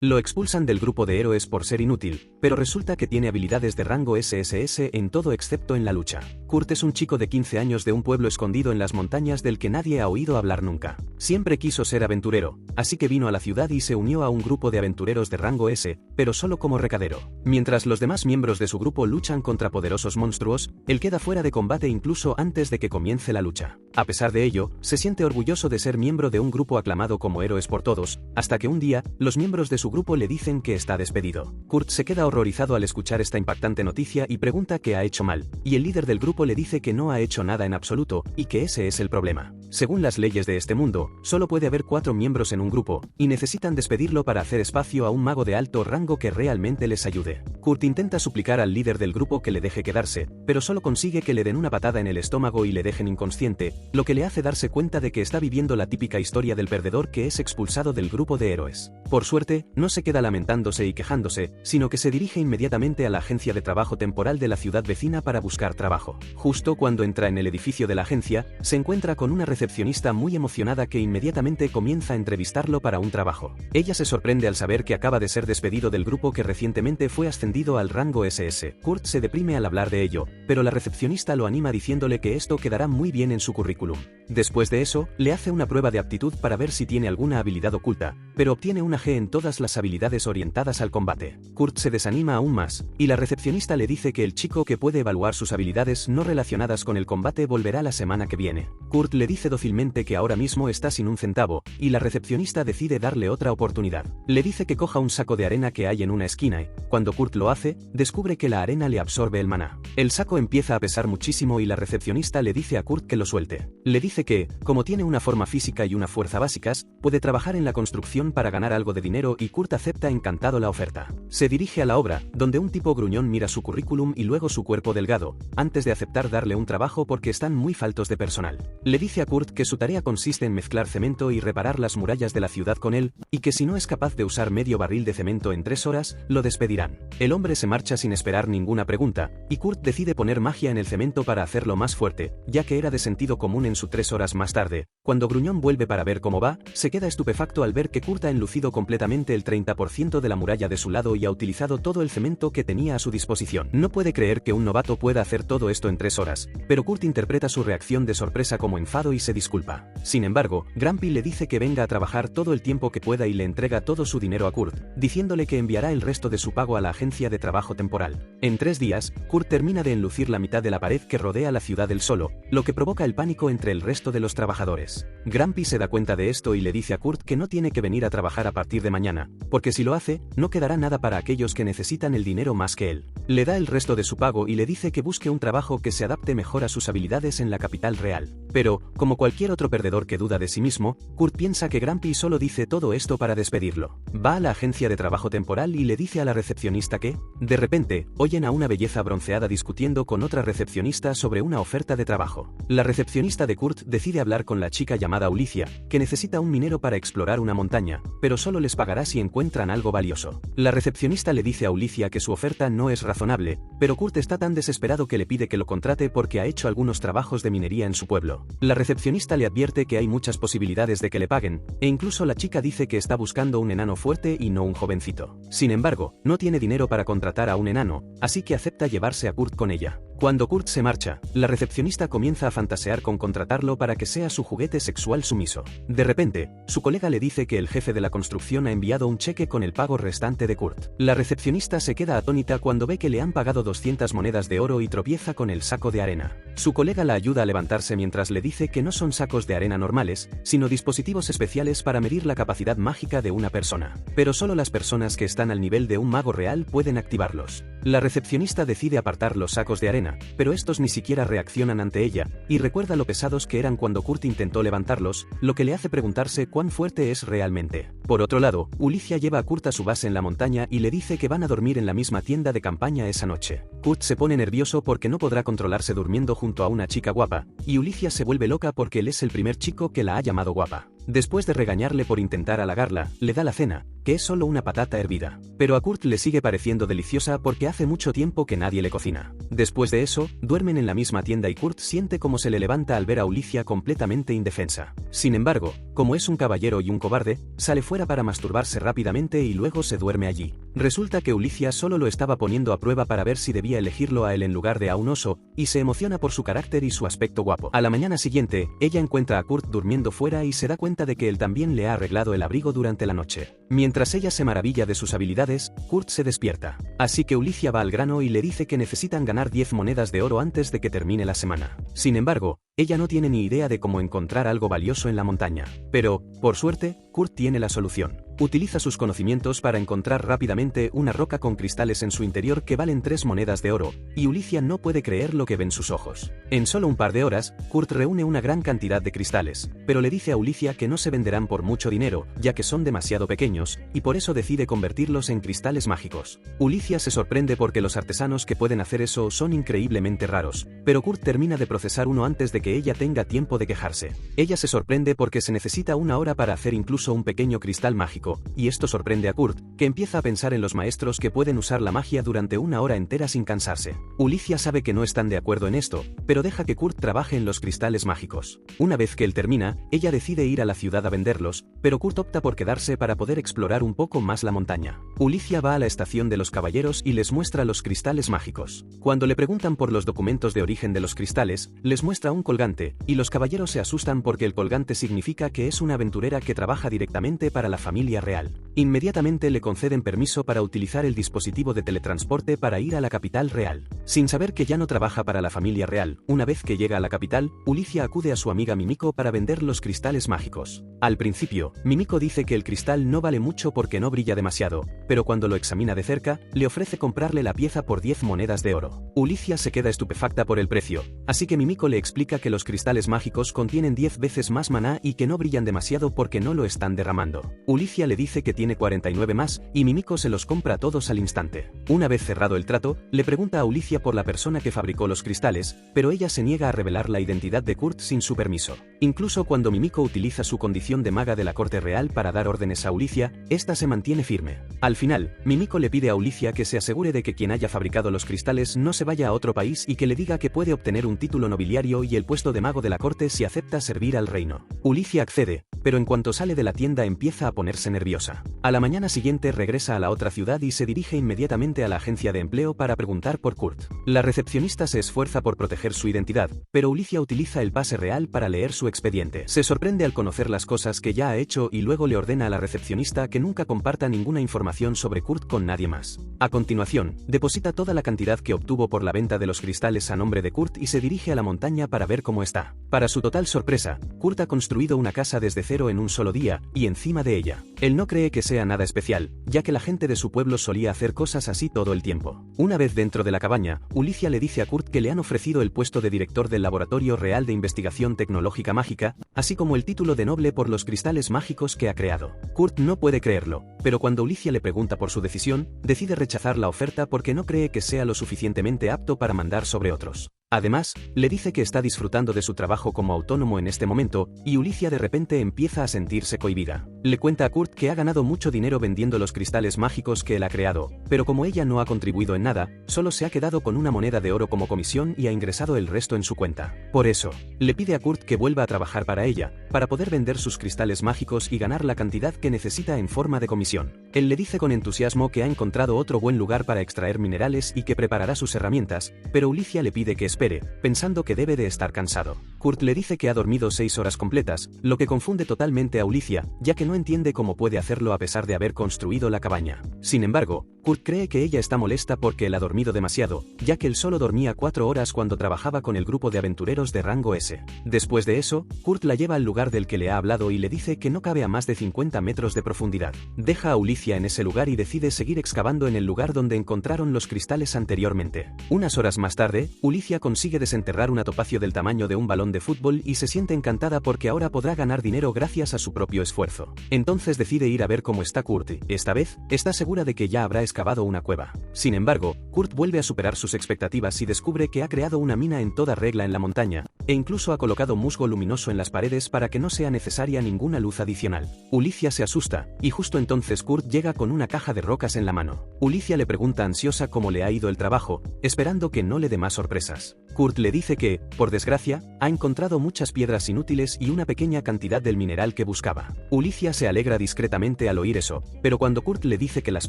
Lo expulsan del grupo de héroes por ser inútil, pero resulta que tiene habilidades de rango SSS en todo excepto en la lucha. Kurt es un chico de 15 años de un pueblo escondido en las montañas del que nadie ha oído hablar nunca. Siempre quiso ser aventurero, así que vino a la ciudad y se unió a un grupo de aventureros de rango S, pero solo como recadero. Mientras los demás miembros de su grupo luchan contra poderosos monstruos, él queda fuera de combate incluso antes de que comience la lucha. A pesar de ello, se siente orgulloso de ser miembro de un grupo aclamado como héroes por todos, hasta que un día, los miembros de su grupo le dicen que está despedido. Kurt se queda horrorizado al escuchar esta impactante noticia y pregunta qué ha hecho mal, y el líder del grupo le dice que no ha hecho nada en absoluto, y que ese es el problema. Según las leyes de este mundo, solo puede haber 4 miembros en un grupo, y necesitan despedirlo para hacer espacio a un mago de alto rango que realmente les ayude. Kurt intenta suplicar al líder del grupo que le deje quedarse, pero solo consigue que le den una patada en el estómago y le dejen inconsciente, lo que le hace darse cuenta de que está viviendo la típica historia del perdedor que es expulsado del grupo de héroes. Por suerte, no se queda lamentándose y quejándose, sino que se dirige inmediatamente a la agencia de trabajo temporal de la ciudad vecina para buscar trabajo. Justo cuando entra en el edificio de la agencia, se encuentra con una recepcionista muy emocionada que inmediatamente comienza a entrevistarlo para un trabajo. Ella se sorprende al saber que acaba de ser despedido del grupo que recientemente fue ascendido al rango SS. Kurt se deprime al hablar de ello, pero la recepcionista lo anima diciéndole que esto quedará muy bien en su currículum. Después de eso, le hace una prueba de aptitud para ver si tiene alguna habilidad oculta, pero obtiene una G en todas las habilidades orientadas al combate. Kurt se desanima aún más, y la recepcionista le dice que el chico que puede evaluar sus habilidades no relacionadas con el combate volverá la semana que viene. Kurt le dice dócilmente que ahora mismo está sin un centavo, y la recepcionista decide darle otra oportunidad. Le dice que coja un saco de arena que hay en una esquina y, cuando Kurt lo hace, descubre que la arena le absorbe el maná. El saco empieza a pesar muchísimo y la recepcionista le dice a Kurt que lo suelte. Le dice que, como tiene una forma física y una fuerza básicas, puede trabajar en la construcción para ganar algo de dinero y Kurt acepta encantado la oferta. Se dirige a la obra, donde un tipo gruñón mira su currículum y luego su cuerpo delgado, antes de aceptar darle un trabajo porque están muy faltos de personal. Le dice a Kurt que su tarea consiste en mezclar cemento y reparar las murallas de la ciudad con él, y que si no es capaz de usar medio barril de cemento en 3 horas, lo despedirán. El hombre se marcha sin esperar ninguna pregunta, y Kurt decide poner magia en el cemento para hacerlo más fuerte, ya que era de sentido común en su 3 horas más tarde. Cuando Gruñón vuelve para ver cómo va, se queda estupefacto al ver que Kurt ha enlucido completamente el 30% de la muralla de su lado y ha utilizado todo el cemento que tenía a su disposición. No puede creer que un novato pueda hacer todo esto en 3 horas, pero Kurt interpreta su reacción de sorpresa como enfado y se disculpa. Sin embargo, Grumpy le dice que venga a trabajar todo el tiempo que pueda y le entrega todo su dinero a Kurt, diciéndole que enviará el resto de su pago a la agencia de trabajo temporal. En 3 días, Kurt termina de enlucir la mitad de la pared que rodea la ciudad él solo, lo que provoca el pánico entre el resto de los trabajadores. Grumpy se da cuenta de esto y le dice a Kurt que no tiene que venir a trabajar a partir de mañana, porque si lo hace, no quedará nada para aquellos que necesitan el dinero más que él. Le da el resto de su pago y le dice que busque un trabajo que se adapte mejor a sus habilidades en la capital real. Pero, como cualquier otro perdedor que duda de sí mismo, Kurt piensa que Grumpy solo dice todo esto para despedirlo. Va a la agencia de trabajo temporal y le dice a la recepcionista que, de repente, oyen a una belleza bronceada discutiendo con otra recepcionista sobre una oferta de trabajo. La recepcionista de Kurt decide hablar con la chica llamada Ulicia, que necesita un minero para explorar una montaña, pero solo les pagará si encuentran algo valioso. La recepcionista le dice a Ulicia que su oferta no es razonable, pero Kurt está tan desesperado que le pide que lo contrate porque ha hecho algunos trabajos de minería en su pueblo. La recepcionista le advierte que hay muchas posibilidades de que le paguen, e incluso la chica dice que está buscando un enano fuerte y no un jovencito. Sin embargo, no tiene dinero para contratar a un enano, así que acepta llevarse a Kurt con ella. Cuando Kurt se marcha, la recepcionista comienza a fantasear con contratarlo para que sea su juguete sexual sumiso. De repente, su colega le dice que el jefe de la construcción ha enviado un cheque con el pago restante de Kurt. La recepcionista se queda atónita cuando ve que le han pagado 200 monedas de oro y tropieza con el saco de arena. Su colega la ayuda a levantarse mientras le dice que no son sacos de arena normales, sino dispositivos especiales para medir la capacidad mágica de una persona. Pero solo las personas que están al nivel de un mago real pueden activarlos. La recepcionista decide apartar los sacos de arena, pero estos ni siquiera reaccionan ante ella, y recuerda lo pesados que eran cuando Kurt intentó levantarlos, lo que le hace preguntarse cuán fuerte es realmente. Por otro lado, Ulicia lleva a Kurt a su base en la montaña y le dice que van a dormir en la misma tienda de campaña esa noche. Kurt se pone nervioso porque no podrá controlarse durmiendo junto a una chica guapa, y Ulicia se vuelve loca porque él es el primer chico que la ha llamado guapa. Después de regañarle por intentar halagarla, le da la cena, que es solo una patata hervida. Pero a Kurt le sigue pareciendo deliciosa porque hace mucho tiempo que nadie le cocina. Después de eso, duermen en la misma tienda y Kurt siente como se le levanta al ver a Ulicia completamente indefensa. Sin embargo, como es un caballero y un cobarde, sale fuera para masturbarse rápidamente y luego se duerme allí. Resulta que Ulicia solo lo estaba poniendo a prueba para ver si debía elegirlo a él en lugar de a un oso, y se emociona por su carácter y su aspecto guapo. A la mañana siguiente, ella encuentra a Kurt durmiendo fuera y se da cuenta de que él también le ha arreglado el abrigo durante la noche. Mientras ella se maravilla de sus habilidades, Kurt se despierta. Así que Ulicia va al grano y le dice que necesitan ganar 10 monedas de oro antes de que termine la semana. Sin embargo, ella no tiene ni idea de cómo encontrar algo valioso en la montaña. Pero, por suerte, Kurt tiene la solución. Utiliza sus conocimientos para encontrar rápidamente una roca con cristales en su interior que valen 3 monedas de oro, y Ulicia no puede creer lo que ven sus ojos. En solo un par de horas, Kurt reúne una gran cantidad de cristales, pero le dice a Ulicia que no se venderán por mucho dinero, ya que son demasiado pequeños, y por eso decide convertirlos en cristales mágicos. Ulicia se sorprende porque los artesanos que pueden hacer eso son increíblemente raros, pero Kurt termina de procesar uno antes de que ella tenga tiempo de quejarse. Ella se sorprende porque se necesita una hora para hacer incluso un pequeño cristal mágico, y esto sorprende a Kurt, que empieza a pensar en los maestros que pueden usar la magia durante una hora entera sin cansarse. Ulicia sabe que no están de acuerdo en esto, pero deja que Kurt trabaje en los cristales mágicos. Una vez que él termina, ella decide ir a la ciudad a venderlos, pero Kurt opta por quedarse para poder explorar un poco más la montaña. Ulicia va a la estación de los caballeros y les muestra los cristales mágicos. Cuando le preguntan por los documentos de origen de los cristales, les muestra un colgante, y los caballeros se asustan porque el colgante significa que es una aventurera que trabaja directamente para la familia real. Inmediatamente le conceden permiso para utilizar el dispositivo de teletransporte para ir a la capital real. Sin saber que ya no trabaja para la familia real, una vez que llega a la capital, Ulicia acude a su amiga Mimiko para vender los cristales mágicos. Al principio, Mimiko dice que el cristal no vale mucho porque no brilla demasiado, pero cuando lo examina de cerca, le ofrece comprarle la pieza por 10 monedas de oro. Ulicia se queda estupefacta por el precio, así que Mimiko le explica que los cristales mágicos contienen 10 veces más maná y que no brillan demasiado porque no lo están derramando. Ulicia le dice que tiene 49 más, y Mimiko se los compra todos al instante. Una vez cerrado el trato, le pregunta a Ulicia por la persona que fabricó los cristales, pero ella se niega a revelar la identidad de Kurt sin su permiso. Incluso cuando Mimiko utiliza su condición de maga de la corte real para dar órdenes a Ulicia, esta se mantiene firme. Al final, Mimiko le pide a Ulicia que se asegure de que quien haya fabricado los cristales no se vaya a otro país y que le diga que puede obtener un título nobiliario y el puesto de mago de la corte si acepta servir al reino. Ulicia accede, pero en cuanto sale de la tienda empieza a ponerse nerviosa. A la mañana siguiente regresa a la otra ciudad y se dirige inmediatamente a la agencia de empleo para preguntar por Kurt. La recepcionista se esfuerza por proteger su identidad, pero Ulicia utiliza el pase real para leer su expediente. Se sorprende al conocer las cosas que ya ha hecho y luego le ordena a la recepcionista que nunca comparta ninguna información sobre Kurt con nadie más. A continuación, deposita toda la cantidad que obtuvo por la venta de los cristales a nombre de Kurt y se dirige a la montaña para ver cómo está. Para su total sorpresa, Kurt ha construido una casa desde cero en un solo día, y encima de ella. Él no cree que sea nada especial, ya que la gente de su pueblo solía hacer cosas así todo el tiempo. Una vez dentro de la cabaña, Ulicia le dice a Kurt que le han ofrecido el puesto de director del Laboratorio Real de Investigación Tecnológica Mágica, así como el título de noble por los cristales mágicos que ha creado. Kurt no puede creerlo, pero cuando Ulicia le pregunta por su decisión, decide rechazar la oferta porque no cree que sea lo suficientemente apto para mandar sobre otros. Además, le dice que está disfrutando de su trabajo como autónomo en este momento, y Ulicia de repente empieza a sentirse cohibida. Le cuenta a Kurt que ha ganado mucho dinero vendiendo los cristales mágicos que él ha creado, pero como ella no ha contribuido en nada, solo se ha quedado con una moneda de oro como comisión y ha ingresado el resto en su cuenta. Por eso, le pide a Kurt que vuelva a trabajar para ella, para poder vender sus cristales mágicos y ganar la cantidad que necesita en forma de comisión. Él le dice con entusiasmo que ha encontrado otro buen lugar para extraer minerales y que preparará sus herramientas, pero Ulicia le pide que espere, pensando que debe de estar cansado. Kurt le dice que ha dormido 6 horas completas, lo que confunde totalmente a Ulicia, ya que no entiende cómo puede hacerlo a pesar de haber construido la cabaña. Sin embargo, Kurt cree que ella está molesta porque él ha dormido demasiado, ya que él solo dormía 4 horas cuando trabajaba con el grupo de aventureros de rango S. Después de eso, Kurt la lleva al lugar del que le ha hablado y le dice que no cabe a más de 50 metros de profundidad. Deja a Ulicia en ese lugar y decide seguir excavando en el lugar donde encontraron los cristales anteriormente. Unas horas más tarde, Ulicia consigue desenterrar un topacio del tamaño de un balón de fútbol y se siente encantada porque ahora podrá ganar dinero gracias a su propio esfuerzo. Entonces decide ir a ver cómo está Kurt y, esta vez, está segura de que ya habrá excavado una cueva. Sin embargo, Kurt vuelve a superar sus expectativas y descubre que ha creado una mina en toda regla en la montaña, e incluso ha colocado musgo luminoso en las paredes para que no sea necesaria ninguna luz adicional. Ulicia se asusta, y justo entonces Kurt llega con una caja de rocas en la mano. Ulicia le pregunta ansiosa cómo le ha ido el trabajo, esperando que no le dé más sorpresas. Kurt le dice que, por desgracia, ha encontrado muchas piedras inútiles y una pequeña cantidad del mineral que buscaba. Ulicia se alegra discretamente al oír eso, pero cuando Kurt le dice que las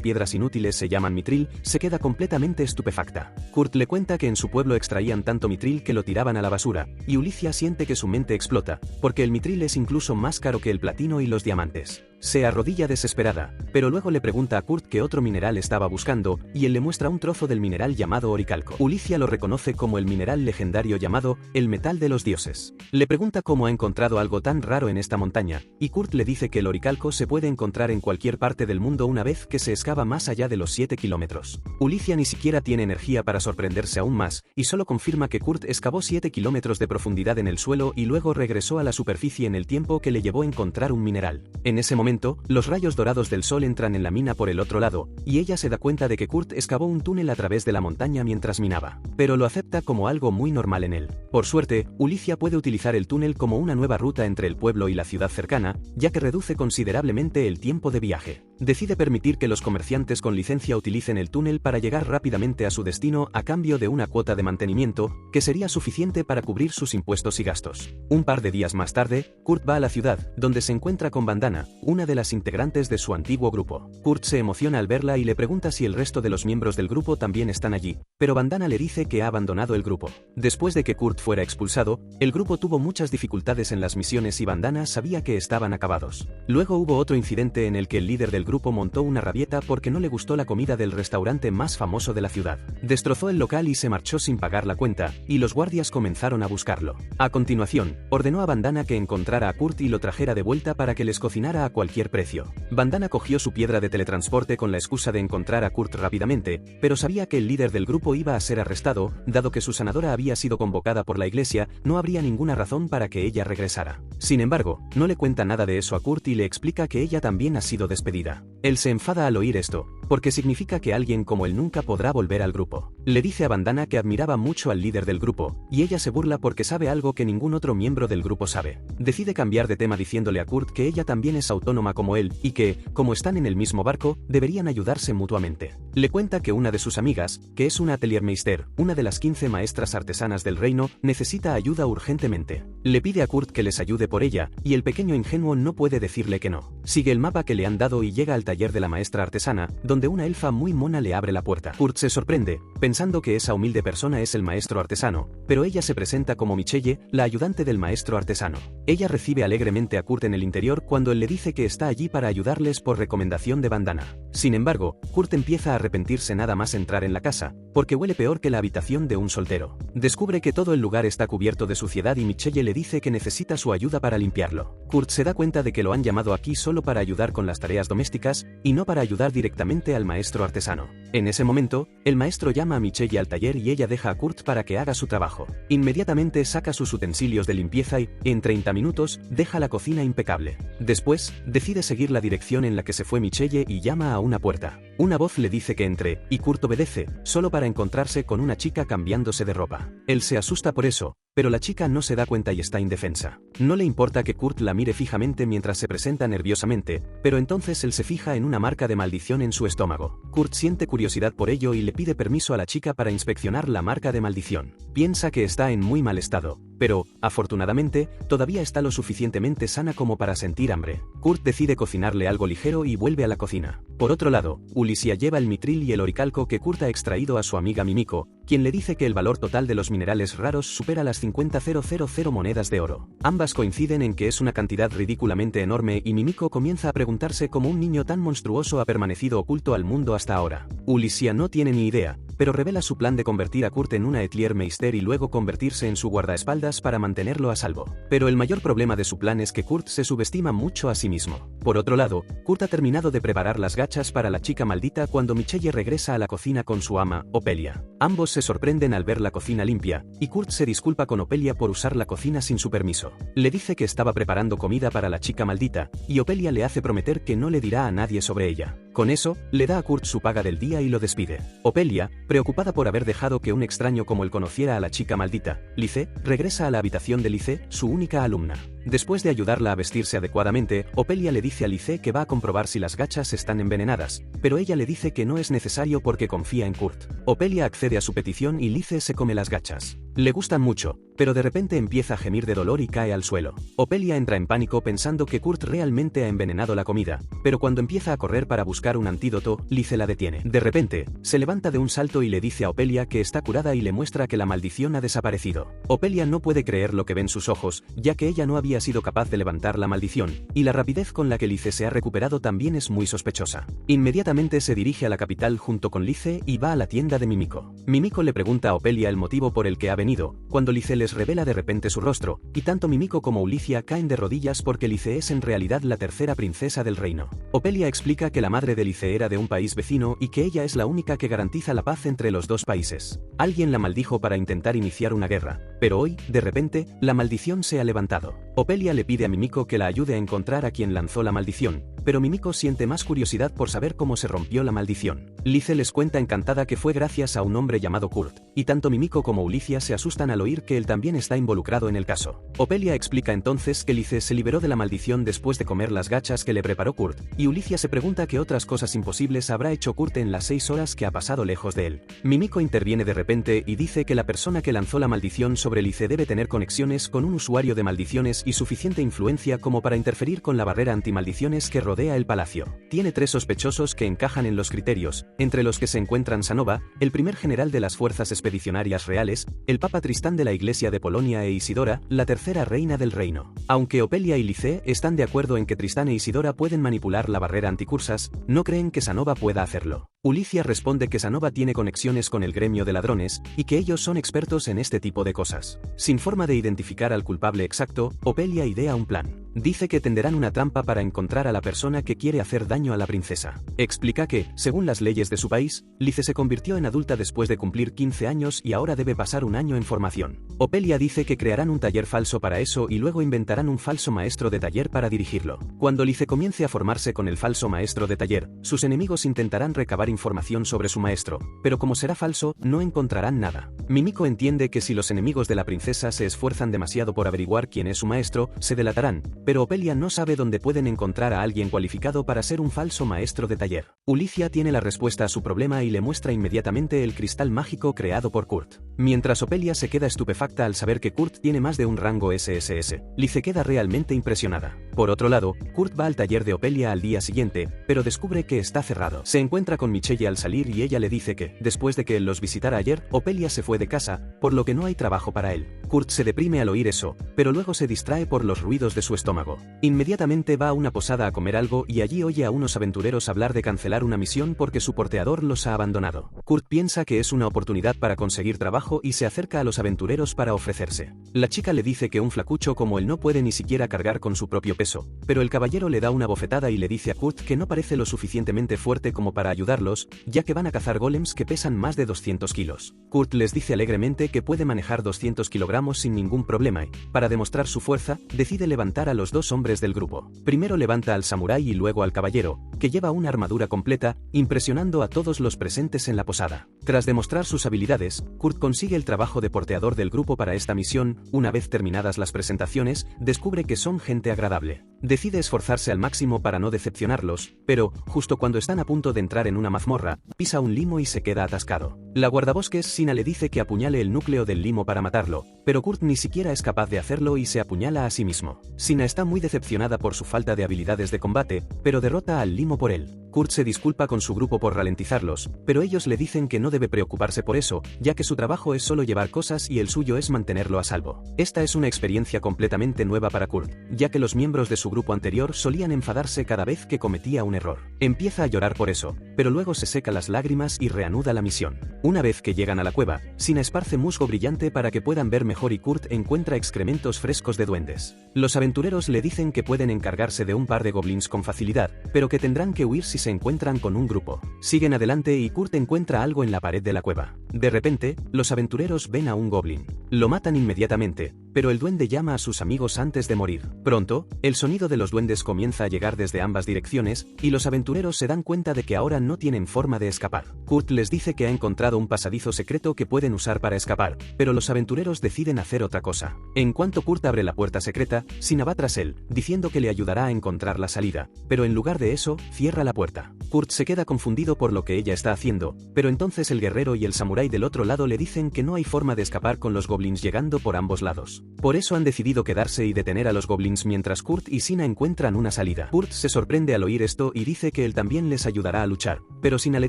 piedras inútiles se llaman mitril, se queda completamente estupefacta. Kurt le cuenta que en su pueblo extraían tanto mitril que lo tiraban a la basura, y Ulicia siente que su mente explota, porque el mitril es incluso más caro que el platino y los diamantes. Se arrodilla desesperada, pero luego le pregunta a Kurt qué otro mineral estaba buscando, y él le muestra un trozo del mineral llamado oricalco. Ulicia lo reconoce como el mineral legendario llamado el metal de los dioses. Le pregunta cómo ha encontrado algo tan raro en esta montaña, y Kurt le dice que el oricalco se puede encontrar en cualquier parte del mundo una vez que se excava más allá de los 7 kilómetros. Ulicia ni siquiera tiene energía para sorprenderse aún más, y solo confirma que Kurt excavó 7 kilómetros de profundidad en el suelo y luego regresó a la superficie en el tiempo que le llevó encontrar un mineral. En ese momento, los rayos dorados del sol entran en la mina por el otro lado, y ella se da cuenta de que Kurt excavó un túnel a través de la montaña mientras minaba, pero lo acepta como algo muy normal en él. Por suerte, Ulicia puede utilizar el túnel como una nueva ruta entre el pueblo y la ciudad cercana, ya que reduce considerablemente el tiempo de viaje. Decide permitir que los comerciantes con licencia utilicen el túnel para llegar rápidamente a su destino a cambio de una cuota de mantenimiento, que sería suficiente para cubrir sus impuestos y gastos. Un par de días más tarde, Kurt va a la ciudad, donde se encuentra con Bandana, una de las integrantes de su antiguo grupo. Kurt se emociona al verla y le pregunta si el resto de los miembros del grupo también están allí, pero Bandana le dice que ha abandonado el grupo. Después de que Kurt fuera expulsado, el grupo tuvo muchas dificultades en las misiones y Bandana sabía que estaban acabados. Luego hubo otro incidente en el que el líder del grupo montó una rabieta porque no le gustó la comida del restaurante más famoso de la ciudad. Destrozó el local y se marchó sin pagar la cuenta, y los guardias comenzaron a buscarlo. A continuación, ordenó a Bandana que encontrara a Kurt y lo trajera de vuelta para que les cocinara a cualquier precio. Bandana cogió su piedra de teletransporte con la excusa de encontrar a Kurt rápidamente, pero sabía que el líder del grupo iba a ser arrestado, dado que su sanadora había sido convocada por la iglesia, no habría ninguna razón para que ella regresara. Sin embargo, no le cuenta nada de eso a Kurt y le explica que ella también ha sido despedida. Él se enfada al oír esto, porque significa que alguien como él nunca podrá volver al grupo. Le dice a Bandana que admiraba mucho al líder del grupo, y ella se burla porque sabe algo que ningún otro miembro del grupo sabe. Decide cambiar de tema diciéndole a Kurt que ella también es autónoma como él, y que, como están en el mismo barco, deberían ayudarse mutuamente. Le cuenta que una de sus amigas, que es una Ateliermeister, una de las 15 maestras artesanas del reino, necesita ayuda urgentemente. Le pide a Kurt que les ayude por ella, y el pequeño ingenuo no puede decirle que no. Sigue el mapa que le han dado y llega al taller de la maestra artesana, donde una elfa muy mona le abre la puerta. Kurt se sorprende, pensando que esa humilde persona es el maestro artesano, pero ella se presenta como Michelle, la ayudante del maestro artesano. Ella recibe alegremente a Kurt en el interior cuando él le dice que está allí para ayudarles por recomendación de Bandana. Sin embargo, Kurt empieza a arrepentirse nada más entrar en la casa, porque huele peor que la habitación de un soltero. Descubre que todo el lugar está cubierto de suciedad y Michelle le dice que necesita su ayuda para limpiarlo. Kurt se da cuenta de que lo han llamado aquí solo para ayudar con las tareas domésticas, y no para ayudar directamente al maestro artesano. En ese momento, el maestro llama a Michelle al taller y ella deja a Kurt para que haga su trabajo. Inmediatamente saca sus utensilios de limpieza y, en 30 minutos, deja la cocina impecable. Después, decide seguir la dirección en la que se fue Michelle y llama a una puerta. Una voz le dice que entre, y Kurt obedece, solo para encontrarse con una chica cambiándose de ropa. Él se asusta por eso, pero la chica no se da cuenta y está indefensa. No le importa que Kurt la mire fijamente mientras se presenta nerviosamente, pero entonces él se fija en una marca de maldición en su estómago. Kurt siente curiosidad por ello y le pide permiso a la chica para inspeccionar la marca de maldición. Piensa que está en muy mal estado, pero, afortunadamente, todavía está lo suficientemente sana como para sentir hambre. Kurt decide cocinarle algo ligero y vuelve a la cocina. Por otro lado, Ulicia lleva el mitril y el oricalco que Kurt ha extraído a su amiga Mimiko, quien le dice que el valor total de los minerales raros supera las 50.000 monedas de oro. Ambas coinciden en que es una cantidad ridículamente enorme y Mimiko comienza a preguntarse cómo un niño tan monstruoso ha permanecido oculto al mundo hasta ahora. Ulicia no tiene ni idea, pero revela su plan de convertir a Kurt en una Ateliermeister y luego convertirse en su guardaespaldas para mantenerlo a salvo. Pero el mayor problema de su plan es que Kurt se subestima mucho a sí mismo. Por otro lado, Kurt ha terminado de preparar las gachas para la chica maldita cuando Michelle regresa a la cocina con su ama, Opelia. Ambos se sorprenden al ver la cocina limpia, y Kurt se disculpa con Opelia por usar la cocina sin su permiso. Le dice que estaba preparando comida para la chica maldita, y Opelia le hace prometer que no le dirá a nadie sobre ella. Con eso, le da a Kurt su paga del día y lo despide. Opelia, preocupada por haber dejado que un extraño como él conociera a la chica maldita, Lice, regresa a la habitación de Lice, su única alumna. Después de ayudarla a vestirse adecuadamente, Opelia le dice a Lice que va a comprobar si las gachas están envenenadas, pero ella le dice que no es necesario porque confía en Kurt. Opelia accede a su petición y Lice se come las gachas. Le gustan mucho, pero de repente empieza a gemir de dolor y cae al suelo. Opelia entra en pánico pensando que Kurt realmente ha envenenado la comida, pero cuando empieza a correr para buscar un antídoto, Lice la detiene. De repente, se levanta de un salto y le dice a Opelia que está curada y le muestra que la maldición ha desaparecido. Opelia no puede creer lo que ven sus ojos, ya que ella no había sido capaz de levantar la maldición, y la rapidez con la que Lice se ha recuperado también es muy sospechosa. Inmediatamente se dirige a la capital junto con Lice y va a la tienda de Mimiko. Mimiko le pregunta a Opelia el motivo por el que ha venido, cuando Lice les revela de repente su rostro, y tanto Mimiko como Ulicia caen de rodillas porque Lice es en realidad la tercera princesa del reino. Opelia explica que la madre de Lice era de un país vecino y que ella es la única que garantiza la paz entre los dos países. Alguien la maldijo para intentar iniciar una guerra, pero hoy, de repente, la maldición se ha levantado. Opelia le pide a Mimiko que la ayude a encontrar a quien lanzó la maldición, pero Mimiko siente más curiosidad por saber cómo se rompió la maldición. Lice les cuenta encantada que fue gracias a un hombre llamado Kurt, y tanto Mimiko como Ulicia se asustan al oír que él también está involucrado en el caso. Opelia explica entonces que Lice se liberó de la maldición después de comer las gachas que le preparó Kurt, y Ulicia se pregunta qué otras cosas imposibles habrá hecho Kurt en las 6 horas que ha pasado lejos de él. Mimiko interviene de repente y dice que la persona que lanzó la maldición sobre Lice debe tener conexiones con un usuario de maldiciones y suficiente influencia como para interferir con la barrera antimaldiciones que rodea el palacio. Tiene 3 sospechosos que encajan en los criterios, entre los que se encuentran Sanova, el primer general de las fuerzas expedicionarias reales, el Papa Tristán de la Iglesia de Polonia e Isidora, la tercera reina del reino. Aunque Opelia y Lice están de acuerdo en que Tristán e Isidora pueden manipular la barrera anticursas, no creen que Sanova pueda hacerlo. Ulicia responde que Sanova tiene conexiones con el gremio de ladrones, y que ellos son expertos en este tipo de cosas. Sin forma de identificar al culpable exacto, Opelia idea un plan. Dice que tenderán una trampa para encontrar a la persona que quiere hacer daño a la princesa. Explica que, según las leyes de su país, Lice se convirtió en adulta después de cumplir 15 años y ahora debe pasar un año en formación. Opelia dice que crearán un taller falso para eso y luego inventarán un falso maestro de taller para dirigirlo. Cuando Lice comience a formarse con el falso maestro de taller, sus enemigos intentarán recabar información sobre su maestro, pero como será falso, no encontrarán nada. Mimiko entiende que si los enemigos de la princesa se esfuerzan demasiado por averiguar quién es su maestro, se delatarán, pero Opelia no sabe dónde pueden encontrar a alguien cualificado para ser un falso maestro de taller. Ulicia tiene la respuesta a su problema y le muestra inmediatamente el cristal mágico creado por Kurt. Mientras Opelia se queda estupefacta al saber que Kurt tiene más de un rango SSS, Lice queda realmente impresionada. Por otro lado, Kurt va al taller de Opelia al día siguiente, pero descubre que está cerrado. Se encuentra con Michelle al salir y ella le dice que, después de que él los visitara ayer, Opelia se fue de casa, por lo que no hay trabajo para él. Kurt se deprime al oír eso, pero luego se distrae por los ruidos de su estómago. Inmediatamente va a una posada a comer algo y allí oye a unos aventureros hablar de cancelar una misión porque su porteador los ha abandonado. Kurt piensa que es una oportunidad para conseguir trabajo y se acerca a los aventureros para ofrecerse. La chica le dice que un flacucho como él no puede ni siquiera cargar con su propio peso, pero el caballero le da una bofetada y le dice a Kurt que no parece lo suficientemente fuerte como para ayudarlos, ya que van a cazar golems que pesan más de 200 kilos. Kurt les dice alegremente que puede manejar 200 kilogramos sin ningún problema y, para demostrar su fuerza, decide levantar a los 2 hombres del grupo. Primero levanta al samurái y luego al caballero, que lleva una armadura completa, impresionando a todos los presentes en la posada. Tras demostrar sus habilidades, Kurt consigue el trabajo de porteador del grupo para esta misión. Una vez terminadas las presentaciones, descubre que son gente agradable. Decide esforzarse al máximo para no decepcionarlos, pero, justo cuando están a punto de entrar en una mazmorra, pisa un limo y se queda atascado. La guardabosques Sina le dice que apuñale el núcleo del limo para matarlo, pero Kurt ni siquiera es capaz de hacerlo y se apuñala a sí mismo. Sina está muy decepcionada por su falta de habilidades de combate, pero derrota al limo por él. Kurt se disculpa con su grupo por ralentizarlos, pero ellos le dicen que no debe preocuparse por eso, ya que su trabajo es solo llevar cosas y el suyo es mantenerlo a salvo. Esta es una experiencia completamente nueva para Kurt, ya que los miembros de su grupo anterior solían enfadarse cada vez que cometía un error. Empieza a llorar por eso, pero luego se seca las lágrimas y reanuda la misión. Una vez que llegan a la cueva, Sina esparce musgo brillante para que puedan ver mejor y Kurt encuentra excrementos frescos de duendes. Los aventureros le dicen que pueden encargarse de un par de goblins con facilidad, pero que tendrán que huir si se encuentran con un grupo. Siguen adelante y Kurt encuentra algo en la pared de la cueva. De repente, los aventureros ven a un goblin. Lo matan inmediatamente, pero el duende llama a sus amigos antes de morir. Pronto, el sonido de los duendes comienza a llegar desde ambas direcciones, y los aventureros se dan cuenta de que ahora no tienen forma de escapar. Kurt les dice que ha encontrado un pasadizo secreto que pueden usar para escapar, pero los aventureros deciden hacer otra cosa. En cuanto Kurt abre la puerta secreta, Sina va tras él, diciendo que le ayudará a encontrar la salida, pero en lugar de eso, cierra la puerta. Kurt se queda confundido por lo que ella está haciendo, pero entonces el guerrero y el samurái del otro lado le dicen que no hay forma de escapar con los goblins llegando por ambos lados. Por eso han decidido quedarse y detener a los goblins mientras Kurt y Sina encuentran una salida. Kurt se sorprende al oír esto y dice que él también les ayudará a luchar, pero Sina le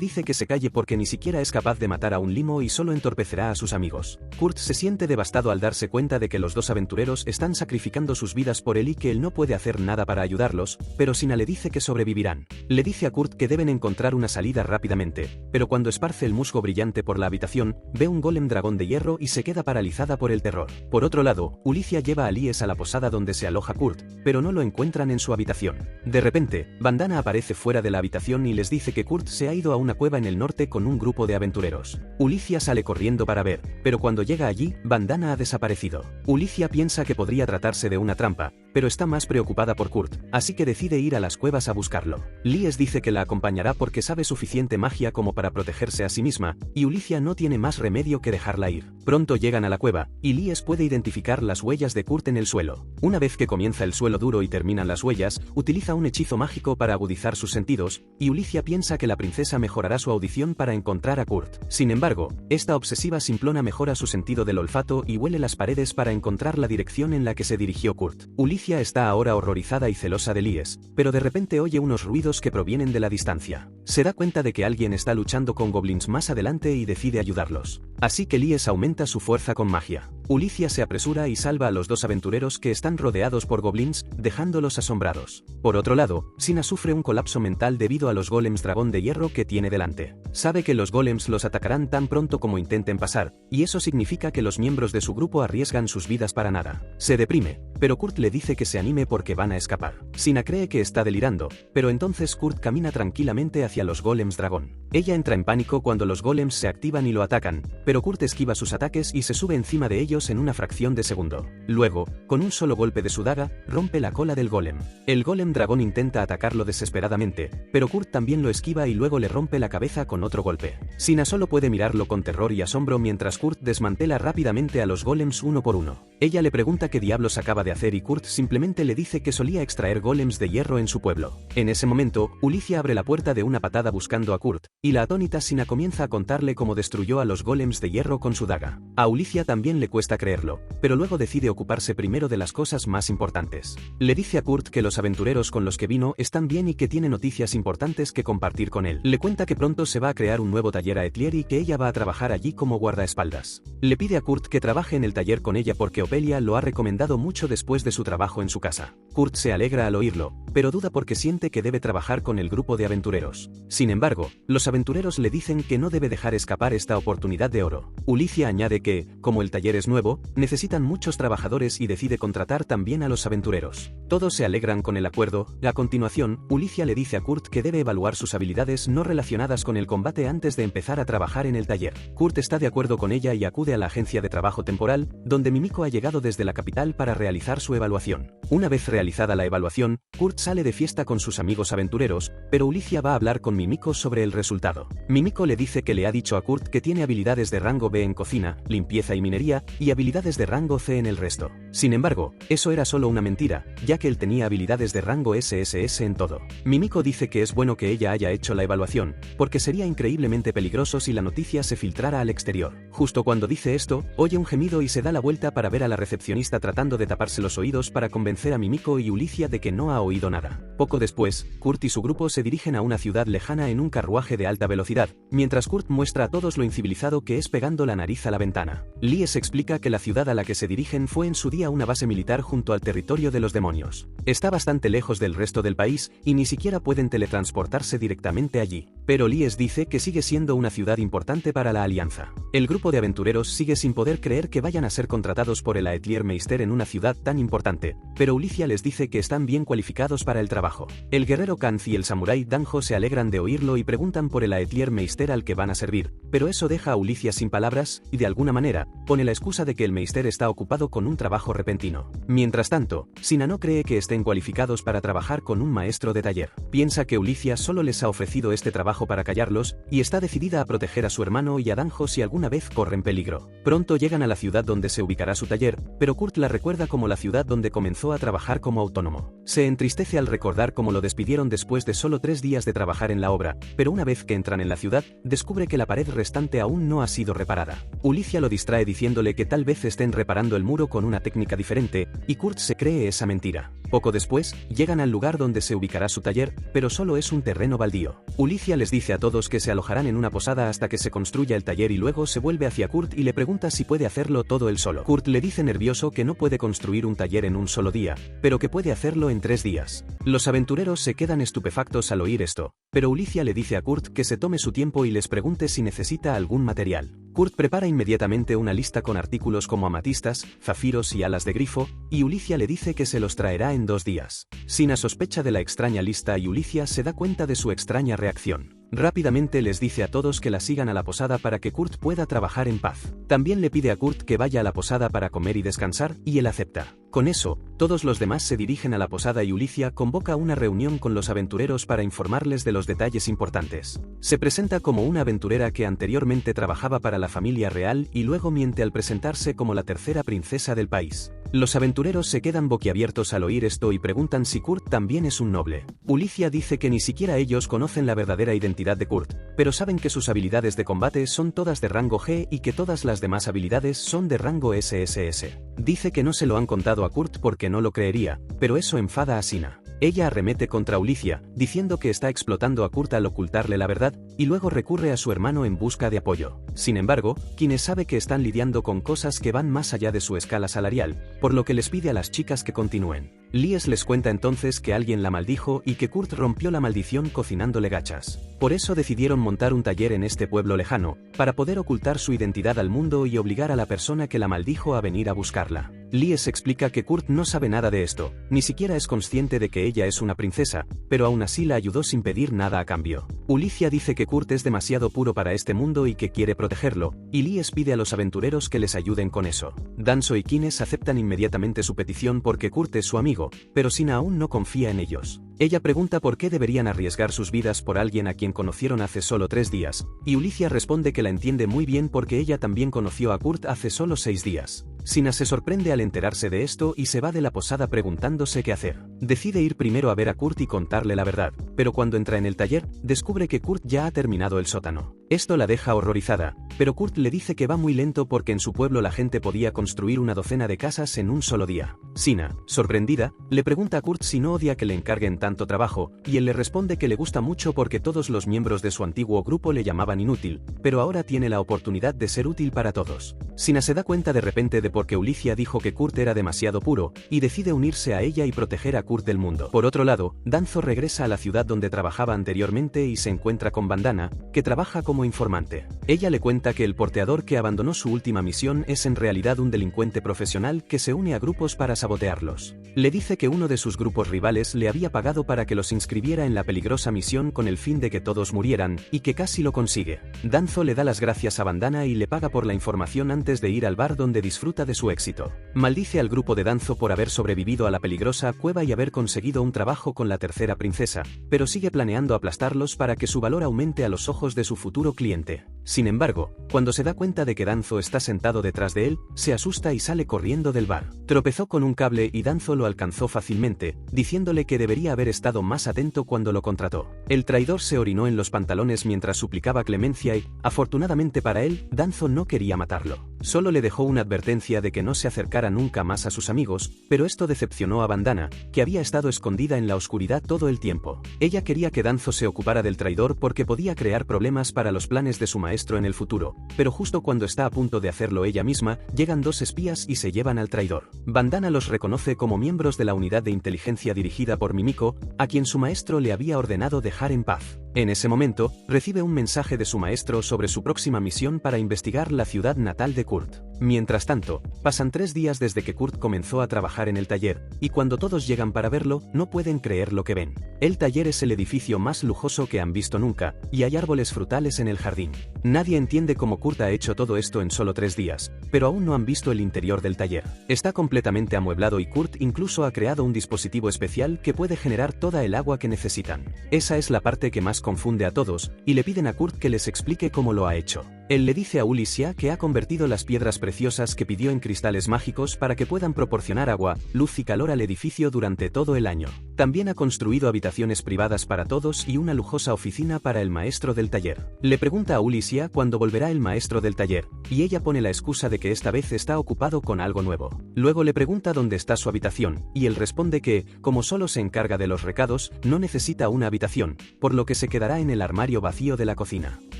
dice que se calle porque ni siquiera es capaz de matar a un limo y solo entorpecerá a sus amigos. Kurt se siente devastado al darse cuenta de que los dos aventureros están sacrificando sus vidas por él y que él no puede hacer nada para ayudarlos, pero Sina le dice que sobrevivirán. Le dice a Kurt que deben encontrar una salida rápidamente, pero cuando esparce el musgo brillante por la habitación, ve un golem dragón de hierro y se queda paralizada por el terror. Por otro lado, Ulicia lleva a Lies a la posada donde se aloja Kurt, pero no lo encuentran en su habitación. De repente, Bandana aparece fuera de la habitación y les dice que Kurt se ha ido a una cueva en el norte con un grupo de aventureros. Ulicia sale corriendo para ver, pero cuando llega allí, Bandana ha desaparecido. Ulicia piensa que podría tratarse de una trampa, pero está más preocupada por Kurt, así que decide ir a las cuevas a buscarlo. Lies dice que la acompañará porque sabe suficiente magia como para protegerse a sí misma, y Ulicia no tiene más remedio que dejarla ir. Pronto llegan a la cueva, y Lies puede identificar las huellas de Kurt en el suelo. Una vez que comienza el suelo duro y terminan las huellas, utiliza un hechizo mágico para agudizar sus sentidos, y Ulicia piensa que la princesa mejorará su audición para encontrar a Kurt. Sin embargo, esta obsesiva simplona mejora su sentido del olfato y huele las paredes para encontrar la dirección en la que se dirigió Kurt. Ulicia está ahora horrorizada y celosa de Lies, pero de repente oye unos ruidos que provienen de la distancia. Se da cuenta de que alguien está luchando con goblins más adelante y decide ayudarlos. Así que Lies aumenta su fuerza con magia. Ulicia se apresura y salva a los dos aventureros que están rodeados por goblins, dejándolos asombrados. Por otro lado, Sina sufre un colapso mental debido a los golems dragón de hierro que tiene delante. Sabe que los golems los atacarán tan pronto como intenten pasar, y eso significa que los miembros de su grupo arriesgan sus vidas para nada. Se deprime, pero Kurt le dice que se anime porque van a escapar. Sina cree que está delirando, pero entonces Kurt camina tranquilamente hacia los golems dragón. Ella entra en pánico cuando los golems se activan y lo atacan, pero Kurt esquiva sus ataques y se sube encima de ellos en una fracción de segundo. Luego, con un solo golpe de su daga, rompe la cola del golem. El golem dragón intenta atacarlo desesperadamente, pero Kurt también lo esquiva y luego le rompe la cabeza con otro golpe. Sina solo puede mirarlo con terror y asombro mientras Kurt desmantela rápidamente a los golems uno por uno. Ella le pregunta qué diablos acaba de hacer y Kurt simplemente le dice que solía extraer golems de hierro en su pueblo. En ese momento, Ulicia abre la puerta de una patada buscando a Kurt, y la atónita Sina comienza a contarle cómo destruyó a los golems de hierro con su daga. A Ulicia también le cuesta creerlo, pero luego decide ocuparse primero de las cosas más importantes. Le dice a Kurt que los aventureros con los que vino están bien y que tiene noticias importantes que compartir con él. Le cuenta que pronto se va a crear un nuevo taller a Etlier y que ella va a trabajar allí como guardaespaldas. Le pide a Kurt que trabaje en el taller con ella porque Opelia lo ha recomendado mucho después de su trabajo en su casa. Kurt se alegra al oírlo, pero duda porque siente que debe trabajar con el grupo de aventureros. Sin embargo, los aventureros le dicen que no debe dejar escapar esta oportunidad de oro. Ulicia añade que, como el taller es nuevo, necesitan muchos trabajadores y decide contratar también a los aventureros. Todos se alegran con el acuerdo. A continuación, Ulicia le dice a Kurt que debe evaluar sus habilidades no relacionadas con el combate antes de empezar a trabajar en el taller. Kurt está de acuerdo con ella y acude a la agencia de trabajo temporal, donde Mimiko ha llegado desde la capital para realizar su evaluación. Una vez realizada la evaluación, Kurt sale de fiesta con sus amigos aventureros, pero Ulicia va a hablar con Mimiko sobre el resultado. Mimiko le dice que le ha dicho a Kurt que tiene habilidades de rango B en cocina, limpieza y minería, y habilidades de rango C en el resto. Sin embargo, eso era solo una mentira, ya que él tenía habilidades de rango SSS en todo. Mimiko dice que es bueno que ella haya hecho la evaluación, porque sería increíblemente peligroso si la noticia se filtrara al exterior. Justo cuando dice esto, oye un gemido y se da la vuelta para ver a la recepcionista tratando de taparse los oídos para convencer a Mimiko y Ulicia de que no ha oído nada. Poco después, Kurt y su grupo se dirigen a una ciudad lejana en un carruaje de alta velocidad, mientras Kurt muestra a todos lo incivilizado que es pegando la nariz a la ventana. Lies explica que la ciudad a la que se dirigen fue en su día una base militar junto al territorio de los demonios. Está bastante lejos del resto del país y ni siquiera pueden teletransportarse directamente allí. Pero Lies dice que sigue siendo una ciudad importante para la alianza. El grupo de aventureros sigue sin poder creer que vayan a ser contratados por el Aetlier Meister en una ciudad tan importante, pero Ulicia les dice que están bien cualificados para el trabajo. El guerrero Kanz y el samurái Danjo se alegran de oírlo y preguntan por el Aetlier Meister al que van a servir, pero eso deja a Ulicia sin palabras y de alguna manera pone la excusa de que el Meister está ocupado con un trabajo repentino. Mientras tanto, Sina no cree que estén cualificados para trabajar con un maestro de taller. Piensa que Ulicia solo les ha ofrecido este trabajo para callarlos, y está decidida a proteger a su hermano y a Danjo si alguna vez corren peligro. Pronto llegan a la ciudad donde se ubicará su taller, pero Kurt la recuerda como la ciudad donde comenzó a trabajar como autónomo. Se entristece al recordar cómo lo despidieron después de solo 3 días de trabajar en la obra, pero una vez que entran en la ciudad, descubre que la pared restante aún no ha sido reparada. Ulicia lo distrae diciéndole que tal vez estén reparando el muro con una técnica diferente, y Kurt se cree esa mentira. Poco después, llegan al lugar donde se ubicará su taller, pero solo es un terreno baldío. Ulicia les dice a todos que se alojarán en una posada hasta que se construya el taller y luego se vuelve hacia Kurt y le pregunta si puede hacerlo todo él solo. Kurt le dice nervioso que no puede construir un taller en un solo día, pero que puede hacerlo en 3 días. Los aventureros se quedan estupefactos al oír esto, pero Ulicia le dice a Kurt que se tome su tiempo y les pregunte si necesita algún material. Kurt prepara inmediatamente una lista con artículos como amatistas, zafiros y alas de grifo, y Ulicia le dice que se los traerá en 2 días. Sina sospecha de la extraña lista y Ulicia se da cuenta de su extraña reacción. Rápidamente les dice a todos que la sigan a la posada para que Kurt pueda trabajar en paz. También le pide a Kurt que vaya a la posada para comer y descansar, y él acepta. Con eso, todos los demás se dirigen a la posada y Ulicia convoca una reunión con los aventureros para informarles de los detalles importantes. Se presenta como una aventurera que anteriormente trabajaba para la familia real y luego miente al presentarse como la tercera princesa del país. Los aventureros se quedan boquiabiertos al oír esto y preguntan si Kurt también es un noble. Ulicia dice que ni siquiera ellos conocen la verdadera identidad de Kurt, pero saben que sus habilidades de combate son todas de rango G y que todas las demás habilidades son de rango SSS. Dice que no se lo han contado a Kurt porque no lo creería, pero eso enfada a Sina. Ella arremete contra Ulicia, diciendo que está explotando a Kurt al ocultarle la verdad, y luego recurre a su hermano en busca de apoyo. Sin embargo, Kine sabe que están lidiando con cosas que van más allá de su escala salarial, por lo que les pide a las chicas que continúen. Lies les cuenta entonces que alguien la maldijo y que Kurt rompió la maldición cocinándole gachas. Por eso decidieron montar un taller en este pueblo lejano, para poder ocultar su identidad al mundo y obligar a la persona que la maldijo a venir a buscarla. Lies explica que Kurt no sabe nada de esto, ni siquiera es consciente de que ella es una princesa, pero aún así la ayudó sin pedir nada a cambio. Ulicia dice que Kurt es demasiado puro para este mundo y que quiere protegerlo, y Lies pide a los aventureros que les ayuden con eso. Danzo y Kines aceptan inmediatamente su petición porque Kurt es su amigo, pero Sina aún no confía en ellos. Ella pregunta por qué deberían arriesgar sus vidas por alguien a quien conocieron hace solo 3 días, y Ulicia responde que la entiende muy bien porque ella también conoció a Kurt hace solo 6 días. Sina se sorprende al enterarse de esto y se va de la posada preguntándose qué hacer. Decide ir primero a ver a Kurt y contarle la verdad, pero cuando entra en el taller, descubre que Kurt ya ha terminado el sótano. Esto la deja horrorizada, pero Kurt le dice que va muy lento porque en su pueblo la gente podía construir una docena de casas en un solo día. Sina, sorprendida, le pregunta a Kurt si no odia que le encarguen tanto trabajo, y él le responde que le gusta mucho porque todos los miembros de su antiguo grupo le llamaban inútil, pero ahora tiene la oportunidad de ser útil para todos. Sina se da cuenta de repente de por qué Ulicia dijo que Kurt era demasiado puro, y decide unirse a ella y proteger a Kurt del mundo. Por otro lado, Danzo regresa a la ciudad donde trabajaba anteriormente y se encuentra con Bandana, que trabaja como informante. Ella le cuenta que el porteador que abandonó su última misión es en realidad un delincuente profesional que se une a grupos para sabotearlos. Le dice que uno de sus grupos rivales le había pagado para que los inscribiera en la peligrosa misión con el fin de que todos murieran, y que casi lo consigue. Danzo le da las gracias a Bandana y le paga por la información antes de ir al bar donde disfruta de su éxito. Maldice al grupo de Danzo por haber sobrevivido a la peligrosa cueva y haber conseguido un trabajo con la tercera princesa, pero sigue planeando aplastarlos para que su valor aumente a los ojos de su futuro cliente. Sin embargo, cuando se da cuenta de que Danzo está sentado detrás de él, se asusta y sale corriendo del bar. Tropezó con un cable y Danzo lo alcanzó fácilmente, diciéndole que debería haber estado más atento cuando lo contrató. El traidor se orinó en los pantalones mientras suplicaba clemencia y, afortunadamente para él, Danzo no quería matarlo. Solo le dejó una advertencia de que no se acercara nunca más a sus amigos, pero esto decepcionó a Bandana, que había estado escondida en la oscuridad todo el tiempo. Ella quería que Danzo se ocupara del traidor porque podía crear problemas para los planes de su maestro en el futuro, pero justo cuando está a punto de hacerlo ella misma, llegan 2 espías y se llevan al traidor. Bandana los reconoce como miembros de la unidad de inteligencia dirigida por Mimiko, a quien su maestro le había ordenado dejar en paz. En ese momento, recibe un mensaje de su maestro sobre su próxima misión para investigar la ciudad natal de Kurt. Mientras tanto, pasan 3 días desde que Kurt comenzó a trabajar en el taller, y cuando todos llegan para verlo, no pueden creer lo que ven. El taller es el edificio más lujoso que han visto nunca, y hay árboles frutales en el jardín. Nadie entiende cómo Kurt ha hecho todo esto en solo 3 días, pero aún no han visto el interior del taller. Está completamente amueblado y Kurt incluso ha creado un dispositivo especial que puede generar toda el agua que necesitan. Esa es la parte que más confunde a todos, y le piden a Kurt que les explique cómo lo ha hecho. Él le dice a Ulysia que ha convertido las piedras preciosas que pidió en cristales mágicos para que puedan proporcionar agua, luz y calor al edificio durante todo el año. También ha construido habitaciones privadas para todos y una lujosa oficina para el maestro del taller. Le pregunta a Ulysia cuándo volverá el maestro del taller, y ella pone la excusa de que esta vez está ocupado con algo nuevo. Luego le pregunta dónde está su habitación, y él responde que, como solo se encarga de los recados, no necesita una habitación, por lo que se quedará en el armario vacío de la cocina.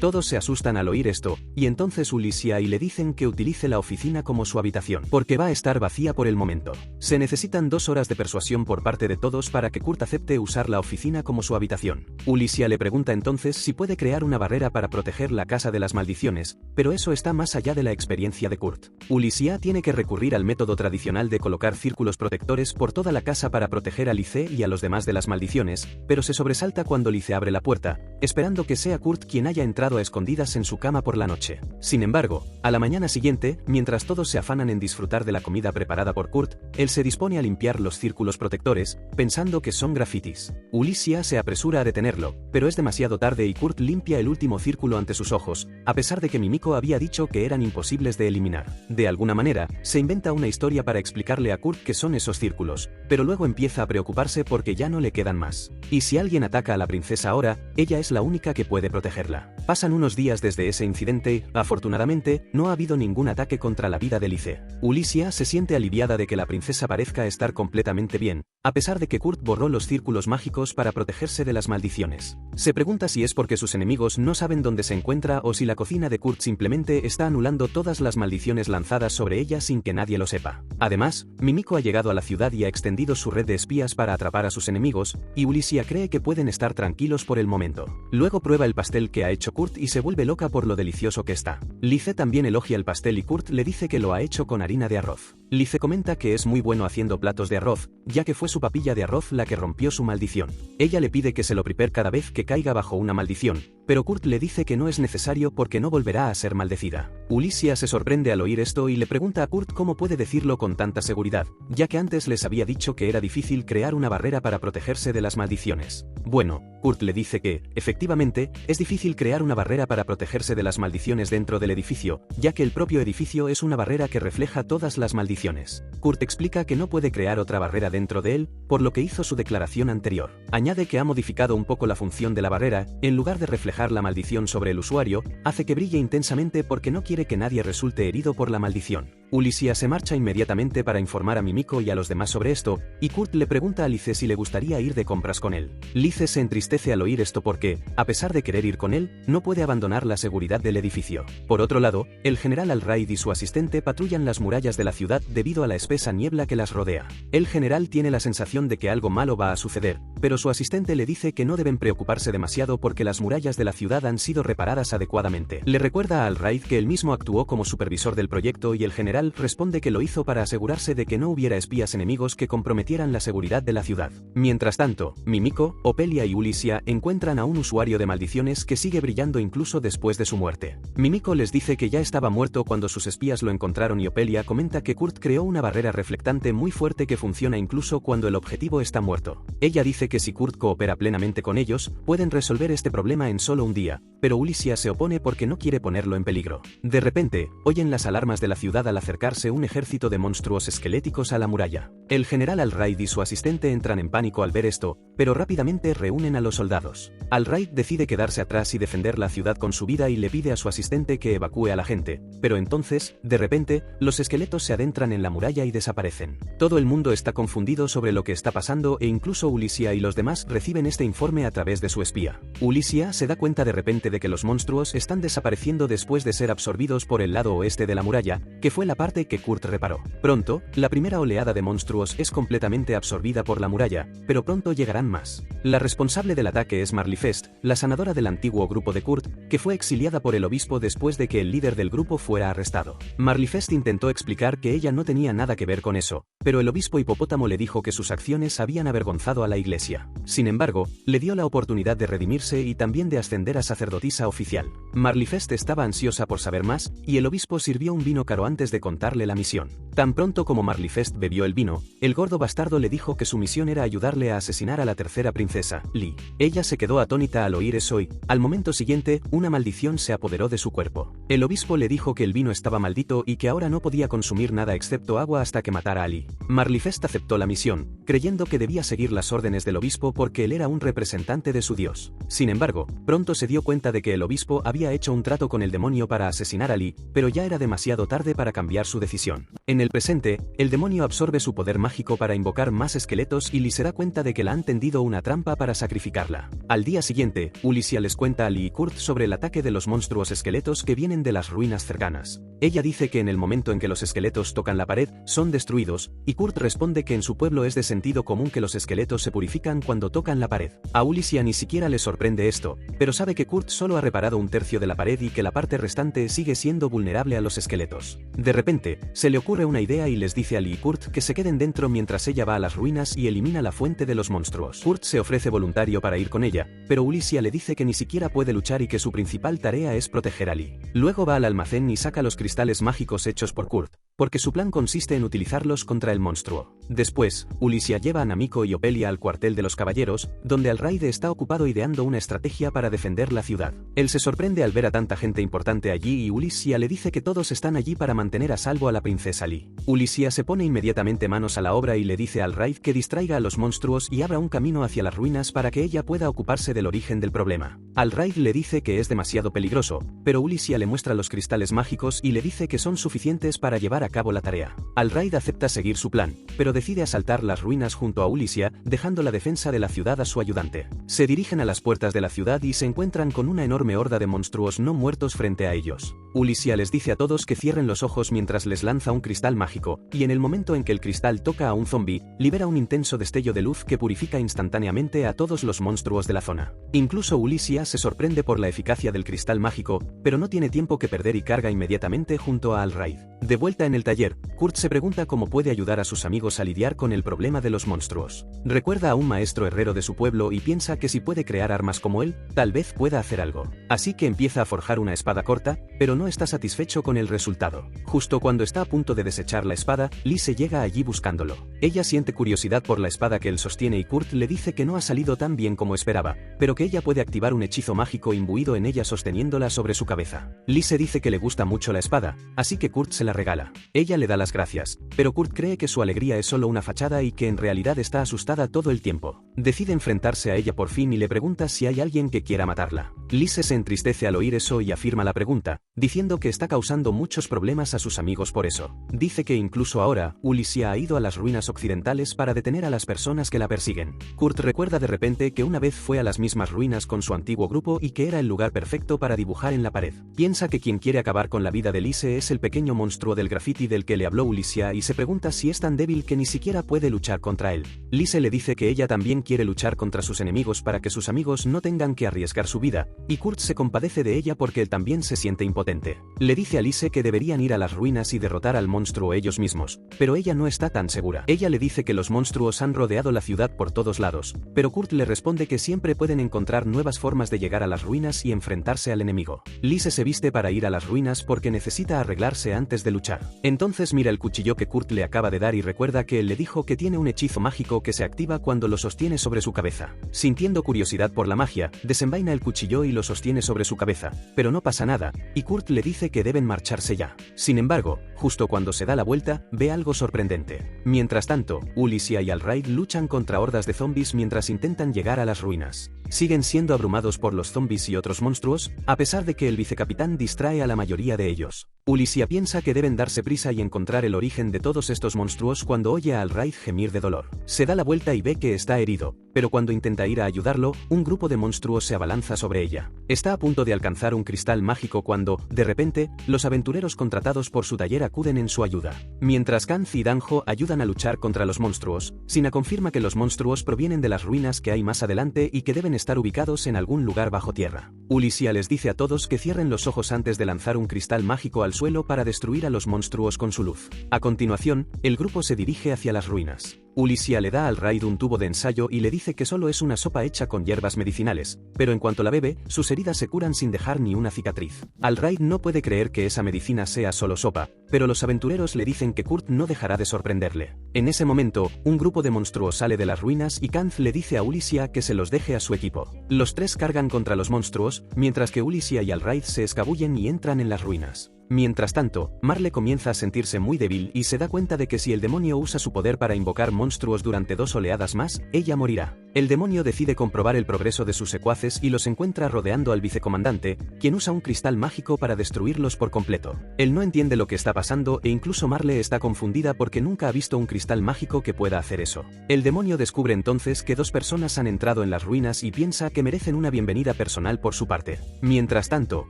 Todos se asustan al oír esto, y entonces Ulysia y le dicen que utilice la oficina como su habitación, porque va a estar vacía por el momento. Se necesitan 2 horas de persuasión por parte de todos para que Kurt acepte usar la oficina como su habitación. Ulysia le pregunta entonces si puede crear una barrera para proteger la casa de las maldiciones, pero eso está más allá de la experiencia de Kurt. Ulysia tiene que recurrir al método tradicional de colocar círculos protectores por toda la casa para proteger a Lice y a los demás de las maldiciones, pero se sobresalta cuando Lice abre la puerta, esperando que sea Kurt quien haya entrado a escondidas en su cama por la noche. Sin embargo, a la mañana siguiente, mientras todos se afanan en disfrutar de la comida preparada por Kurt, él se dispone a limpiar los círculos protectores, pensando que son grafitis. Ulysia se apresura a detenerlo, pero es demasiado tarde y Kurt limpia el último círculo ante sus ojos, a pesar de que Mimiko había dicho que eran imposibles de eliminar. De alguna manera, se inventa una historia para explicarle a Kurt qué son esos círculos, pero luego empieza a preocuparse porque ya no le quedan más. Y si alguien ataca a la princesa ahora, ella es la única que puede protegerla. Pasan unos días desde ese incidente. Afortunadamente, no ha habido ningún ataque contra la vida de Lice. Ulysia se siente aliviada de que la princesa parezca estar completamente bien, a pesar de que Kurt borró los círculos mágicos para protegerse de las maldiciones. Se pregunta si es porque sus enemigos no saben dónde se encuentra o si la cocina de Kurt simplemente está anulando todas las maldiciones lanzadas sobre ella sin que nadie lo sepa. Además, Mimiko ha llegado a la ciudad y ha extendido su red de espías para atrapar a sus enemigos, y Ulysia cree que pueden estar tranquilos por el momento. Luego prueba el pastel que ha hecho Kurt y se vuelve loca por lo delicioso que está. Lice también elogia el pastel y Kurt le dice que lo ha hecho con harina de arroz. Lice comenta que es muy bueno haciendo platos de arroz, ya que fue su papilla de arroz la que rompió su maldición. Ella le pide que se lo prepare cada vez que caiga bajo una maldición, pero Kurt le dice que no es necesario porque no volverá a ser maldecida. Ulysia se sorprende al oír esto y le pregunta a Kurt cómo puede decirlo con tanta seguridad, ya que antes les había dicho que era difícil crear una barrera para protegerse de las maldiciones. Bueno, Kurt le dice que, efectivamente, es difícil crear una barrera para protegerse de las maldiciones dentro del edificio, ya que el propio edificio es una barrera que refleja todas las maldiciones. Kurt explica que no puede crear otra barrera dentro de él, por lo que hizo su declaración anterior. Añade que ha modificado un poco la función de la barrera, en lugar de reflejar la maldición sobre el usuario, hace que brille intensamente porque no quiere que nadie resulte herido por la maldición. Ulysia se marcha inmediatamente para informar a Mimiko y a los demás sobre esto, y Kurt le pregunta a Lice si le gustaría ir de compras con él. Lice se entristece al oír esto porque, a pesar de querer ir con él, no puede abandonar la seguridad del edificio. Por otro lado, el general Al-Raid y su asistente patrullan las murallas de la ciudad debido a la espesa niebla que las rodea. El general tiene la sensación de que algo malo va a suceder, pero su asistente le dice que no deben preocuparse demasiado porque las murallas de la ciudad han sido reparadas adecuadamente. Le recuerda a Al-Raid que él mismo actuó como supervisor del proyecto y el general responde que lo hizo para asegurarse de que no hubiera espías enemigos que comprometieran la seguridad de la ciudad. Mientras tanto, Mimiko, Opelia y Ulysia encuentran a un usuario de maldiciones que sigue brillando incluso después de su muerte. Mimiko les dice que ya estaba muerto cuando sus espías lo encontraron y Opelia comenta que Kurt creó una barrera reflectante muy fuerte que funciona incluso cuando el objetivo está muerto. Ella dice que si Kurt coopera plenamente con ellos, pueden resolver este problema en solo un día, pero Ulysia se opone porque no quiere ponerlo en peligro. De repente, oyen las alarmas de la ciudad al acercarse un ejército de monstruos esqueléticos a la muralla. El general Al-Raid y su asistente entran en pánico al ver esto, pero rápidamente reúnen a los soldados. Al-Raid decide quedarse atrás y defender la ciudad con su vida y le pide a su asistente que evacúe a la gente, pero entonces, de repente, los esqueletos se adentran en la muralla y desaparecen. Todo el mundo está confundido sobre lo que está pasando e incluso Ulysia y los demás reciben este informe a través de su espía. Ulysia se da cuenta de repente de que los monstruos están desapareciendo después de ser absorbidos por el lado oeste de la muralla, que fue la la parte que Kurt reparó. Pronto, la primera oleada de monstruos es completamente absorbida por la muralla, pero pronto llegarán más. La responsable del ataque es Marley Fest, la sanadora del antiguo grupo de Kurt, que fue exiliada por el obispo después de que el líder del grupo fuera arrestado. Marley Fest intentó explicar que ella no tenía nada que ver con eso, pero el obispo hipopótamo le dijo que sus acciones habían avergonzado a la iglesia. Sin embargo, le dio la oportunidad de redimirse y también de ascender a sacerdotisa oficial. Marley Fest estaba ansiosa por saber más, y el obispo sirvió un vino caro antes de contarle la misión. Tan pronto como Marley Fest bebió el vino, el gordo bastardo le dijo que su misión era ayudarle a asesinar a la tercera princesa, Lee. Ella se quedó atónita al oír eso y, al momento siguiente, una maldición se apoderó de su cuerpo. El obispo le dijo que el vino estaba maldito y que ahora no podía consumir nada excepto agua hasta que matara a Lee. Marley Fest aceptó la misión, creyendo que debía seguir las órdenes del obispo porque él era un representante de su dios. Sin embargo, pronto se dio cuenta de que el obispo había hecho un trato con el demonio para asesinar a Lee, pero ya era demasiado tarde para cambiar su decisión. En el presente, el demonio absorbe su poder mágico para invocar más esqueletos y Lee se da cuenta de que la han tendido una trampa para sacrificarla. Al día siguiente, Ulicia les cuenta a Lee y Kurt sobre el ataque de los monstruos esqueletos que vienen de las ruinas cercanas. Ella dice que en el momento en que los esqueletos tocan la pared, son destruidos, y Kurt responde que en su pueblo es de sentido común que los esqueletos se purifican cuando tocan la pared. A Ulicia ni siquiera le sorprende esto, pero sabe que Kurt solo ha reparado un tercio de la pared y que la parte restante sigue siendo vulnerable a los esqueletos. De repente, se le ocurre una idea y les dice a Lee y Kurt que se queden dentro mientras ella va a las ruinas y elimina la fuente de los monstruos. Kurt se ofrece voluntario para ir con ella, pero Ulicia le dice que ni siquiera puede luchar y que su principal tarea es proteger a Lee. Luego va al almacén y saca los cristales mágicos hechos por Kurt, porque su plan consiste en utilizarlos contra el monstruo. Después, Ulicia lleva a Namiko y Opelia al cuartel de los caballeros, donde Alraide está ocupado ideando una estrategia para defender la ciudad. Él se sorprende al ver a tanta gente importante allí y Ulicia le dice que todos están allí para mantener a salvo a la princesa Lee. Ulicia se pone inmediatamente manos a la obra y le dice a Alraide que distraiga a los monstruos y abra un camino hacia las ruinas para que ella pueda ocuparse del origen del problema. Alraide le dice que es demasiado peligroso, pero Ulicia le muestra los cristales mágicos y le dice que son suficientes para llevar a cabo la tarea. Alraide acepta seguir su plan, pero decide asaltar las ruinas junto a Ulicia, dejando la defensa de la ciudad a su ayudante. Se dirigen a las puertas de la ciudad y se encuentran con una enorme horda de monstruos no muertos frente a ellos. Ulicia les dice a todos que cierren los ojos mientras les lanza un cristal mágico, y en el momento en que el cristal toca a un zombi, libera un intenso destello de luz que purifica instantáneamente a todos los monstruos de la zona. Incluso Ulicia se sorprende por la eficacia del cristal mágico, pero no tiene tiempo que perder y carga inmediatamente junto a Alraide. De vuelta en el taller, Kurt se pregunta cómo puede ayudar a sus amigos a lidiar con el problema de los monstruos. Recuerda a un maestro herrero de su pueblo y piensa que si puede crear armas como él, tal vez pueda hacer algo. Así que empieza a forjar una espada corta, pero no está satisfecho con el resultado. Justo cuando está a punto de desechar la espada, Lee se llega allí buscándolo. Ella siente curiosidad por la espada que él sostiene y Kurt le dice que no ha salido tan bien como esperaba, pero que ella puede activar un hechizo mágico imbuido en ella sosteniéndola sobre su cabeza. Lee se dice que le gusta mucho la espada, así que Kurt se la regala. Ella le da las gracias, pero Kurt cree que su alegría es solo una fachada y que en realidad está asustada todo el tiempo. Decide enfrentarse a ella por fin y le pregunta si hay alguien que quiera matarla. Lee se entristece al oír eso y afirma la pregunta, diciendo que está causando muchos problemas a sus amigos por eso. Dice que incluso ahora, Ulicia ha ido a las ruinas occidentales para detener a las personas que la persiguen. Kurt recuerda de repente que una vez fue a las mismas ruinas con su antiguo grupo y que era el lugar perfecto para dibujar en la pared. Piensa que quien quiere acabar con la vida de Lise es el pequeño monstruo del graffiti del que le habló Ulicia y se pregunta si es tan débil que ni siquiera puede luchar contra él. Lise le dice que ella también quiere luchar contra sus enemigos para que sus amigos no tengan que arriesgar su vida, y Kurt se compadece de ella porque él también se siente impotente. Le dice a Lise que deberían ir a las ruinas y derrotar al monstruo ellos mismos, pero ella no está tan segura. Ella le dice que los monstruos han rodeado la ciudad por todos lados, pero Kurt le responde que siempre pueden encontrar nuevas formas de llegar a las ruinas y enfrentarse al enemigo. Lise se viste para ir a las ruinas porque necesita arreglarse antes de luchar. Entonces mira el cuchillo que Kurt le acaba de dar y recuerda que él le dijo que tiene un hechizo mágico que se activa cuando lo sostiene sobre su cabeza. Sintiendo curiosidad por la magia, desenvaina el cuchillo y lo sostiene sobre su cabeza, pero no pasa nada, y Kurt le dice que deben marcharse ya. Sin embargo, justo cuando se da la vuelta, ve algo sorprendente. Mientras tanto, Ulicia y Alraide luchan contra hordas de zombies mientras intentan llegar a las ruinas. Siguen siendo abrumados por los zombies y otros monstruos, a pesar de que el vicecapitán distrae a la mayoría de ellos. Ulicia piensa que deben darse prisa y encontrar el origen de todos estos monstruos cuando oye a Alraide gemir de dolor. Se da la vuelta y ve que está herido, pero cuando intenta ir a ayudarlo, un grupo de monstruos se abalanza sobre ella. Está a punto de alcanzar un cristal mágico cuando, de repente, los aventureros contratados por su taller acuden en su ayuda. Mientras Kanz y Danjo ayudan a luchar contra los monstruos, Sina confirma que los monstruos provienen de las ruinas que hay más adelante y que deben estar ubicados en algún lugar bajo tierra. Ulicia les dice a todos que cierren los ojos antes de lanzar un cristal mágico al suelo para destruir a los monstruos con su luz. A continuación, el grupo se dirige hacia las ruinas. Ulicia le da al Raid un tubo de ensayo y le dice que solo es una sopa hecha con hierbas medicinales, pero en cuanto la bebe, sus heridas se curan sin dejar ni una cicatriz. Al Raid no puede creer que esa medicina sea solo sopa, pero los aventureros le dicen que Kurt no dejará de sorprenderle. En ese momento, un grupo de monstruos sale de las ruinas y Kanz le dice a Ulicia que se los deje a su equipo. Los tres cargan contra los monstruos, mientras que Ulicia y al Raid se escabullen y entran en las ruinas. Mientras tanto, Marle comienza a sentirse muy débil y se da cuenta de que si el demonio usa su poder para invocar monstruos durante 2 oleadas más, ella morirá. El demonio decide comprobar el progreso de sus secuaces y los encuentra rodeando al vicecomandante, quien usa un cristal mágico para destruirlos por completo. Él no entiende lo que está pasando e incluso Marle está confundida porque nunca ha visto un cristal mágico que pueda hacer eso. El demonio descubre entonces que 2 personas han entrado en las ruinas y piensa que merecen una bienvenida personal por su parte. Mientras tanto,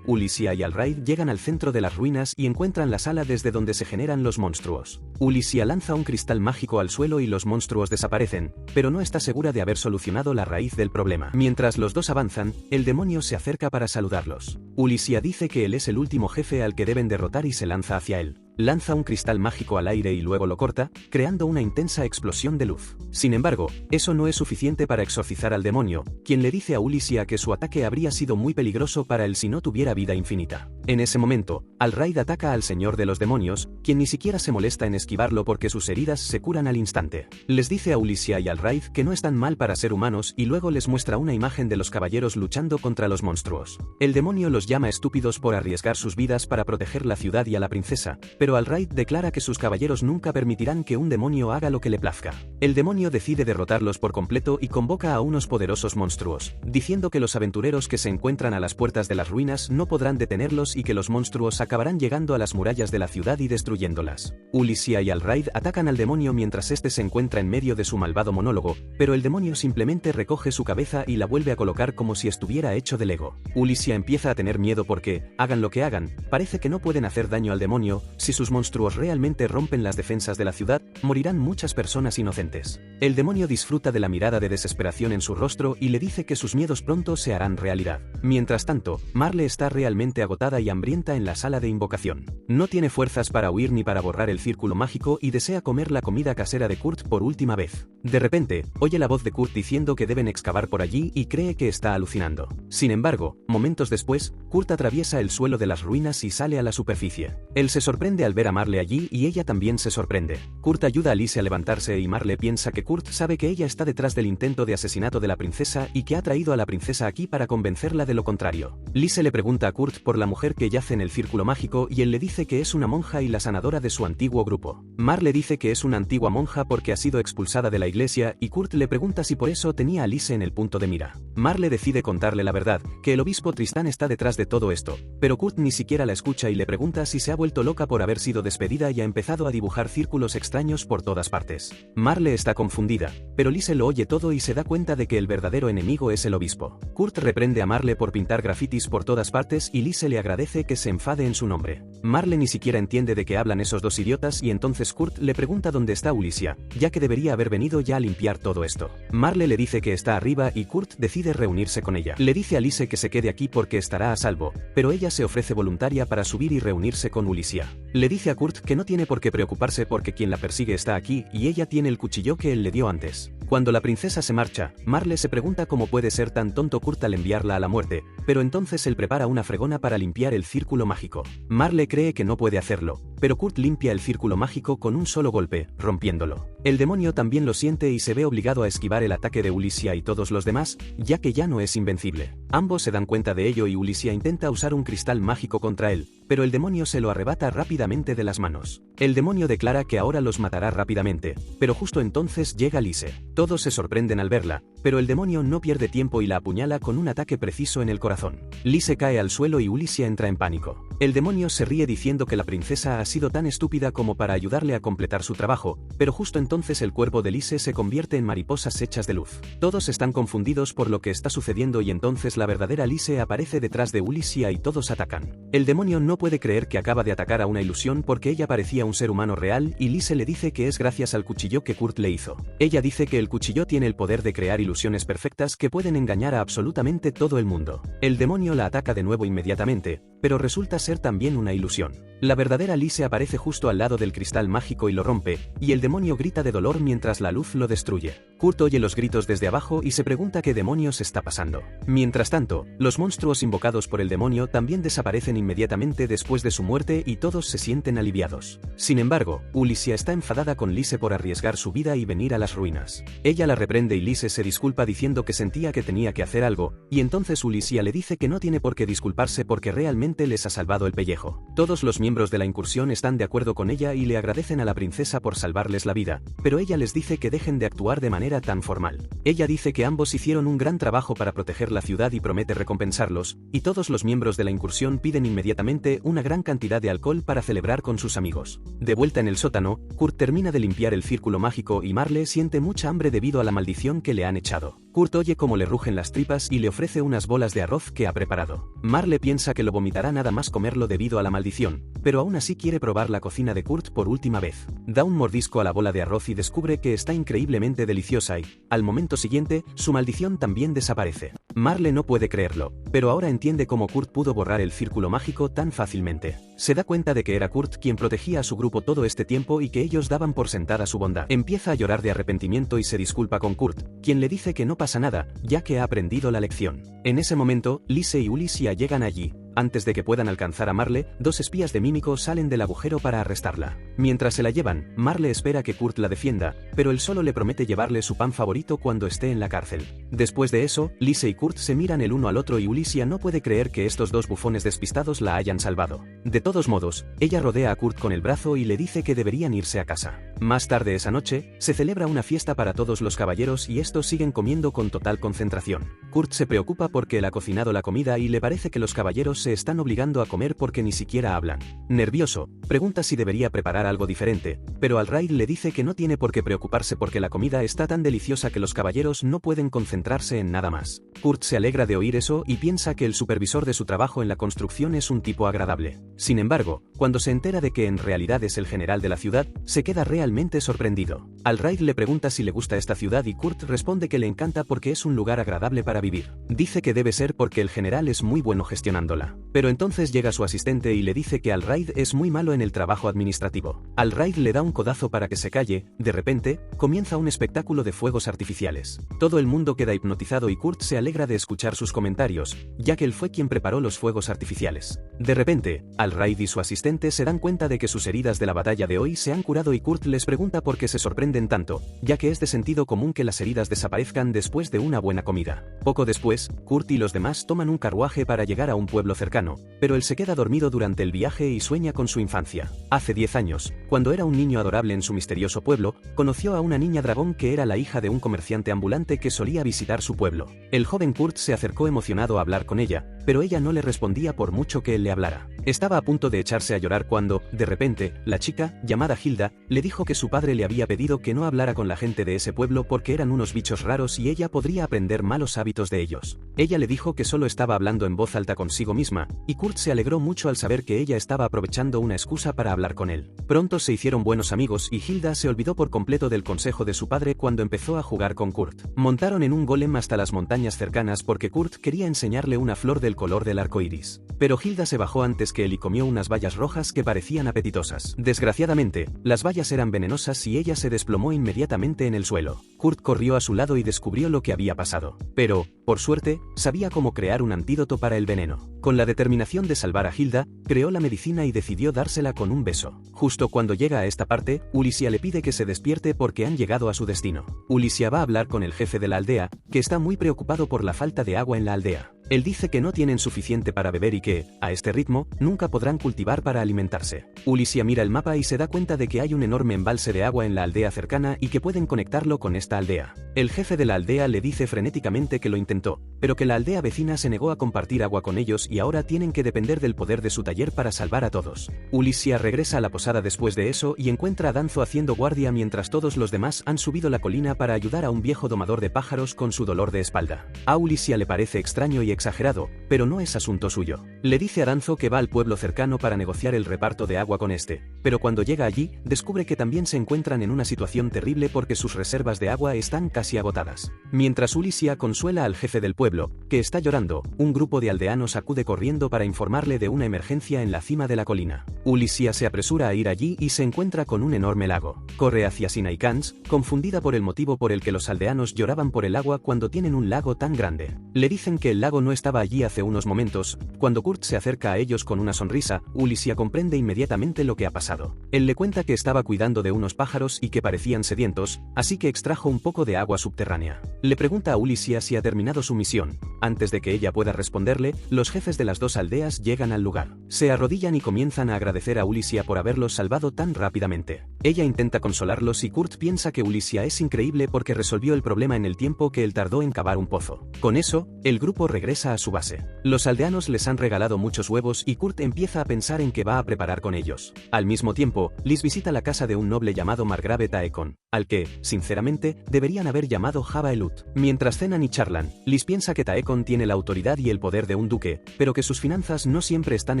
Ulicia y Al-Raid llegan al centro de las ruinas y encuentran la sala desde donde se generan los monstruos. Ulicia lanza un cristal mágico al suelo y los monstruos desaparecen, pero no está segura de haber solucionado la raíz del problema. Mientras los dos avanzan, el demonio se acerca para saludarlos. Ulicia dice que él es el último jefe al que deben derrotar y se lanza hacia él. Lanza un cristal mágico al aire y luego lo corta, creando una intensa explosión de luz. Sin embargo, eso no es suficiente para exorcizar al demonio, quien le dice a Ulicia que su ataque habría sido muy peligroso para él si no tuviera vida infinita. En ese momento, Al-Raid ataca al señor de los demonios, quien ni siquiera se molesta en esquivarlo porque sus heridas se curan al instante. Les dice a Ulicia y Al-Raid que no están mal para ser humanos y luego les muestra una imagen de los caballeros luchando contra los monstruos. El demonio los llama estúpidos por arriesgar sus vidas para proteger la ciudad y a la princesa, pero Al-Raid declara que sus caballeros nunca permitirán que un demonio haga lo que le plazca. El demonio decide derrotarlos por completo y convoca a unos poderosos monstruos, diciendo que los aventureros que se encuentran a las puertas de las ruinas no podrán detenerlos y que los monstruos acabarán llegando a las murallas de la ciudad y destruyéndolas. Ulicia y Al-Raid atacan al demonio mientras este se encuentra en medio de su malvado monólogo, pero el demonio simplemente recoge su cabeza y la vuelve a colocar como si estuviera hecho de Lego. Ulicia empieza a tener miedo porque, hagan lo que hagan, parece que no pueden hacer daño al demonio. Si sus monstruos realmente rompen las defensas de la ciudad, morirán muchas personas inocentes. El demonio disfruta de la mirada de desesperación en su rostro y le dice que sus miedos pronto se harán realidad. Mientras tanto, Marle está realmente agotada y hambrienta en la sala de invocación. No tiene fuerzas para huir ni para borrar el círculo mágico y desea comer la comida casera de Kurt por última vez. De repente, oye la voz de Kurt diciendo que deben excavar por allí y cree que está alucinando. Sin embargo, momentos después, Kurt atraviesa el suelo de las ruinas y sale a la superficie. Él se sorprende al ver a Marle allí y ella también se sorprende. Kurt ayuda a Lise a levantarse y Marle piensa que Kurt sabe que ella está detrás del intento de asesinato de la princesa y que ha traído a la princesa aquí para convencerla de lo contrario. Lise le pregunta a Kurt por la mujer que yace en el círculo mágico y él le dice que es una monja y la sanadora de su antiguo grupo. Marle dice que es una antigua monja porque ha sido expulsada de la iglesia y Kurt le pregunta si por eso tenía a Lise en el punto de mira. Marle decide contarle la verdad, que el obispo Tristán está detrás de todo esto, pero Kurt ni siquiera la escucha y le pregunta si se ha vuelto loca por haber sido despedida y ha empezado a dibujar círculos extraños por todas partes. Marle está confundida, pero Lise lo oye todo y se da cuenta de que el verdadero enemigo es el obispo. Kurt reprende a Marle por pintar grafitis por todas partes y Lise le agradece que se enfade en su nombre. Marle ni siquiera entiende de qué hablan esos dos idiotas y entonces Kurt le pregunta dónde está Ulicia, ya que debería haber venido ya a limpiar todo esto. Marle le dice que está arriba y Kurt decide reunirse con ella. Le dice a Lise que se quede aquí porque estará a salvo, pero ella se ofrece voluntaria para subir y reunirse con Ulicia. Le dice a Kurt que no tiene por qué preocuparse porque quien la persigue está aquí y ella tiene el cuchillo que él le dio antes. Cuando la princesa se marcha, Marle se pregunta cómo puede ser tan tonto Kurt al enviarla a la muerte, pero entonces él prepara una fregona para limpiar el círculo mágico. Marle cree que no puede hacerlo, pero Kurt limpia el círculo mágico con un solo golpe, rompiéndolo. El demonio también lo siente y se ve obligado a esquivar el ataque de Ulicia y todos los demás, ya que ya no es invencible. Ambos se dan cuenta de ello y Ulicia intenta usar un cristal mágico contra él, pero el demonio se lo arrebata rápidamente de las manos. El demonio declara que ahora los matará rápidamente, pero justo entonces llega Lise. Todos se sorprenden al verla, pero el demonio no pierde tiempo y la apuñala con un ataque preciso en el corazón. Lise cae al suelo y Ulicia entra en pánico. El demonio se ríe diciendo que la princesa ha sido tan estúpida como para ayudarle a completar su trabajo, pero justo entonces el cuerpo de Lise se convierte en mariposas hechas de luz. Todos están confundidos por lo que está sucediendo y entonces la verdadera Lise aparece detrás de Ulicia y todos atacan. El demonio no puede creer que acaba de atacar a una ilusión porque ella parecía un ser humano real y Lise le dice que es gracias al cuchillo que Kurt le hizo. Ella dice que el cuchillo tiene el poder de crear ilusiones perfectas que pueden engañar a absolutamente todo el mundo. El demonio la ataca de nuevo inmediatamente, pero resulta ser también una ilusión. La verdadera Lise aparece justo al lado del cristal mágico y lo rompe, y el demonio grita de dolor mientras la luz lo destruye. Kurt oye los gritos desde abajo y se pregunta qué demonios está pasando. Mientras tanto, los monstruos invocados por el demonio también desaparecen inmediatamente después de su muerte y todos se sienten aliviados. Sin embargo, Ulicia está enfadada con Lise por arriesgar su vida y venir a las ruinas. Ella la reprende y Lise se disculpa diciendo que sentía que tenía que hacer algo, y entonces Ulicia le dice que no tiene por qué disculparse porque realmente les ha salvado el pellejo. Todos los miembros de la incursión están de acuerdo con ella y le agradecen a la princesa por salvarles la vida, pero ella les dice que dejen de actuar de manera tan formal. Ella dice que ambos hicieron un gran trabajo para proteger la ciudad y promete recompensarlos, y todos los miembros de la incursión piden inmediatamente una gran cantidad de alcohol para celebrar con sus amigos. De vuelta en el sótano, Kurt termina de limpiar el círculo mágico y Marle siente mucha hambre debido a la maldición que le han echado. Kurt oye cómo le rugen las tripas y le ofrece unas bolas de arroz que ha preparado. Marle piensa que lo vomitará nada más comerlo debido a la maldición, pero aún así quiere probar la cocina de Kurt por última vez. Da un mordisco a la bola de arroz y descubre que está increíblemente deliciosa y, al momento siguiente, su maldición también desaparece. Marle no puede creerlo, pero ahora entiende cómo Kurt pudo borrar el círculo mágico tan fácilmente. Se da cuenta de que era Kurt quien protegía a su grupo todo este tiempo y que ellos daban por sentada su bondad. Empieza a llorar de arrepentimiento y se disculpa con Kurt, quien le dice que no pasa nada, ya que ha aprendido la lección. En ese momento, Lise y Ulicia llegan allí. Antes de que puedan alcanzar a Marle, dos espías de Mímico salen del agujero para arrestarla. Mientras se la llevan, Marle espera que Kurt la defienda, pero él solo le promete llevarle su pan favorito cuando esté en la cárcel. Después de eso, Lise y Kurt se miran el uno al otro y Ulicia no puede creer que estos dos bufones despistados la hayan salvado. De todos modos, ella rodea a Kurt con el brazo y le dice que deberían irse a casa. Más tarde esa noche, se celebra una fiesta para todos los caballeros y estos siguen comiendo con total concentración. Kurt se preocupa porque él ha cocinado la comida y le parece que los caballeros se están obligando a comer porque ni siquiera hablan. Nervioso, pregunta si debería preparar algo diferente, pero Al-Raid le dice que no tiene por qué preocuparse porque la comida está tan deliciosa que los caballeros no pueden concentrarse en nada más. Kurt se alegra de oír eso y piensa que el supervisor de su trabajo en la construcción es un tipo agradable. Sin embargo, cuando se entera de que en realidad es el general de la ciudad, se queda realmente sorprendido. Al-Raid le pregunta si le gusta esta ciudad y Kurt responde que le encanta porque es un lugar agradable para vivir. Dice que debe ser porque el general es muy bueno gestionándola. Pero entonces llega su asistente y le dice que Al-Raid es muy malo en el trabajo administrativo. Al-Raid le da un codazo para que se calle. De repente, comienza un espectáculo de fuegos artificiales. Todo el mundo queda hipnotizado y Kurt se alegra de escuchar sus comentarios, ya que él fue quien preparó los fuegos artificiales. De repente, Al-Raid y su asistente se dan cuenta de que sus heridas de la batalla de hoy se han curado y Kurt les pregunta por qué se sorprenden tanto, ya que es de sentido común que las heridas desaparezcan después de una buena comida. Poco después, Kurt y los demás toman un carruaje para llegar a un pueblo cercano, pero él se queda dormido durante el viaje y sueña con su infancia. Hace 10 años, cuando era un niño adorable en su misterioso pueblo, conoció a una niña dragón que era la hija de un comerciante ambulante que solía visitar su pueblo. El joven Kurt se acercó emocionado a hablar con ella, pero ella no le respondía por mucho que él le hablara. Estaba a punto de echarse a llorar cuando, de repente, la chica, llamada Hilda, le dijo que su padre le había pedido que no hablara con la gente de ese pueblo porque eran unos bichos raros y ella podría aprender malos hábitos de ellos. Ella le dijo que solo estaba hablando en voz alta consigo misma, y Kurt se alegró mucho al saber que ella estaba aprovechando una excusa para hablar con él. Pronto se hicieron buenos amigos y Hilda se olvidó por completo del consejo de su padre cuando empezó a jugar con Kurt. Montaron en un golem hasta las montañas cercanas porque Kurt quería enseñarle una flor del color del arco iris. Pero Hilda se bajó antes que él y comió unas bayas rojas que parecían apetitosas. Desgraciadamente, las bayas eran venenosas y ella se desplomó inmediatamente en el suelo. Kurt corrió a su lado y descubrió lo que había pasado. Pero, por suerte, sabía cómo crear un antídoto para el veneno. Con la determinación de salvar a Hilda, creó la medicina y decidió dársela con un beso. Justo cuando llega a esta parte, Ulicia le pide que se despierte porque han llegado a su destino. Ulicia va a hablar con el jefe de la aldea, que está muy preocupado por la falta de agua en la aldea. Él dice que no tienen suficiente para beber y que, a este ritmo, nunca podrán cultivar para alimentarse. Ulicia mira el mapa y se da cuenta de que hay un enorme embalse de agua en la aldea cercana y que pueden conectarlo con esta aldea. El jefe de la aldea le dice frenéticamente que lo intentó, pero que la aldea vecina se negó a compartir agua con ellos y ahora tienen que depender del poder de su taller para salvar a todos. Ulicia regresa a la posada después de eso y encuentra a Danzo haciendo guardia mientras todos los demás han subido la colina para ayudar a un viejo domador de pájaros con su dolor de espalda. A Ulicia le parece extraño y exagerado, pero no es asunto suyo. Le dice a Danzo que va al pueblo cercano para negociar el reparto de agua con este, pero cuando llega allí, descubre que también se encuentran en una situación terrible porque sus reservas de agua están casi agotadas. Mientras Ulicia consuela al jefe del pueblo, que está llorando, un grupo de aldeanos acude corriendo para informarle de una emergencia en la cima de la colina. Ulicia se apresura a ir allí y se encuentra con un enorme lago. Corre hacia Sinaikans, confundida por el motivo por el que los aldeanos lloraban por el agua cuando tienen un lago tan grande. Le dicen que el lago no estaba allí hace unos momentos. Cuando Kurt se acerca a ellos con una sonrisa, Ulicia comprende inmediatamente lo que ha pasado. Él le cuenta que estaba cuidando de unos pájaros y que parecían sedientos, así que extrajo un poco de agua subterránea. Le pregunta a Ulicia si ha terminado su misión. Antes de que ella pueda responderle, los jefes de las dos aldeas llegan al lugar. Se arrodillan y comienzan a agradecer a Ulicia por haberlos salvado tan rápidamente. Ella intenta consolarlos y Kurt piensa que Ulicia es increíble porque resolvió el problema en el tiempo que él tardó en cavar un pozo. Con eso, el grupo regresa a su base. Los aldeanos les han regalado muchos huevos y Kurt empieza a pensar en qué va a preparar con ellos. Al mismo tiempo, Liz visita la casa de un noble llamado Margrave Taekon, al que, sinceramente, deberían haber llamado Java Elut. Mientras cenan y charlan, Liz piensa que Taekon tiene la autoridad y el poder de un duque, pero que sus finanzas no siempre están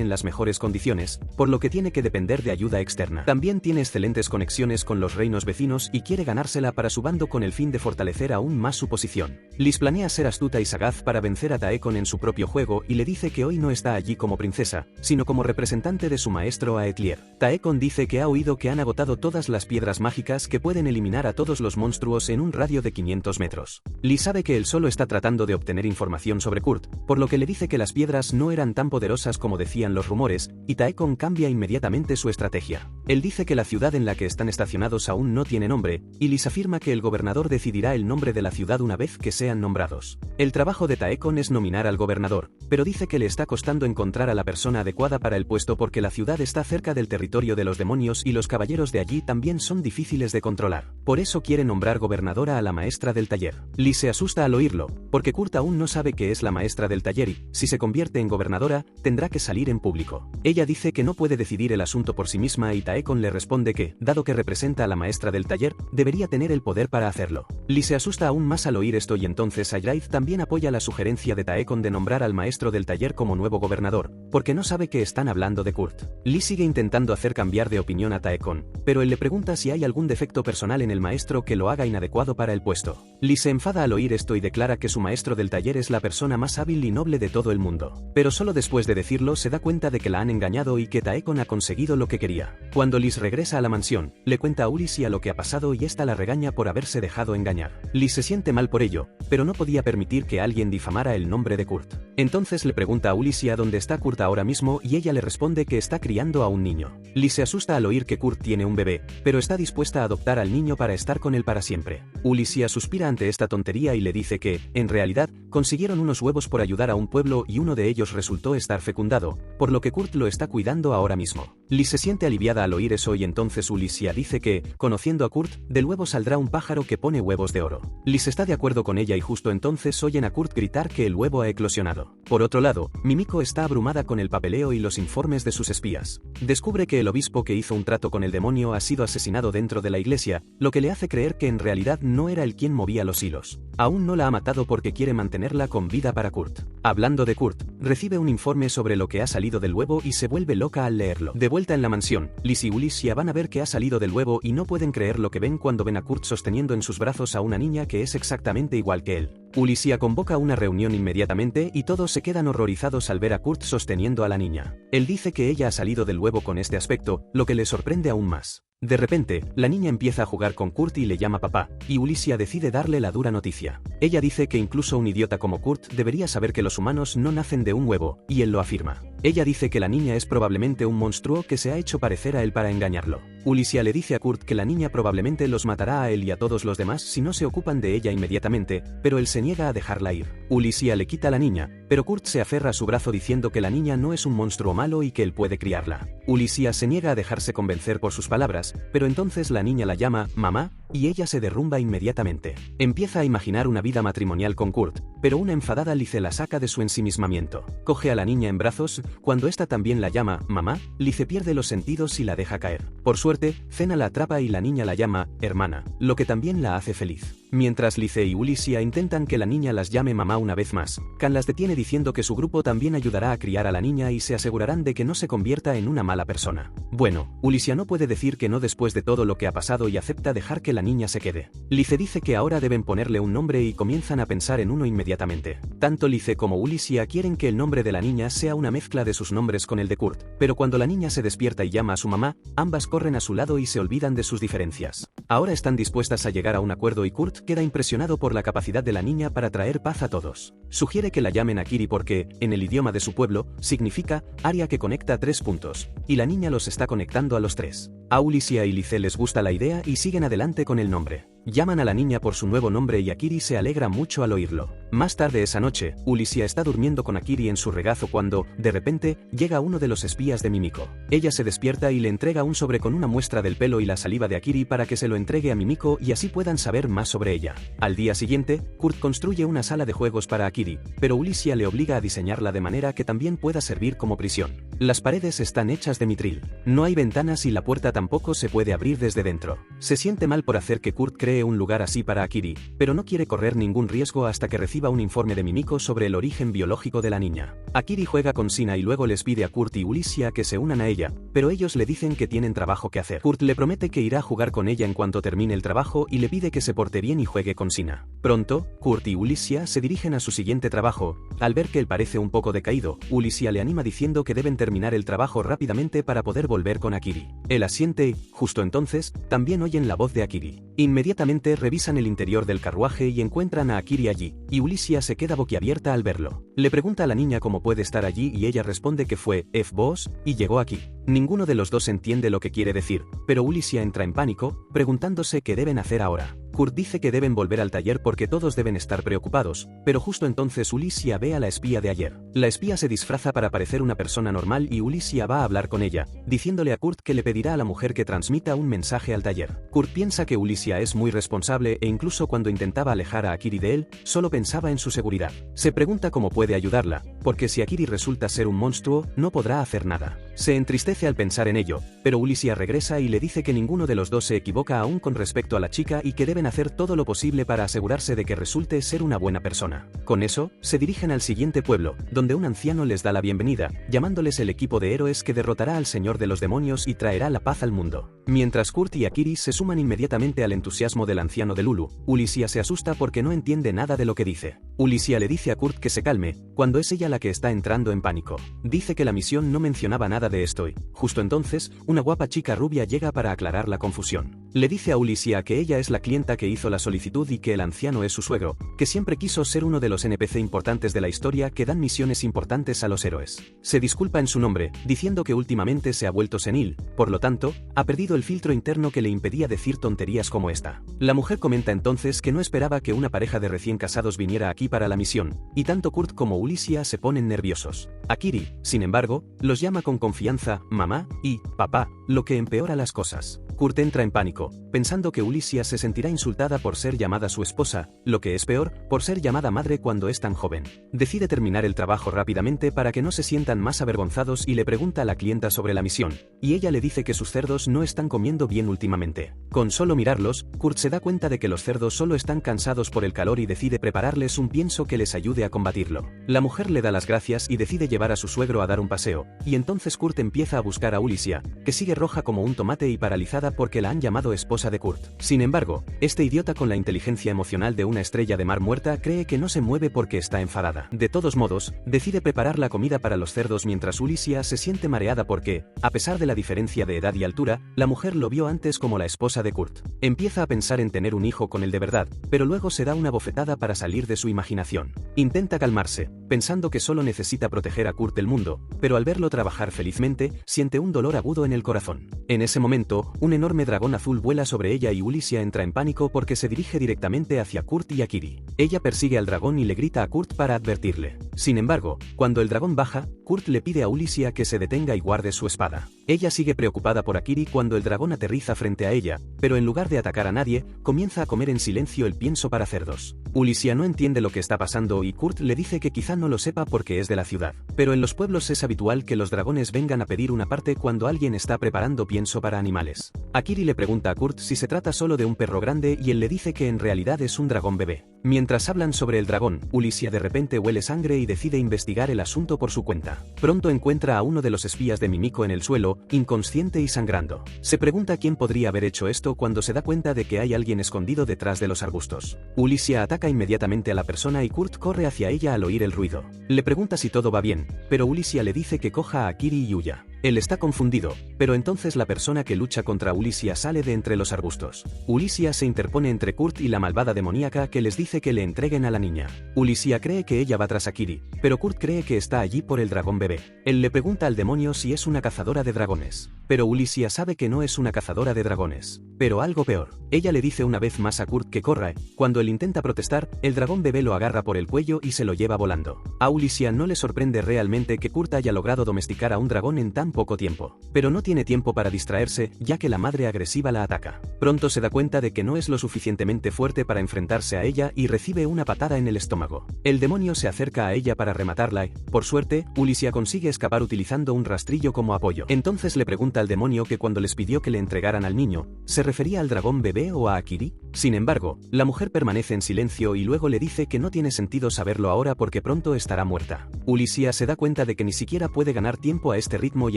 en las mejores condiciones, por lo que tiene que depender de ayuda externa. También tiene excelentes conexiones con los reinos vecinos y quiere ganársela para su bando con el fin de fortalecer aún más su posición. Liz planea ser astuta y sagaz para vencer a Taekon en su propio juego y le dice que hoy no está allí como princesa, sino como representante de su maestro Aetlier. Taekon dice que ha oído que han agotado todas las piedras mágicas que pueden eliminar a todos los monstruos en un radio de 500 metros. Liz sabe que él solo está tratando de obtener información sobre Kurt, por lo que le dice que las piedras no eran tan poderosas como decían los rumores, y Taekon cambia inmediatamente su estrategia. Él dice que la ciudad en la que están estacionados aún no tiene nombre, y Liz afirma que el gobernador decidirá el nombre de la ciudad una vez que sean nombrados. El trabajo de Taekon es nominar al gobernador, pero dice que le está costando encontrar a la persona adecuada para el puesto porque la ciudad está cerca del territorio de los demonios y los caballeros de allí también son difíciles de controlar. Por eso quiere nombrar gobernadora a la maestra del taller. Liz se asusta al oírlo, porque Kurt aún no sabe que es la maestra del taller y, si se convierte en gobernadora, tendrá que salir en público. Ella dice que no puede decidir el asunto por sí misma y Taekon le responde que, dado que representa a la maestra del taller, debería tener el poder para hacerlo. Liz se asusta aún más al oír esto y entonces Ayraid también apoya la sugerencia de Taekon de nombrar al maestro del taller como nuevo gobernador, porque no sabe que están hablando de Kurt. Liz sigue intentando hacer cambiar de opinión a Taekon, pero él le pregunta si hay algún defecto personal en el maestro que lo haga inadecuado para el puesto. Liz se enfada al oír esto y declara que su maestro del taller es la persona más hábil y noble de todo el mundo. Pero solo después de decirlo se da cuenta de que la han engañado y que Taekon ha conseguido lo que quería. Cuando Liz regresa a la mansión, le cuenta a Ulicia lo que ha pasado y esta la regaña por haberse dejado engañar. Liz se siente mal por ello, pero no podía permitir que alguien difamara el nombre de Kurt. Entonces le pregunta a Ulicia dónde está Kurt ahora mismo y ella le responde que está criando a un niño. Liz se asusta al oír que Kurt tiene un bebé, pero está dispuesta a adoptar al niño para estar con él para siempre. Ulicia suspira ante esta tontería y le dice que, en realidad, consiguieron unos huevos por ayudar a un pueblo y uno de ellos resultó estar fecundado, por lo que Kurt lo está cuidando ahora mismo. Liz se siente aliviada al oír eso y entonces Ulicia dice que, conociendo a Kurt, del huevo saldrá un pájaro que pone huevos de oro. Liz está de acuerdo con ella y justo entonces oyen a Kurt gritar que el huevo ha eclosionado. Por otro lado, Mimiko está abrumada con el papeleo y los informes de sus espías. Descubre que el obispo que hizo un trato con el demonio ha sido asesinado dentro de la iglesia, lo que le hace creer que en realidad no era él quien movía los hilos. Aún no la ha matado porque quiere mantenerla con vida para Kurt. Hablando de Kurt, recibe un informe sobre lo que ha salido del huevo y se vuelve loca al leerlo. De vuelta en la mansión, Liz y Ulicia van a ver que ha salido del huevo y no pueden creer lo que ven cuando ven a Kurt sosteniendo en sus brazos a una niña que es exactamente igual que él. Ulicia convoca una reunión inmediatamente y todos se quedan horrorizados al ver a Kurt sosteniendo a la niña. Él dice que ella ha salido del huevo con este aspecto, lo que le sorprende aún más. De repente, la niña empieza a jugar con Kurt y le llama papá, y Ulicia decide darle la dura noticia. Ella dice que incluso un idiota como Kurt debería saber que los humanos no nacen de un huevo, y él lo afirma. Ella dice que la niña es probablemente un monstruo que se ha hecho parecer a él para engañarlo. Ulicia le dice a Kurt que la niña probablemente los matará a él y a todos los demás si no se ocupan de ella inmediatamente, pero él se niega a dejarla ir. Ulicia le quita a la niña, pero Kurt se aferra a su brazo diciendo que la niña no es un monstruo malo y que él puede criarla. Ulicia se niega a dejarse convencer por sus palabras, pero entonces la niña la llama mamá, y ella se derrumba inmediatamente. Empieza a imaginar una vida matrimonial con Kurt, pero una enfadada Lice la saca de su ensimismamiento. Coge a la niña en brazos, cuando ésta también la llama mamá, Lice pierde los sentidos y la deja caer. Por suerte, Cena la atrapa y la niña la llama hermana, lo que también la hace feliz. Mientras Lice y Ulicia intentan que la niña las llame mamá una vez más, Can las detiene diciendo que su grupo también ayudará a criar a la niña y se asegurarán de que no se convierta en una mala persona. Bueno, Ulicia no puede decir que no después de todo lo que ha pasado y acepta dejar que la niña se quede. Lice dice que ahora deben ponerle un nombre y comienzan a pensar en uno inmediatamente. Tanto Lice como Ulicia quieren que el nombre de la niña sea una mezcla de sus nombres con el de Kurt, pero cuando la niña se despierta y llama a su mamá, ambas corren a su lado y se olvidan de sus diferencias. Ahora están dispuestas a llegar a un acuerdo y Kurt queda impresionado por la capacidad de la niña para traer paz a todos. Sugiere que la llamen Akiri porque, en el idioma de su pueblo, significa área que conecta 3 puntos, y la niña los está conectando a los 3. A Ulicia y Lice les gusta la idea y siguen adelante con el nombre. Llaman a la niña por su nuevo nombre y Akiri se alegra mucho al oírlo. Más tarde esa noche, Ulicia está durmiendo con Akiri en su regazo cuando, de repente, llega uno de los espías de Mimiko. Ella se despierta y le entrega un sobre con una muestra del pelo y la saliva de Akiri para que se lo entregue a Mimiko y así puedan saber más sobre ella. Al día siguiente, Kurt construye una sala de juegos para Akiri, pero Ulicia le obliga a diseñarla de manera que también pueda servir como prisión. Las paredes están hechas de mitril. No hay ventanas y la puerta tampoco se puede abrir desde dentro. Se siente mal por hacer que Kurt cree un lugar así para Akiri, pero no quiere correr ningún riesgo hasta que reciba un informe de Mimiko sobre el origen biológico de la niña. Akiri juega con Sina y luego les pide a Kurt y Ulicia que se unan a ella, pero ellos le dicen que tienen trabajo que hacer. Kurt le promete que irá a jugar con ella en cuanto termine el trabajo y le pide que se porte bien y juegue con Sina. Pronto, Kurt y Ulicia se dirigen a su siguiente trabajo. Al ver que él parece un poco decaído, Ulicia le anima diciendo que deben terminar el trabajo rápidamente para poder volver con Akiri. Él asiente y, justo entonces, también oyen la voz de Akiri. Inmediatamente revisan el interior del carruaje y encuentran a Akiri allí, y Ulicia se queda boquiabierta al verlo. Le pregunta a la niña cómo puede estar allí y ella responde que fue F-Boss y llegó aquí. Ninguno de los dos entiende lo que quiere decir, pero Ulicia entra en pánico, preguntándose qué deben hacer ahora. Kurt dice que deben volver al taller porque todos deben estar preocupados, pero justo entonces Ulicia ve a la espía de ayer. La espía se disfraza para parecer una persona normal y Ulicia va a hablar con ella, diciéndole a Kurt que le pedirá a la mujer que transmita un mensaje al taller. Kurt piensa que Ulicia es muy responsable e incluso cuando intentaba alejar a Akiri de él, solo pensaba en su seguridad. Se pregunta cómo puede ayudarla, porque si Akiri resulta ser un monstruo, no podrá hacer nada. Se entristece al pensar en ello, pero Ulicia regresa y le dice que ninguno de los dos se equivoca aún con respecto a la chica y que deben hacer todo lo posible para asegurarse de que resulte ser una buena persona. Con eso, se dirigen al siguiente pueblo, donde un anciano les da la bienvenida, llamándoles el equipo de héroes que derrotará al señor de los demonios y traerá la paz al mundo. Mientras Kurt y Akiri se suman inmediatamente al entusiasmo del anciano de Lulu, Ulicia se asusta porque no entiende nada de lo que dice. Ulicia le dice a Kurt que se calme, cuando es ella la que está entrando en pánico. Dice que la misión no mencionaba nada de esto y, justo entonces, una guapa chica rubia llega para aclarar la confusión. Le dice a Ulicia que ella es la clienta que hizo la solicitud y que el anciano es su suegro, que siempre quiso ser uno de los NPC importantes de la historia que dan misiones importantes a los héroes. Se disculpa en su nombre, diciendo que últimamente se ha vuelto senil, por lo tanto, ha perdido el filtro interno que le impedía decir tonterías como esta. La mujer comenta entonces que no esperaba que una pareja de recién casados viniera aquí para la misión, y tanto Kurt como Ulicia se ponen nerviosos. Akiri, sin embargo, los llama con confianza mamá y papá, lo que empeora las cosas. Kurt entra en pánico, pensando que Ulicia se sentirá insultada por ser llamada su esposa, lo que es peor, por ser llamada madre cuando es tan joven. Decide terminar el trabajo rápidamente para que no se sientan más avergonzados y le pregunta a la clienta sobre la misión, y ella le dice que sus cerdos no están comiendo bien últimamente. Con solo mirarlos, Kurt se da cuenta de que los cerdos solo están cansados por el calor y decide prepararles un pienso que les ayude a combatirlo. La mujer le da las gracias y decide llevar a su suegro a dar un paseo, y entonces Kurt empieza a buscar a Ulicia, que sigue roja como un tomate y paralizada porque la han llamado esposa de Kurt. Sin embargo, este idiota con la inteligencia emocional de una estrella de mar muerta cree que no se mueve porque está enfadada. De todos modos, decide preparar la comida para los cerdos mientras Ulicia se siente mareada porque, a pesar de la diferencia de edad y altura, la mujer lo vio antes como la esposa de Kurt. Empieza a pensar en tener un hijo con él de verdad, pero luego se da una bofetada para salir de su imaginación. Intenta calmarse, pensando que solo necesita proteger a Kurt del mundo, pero al verlo trabajar felizmente, siente un dolor agudo en el corazón. En ese momento, un enorme dragón azul vuela sobre ella y Ulicia entra en pánico porque se dirige directamente hacia Kurt y Akiri. Ella persigue al dragón y le grita a Kurt para advertirle. Sin embargo, cuando el dragón baja, Kurt le pide a Ulicia que se detenga y guarde su espada. Ella sigue preocupada por Akiri cuando el dragón aterriza frente a ella, pero en lugar de atacar a nadie, comienza a comer en silencio el pienso para cerdos. Ulicia no entiende lo que está pasando y Kurt le dice que quizá no lo sepa porque es de la ciudad. Pero en los pueblos es habitual que los dragones vengan a pedir una parte cuando alguien está preparando pienso para animales. Akiri le pregunta a Kurt si se trata solo de un perro grande y él le dice que en realidad es un dragón bebé. Mientras hablan sobre el dragón, Ulicia de repente huele sangre y decide investigar el asunto por su cuenta. Pronto encuentra a uno de los espías de Mimiko en el suelo, inconsciente y sangrando. Se pregunta quién podría haber hecho esto cuando se da cuenta de que hay alguien escondido detrás de los arbustos. Ulicia ataca inmediatamente a la persona y Kurt corre hacia ella al oír el ruido. Le pregunta si todo va bien, pero Ulicia le dice que coja a Akiri y huya. Él está confundido, pero entonces la persona que lucha contra Ulicia sale de entre los arbustos. Ulicia se interpone entre Kurt y la malvada demoníaca que les dice que le entreguen a la niña. Ulicia cree que ella va tras Akiri, pero Kurt cree que está allí por el dragón bebé. Él le pregunta al demonio si es una cazadora de dragones. Pero Ulicia sabe que no es una cazadora de dragones. Pero algo peor. Ella le dice una vez más a Kurt que corra. Cuando él intenta protestar, el dragón bebé lo agarra por el cuello y se lo lleva volando. A Ulicia no le sorprende realmente que Kurt haya logrado domesticar a un dragón en tan poco tiempo. Pero no tiene tiempo para distraerse, ya que la madre agresiva la ataca. Pronto se da cuenta de que no es lo suficientemente fuerte para enfrentarse a ella y recibe una patada en el estómago. El demonio se acerca a ella para rematarla y, por suerte, Ulicia consigue escapar utilizando un rastrillo como apoyo. Entonces le pregunta al demonio que cuando les pidió que le entregaran al niño, ¿se refería al dragón bebé o a Akiri? Sin embargo, la mujer permanece en silencio y luego le dice que no tiene sentido saberlo ahora porque pronto estará muerta. Ulicia se da cuenta de que ni siquiera puede ganar tiempo a este ritmo y